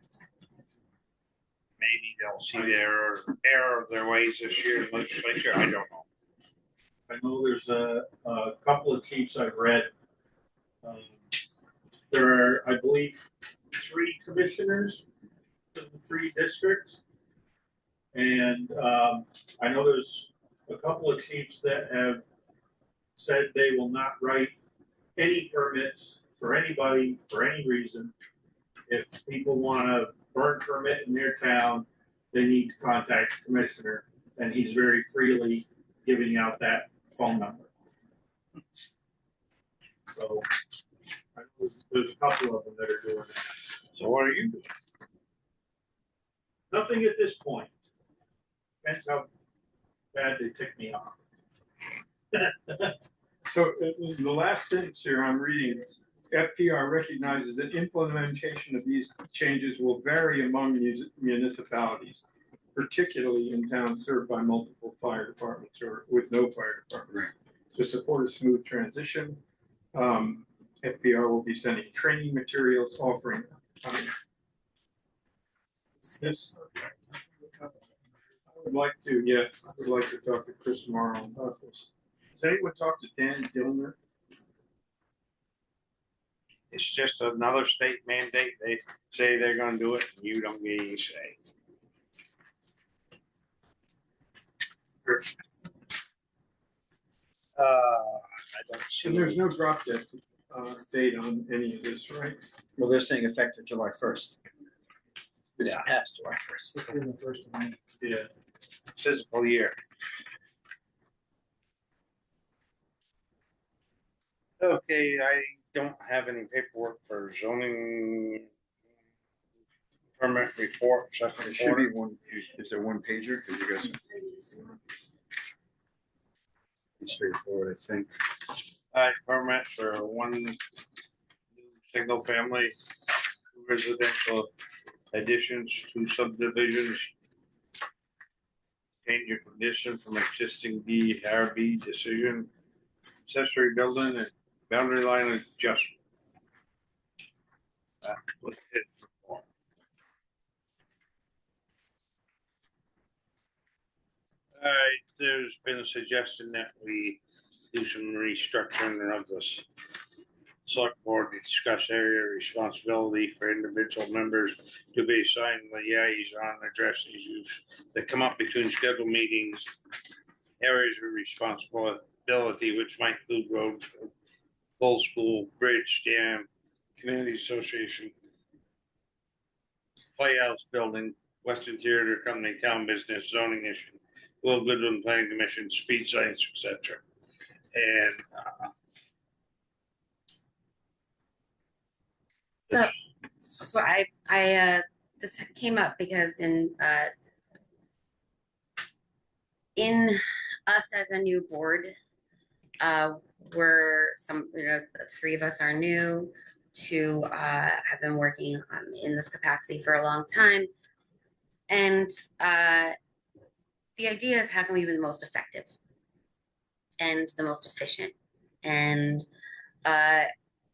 maybe they'll see their error of their ways this year in legislature. I don't know. I know there's a couple of chiefs I've read. There are, I believe, 3 commissioners in the 3 districts. And I know there's a couple of chiefs that have said they will not write any permits for anybody for any reason. If people want a burn permit in their town, they need to contact the commissioner, and he's very freely giving out that phone number. So there's a couple of them that are doing that. So what are you doing? Nothing at this point. Depends how bad they tick me off. So in the last sentence here I'm reading, FPR recognizes that implementation of these changes will vary among municipalities, particularly in towns served by multiple fire departments or with no fire department. To support a smooth transition, FPR will be sending training materials offering this. I would like to talk to Chris tomorrow about this. Has anyone talked to Dan Gilmer? It's just another state mandate. They say they're gonna do it, and you don't get any say. I don't see. And there's no drop dead date on any of this, right? Well, they're saying effective July 1st. This Yeah. past July 1st. Yeah. Physical year. Okay, I don't have any paperwork for zoning permit report, second It should be quarter. one, is there one pager? Cause you guys. It's straightforward, I think. Permits for one new single family residential additions to subdivisions. Change of condition from existing DRB decision, accessory building and boundary line adjustment. That was it for. Alright, there's been a suggestion that we do some restructuring of this select board to discuss area responsibility for individual members to be assigned liaison address issues that come up between scheduled meetings, areas of responsibility, which might include roads, full school, bridge, dam, community association, playhouse building, Western Theater Company, town business, zoning issue, Will Goodwin Planning Commission, speed signs, etc. And So I this came up because in us as a new board, we're some, 3 of us are new, 2 have been working in this capacity for a long time. And the idea is, how can we be the most effective and the most efficient and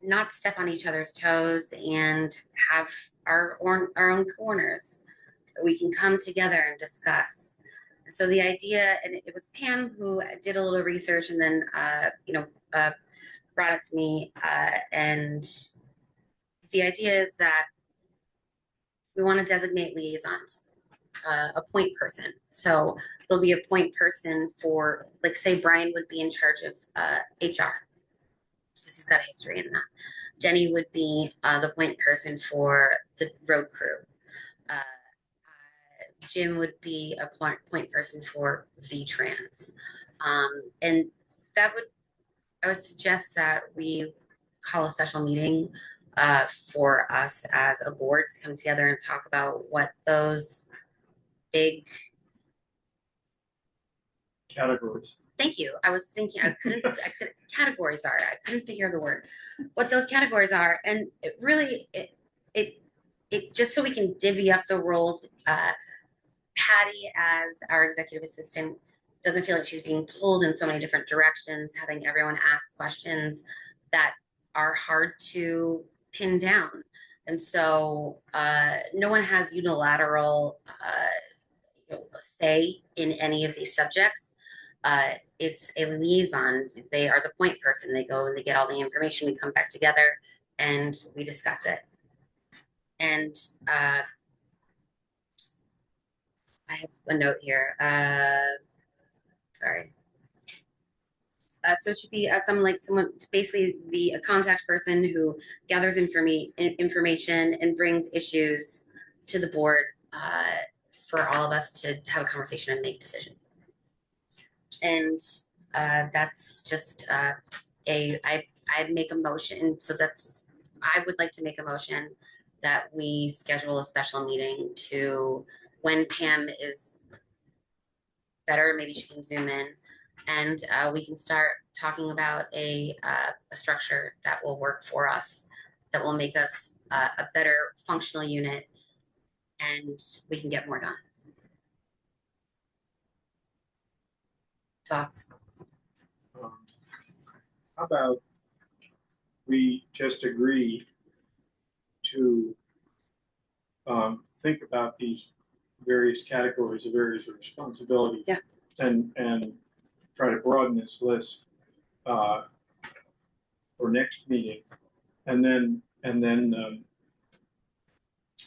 not step on each other's toes and have our own corners that we can come together and discuss. So the idea, and it was Pam who did a little research and then brought it to me, and the idea is that we want to designate liaisons, a point person. So there'll be a point person for, like, say Brian would be in charge of HR, because he's got a history in that. Denny would be the point person for the road crew. Jim would be a point person for V-Trans. And I would suggest that we call a special meeting for us as a board to come together and talk about what those big categories. Thank you. I was thinking categories are. I couldn't figure the word. What those categories are, and it really it just so we can divvy up the roles. Patty, as our executive assistant, doesn't feel like she's being pulled in so many different directions, having everyone ask questions that are hard to pin down. And so no one has unilateral say in any of these subjects. It's a liaison. They are the point person. They go and they get all the information. We come back together and we discuss it. And I have a note here. Sorry. So it should be someone to basically be a contact person who gathers information and brings issues to the board for all of us to have a conversation and make decisions. And that's just I make a motion. So I would like to make a motion that we schedule a special meeting to when Pam is better, maybe she can zoom in, and we can start talking about a structure that will work for us, that will make us a better functional unit, and we can get more done. Thoughts? How about we just agree to think about these various categories of areas of responsibility. Yeah. And try to broaden this list for next meeting. And then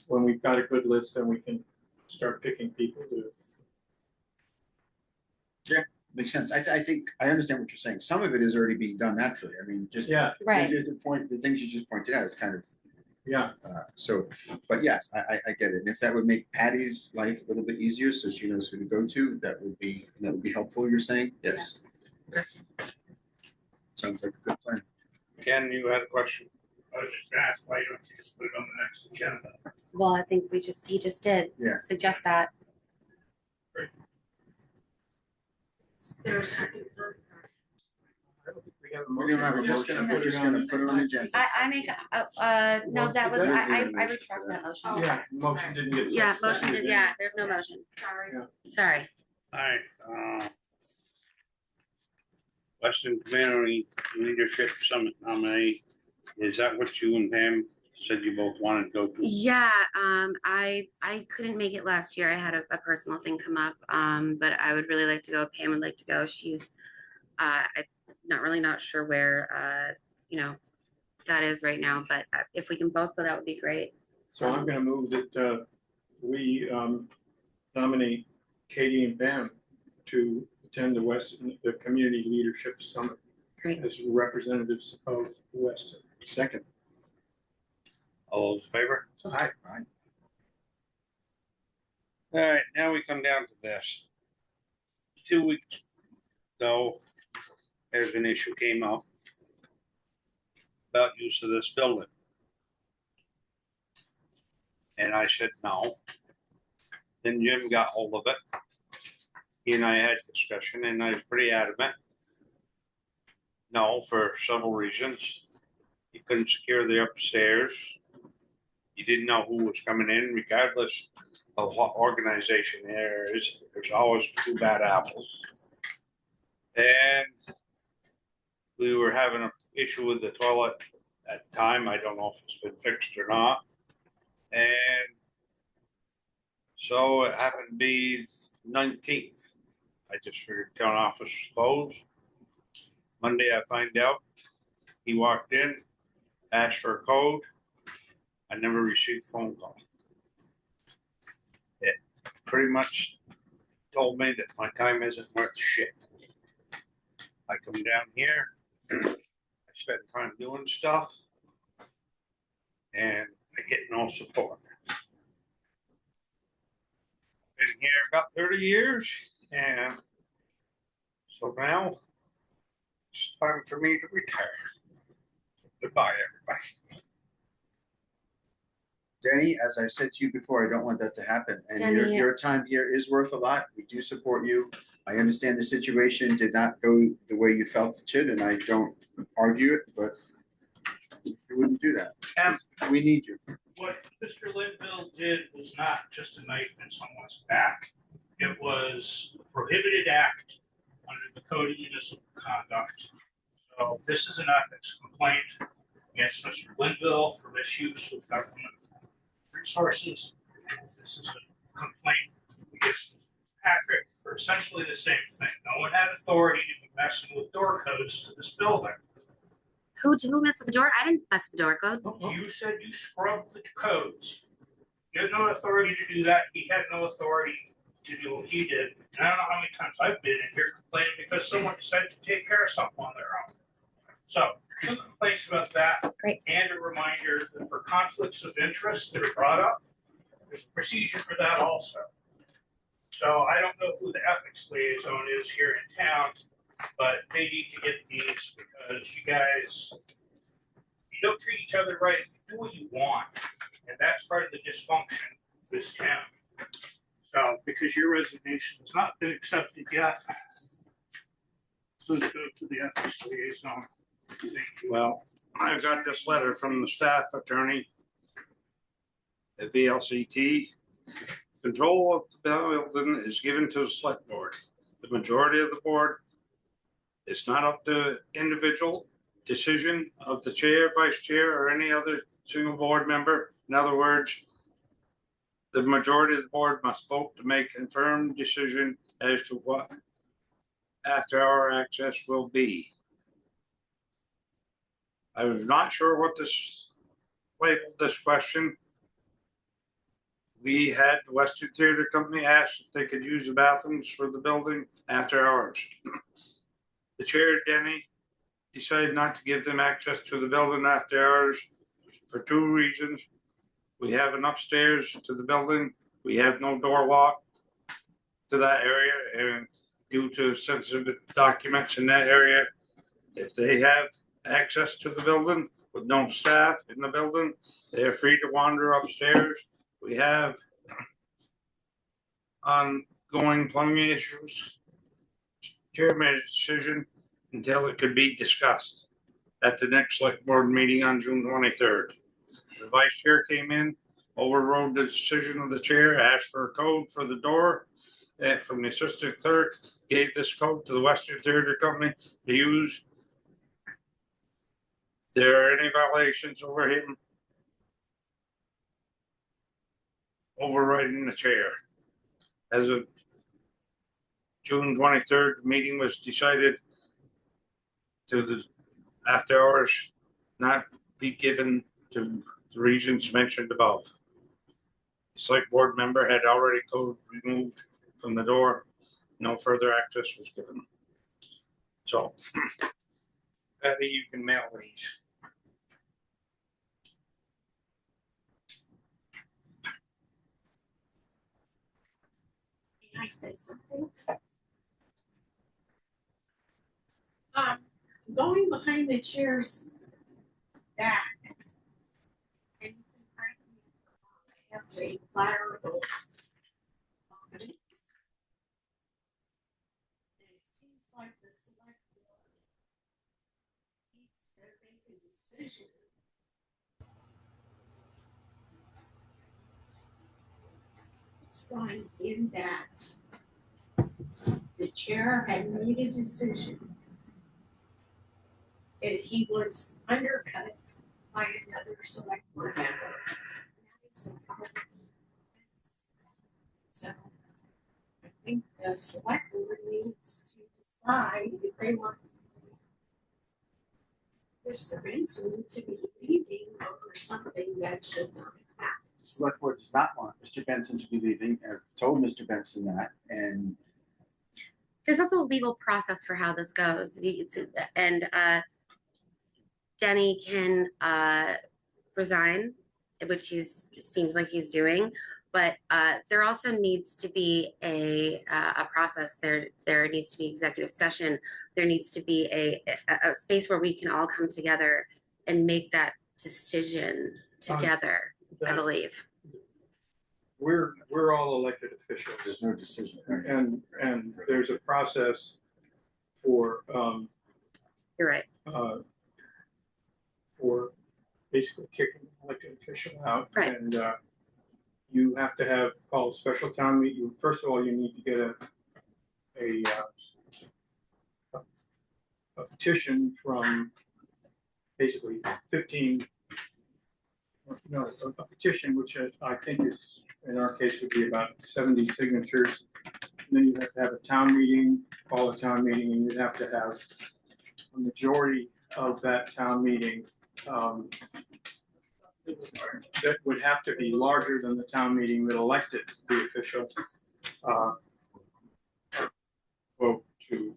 when we've got a good list, then we can start picking people to. Yeah, makes sense. I think I understand what you're saying. Some of it is already being done naturally. I mean, just Right. The things you just pointed out is kind of. Yeah. So, but yes, I get it. And if that would make Patty's life a little bit easier, so she knows who to go to, that would be helpful. You're saying, yes. Yeah. Okay. Sounds like a good plan. Ken, you had a question? I was just gonna ask, why don't you just put it on the next agenda? Well, I think he just did. Yeah. Suggest that. There's a second. We don't have a motion. We're just gonna put it on the agenda. I make no, that was I retract that motion. Yeah, motion didn't get. Yeah, motion did. Yeah, there's no motion. Sorry. Yeah. Sorry. All right. Western Community Leadership Summit nominee. Is that what you and Pam said you both wanted to go to? Yeah, I couldn't make it last year. I had a personal thing come up, but I would really like to go. Pam would like to go. She's not sure where that is right now, but if we can both go, that would be great. So I'm going to move that we nominate Katie and Pam to attend the Community Leadership Summit. Great. As representatives of Weston. Second. All those in favor? Aye. Aye. All right, now we come down to this. 2 weeks ago, there's an issue came up about use of this building. And I said no. Then Jim got hold of it. He and I had discussion, and I was pretty adamant. No, for several reasons. You couldn't secure the upstairs. You didn't know who was coming in, regardless of what organization there is. There's always two bad apples. And we were having an issue with the toilet at the time. I don't know if it's been fixed or not. And so it happened to be 19th. I just figured town office was closed. Monday I find out he walked in, asked for a code. I never received a phone call. It pretty much told me that my time isn't worth shit. I come down here, I spend time doing stuff, and I get no support. Been here about 30 years, and so now it's time for me to retire. Goodbye, everybody. Denny, as I've said to you before, I don't want that to happen. And Denny, your time here is worth a lot. We do support you. I understand the situation did not go the way you felt it should, and I don't argue it, but you wouldn't do that. We need you. What Mr. Linville did was not just a knife in someone's back. It was a prohibited act under the Code of Municipal Conduct. So this is an ethics complaint against Mr. Linville for misuse of government resources. This is a complaint against were essentially the same thing. No one had authority to be messing with door codes to this building. Who messed with the door? I didn't mess with the door codes. You said you scrubbed the codes. You had no authority to do that. He had no authority to do what he did. And I don't know how many times I've been in here complaining because someone decided to take care of something on their own. So, two complaints about that. Great. And a reminder that for conflicts of interest that are brought up, there's a procedure for that also. So I don't know who the ethics liaison is here in town, but they need to get these because you guys, you don't treat each other right, you do what you want. And that's part of the dysfunction of this town. So, because your resignation has not been accepted yet, please go to the ethics liaison. Well, I got this letter from the staff attorney at VLCT. Control of the building is given to the select board. The majority of the board, it's not up to individual decision of the chair, vice chair, or any other single board member. In other words, the majority of the board must vote to make a firm decision as to what after-hour access will be. I was not sure what this labeled this question. We had the Western Theater Company ask if they could use the bathrooms for the building after hours. The chair, Denny, decided not to give them access to the building after hours for two reasons. We have an upstairs to the building. We have no door lock to that area, and due to sensitive documents in that area, if they have access to the building with no staff in the building, they are free to wander upstairs. We have ongoing plumbing issues. Chair made a decision until it could be discussed at the next select board meeting on June 23rd. The vice chair came in, overrode the decision of the chair, asked for a code for the door from the assistant clerk, gave this code to the Western Theater Company to use. If there are any violations over him overriding the chair. As of June 23rd, the meeting was decided to the after hours not be given to the reasons mentioned above. The select board member had already code removed from the door. No further access was given. So, Patty, you can mail these. Can I say something? Going behind the chair's back, and you can find have a lateral opening. And it seems like the select board needs to make a decision. It's fine in that the chair had made a decision that he was undercut by another select board member. So I think the select board needs to decide if they want Mr. Benson to be leaving over something that should not have happened. The select board does not want Mr. Benson to be leaving. I've told Mr. Benson that, and There's also a legal process for how this goes. And Denny can resign, which seems like he's doing, but there also needs to be a process. There needs to be executive session. There needs to be a space where we can all come together and make that decision together, I believe. We're all elected officials. There's no decision. And there's a process for You're right. For basically kicking an elected official out. Right. And you have to call a special town meeting. First of all, you need to get a petition from basically 15. No, a petition which I think is, in our case, would be about 70 signatures then you have to have a town meeting, call a town meeting, and you'd have to have a majority of that town meeting, that would have to be larger than the town meeting that elected the official, vote to,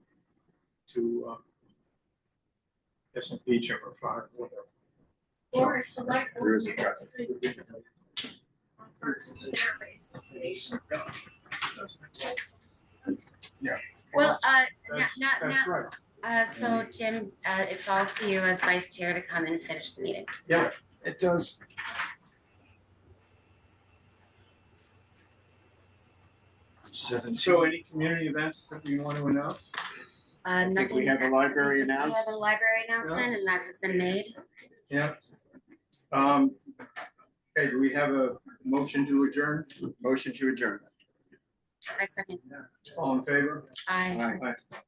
guess impeach him or fire, whatever. Or a select. There is a precedent. Well, That's right. so Jim, it falls to you as vice chair to come and finish the meeting. Yeah, It does. so any community events that we want to announce? I think Nothing. we have a library We have announced. a library announcement and that has been made. Yeah. Okay, do we have a motion to adjourn? Motion to adjourn. I second. All in favor? Aye. Aye. Aye.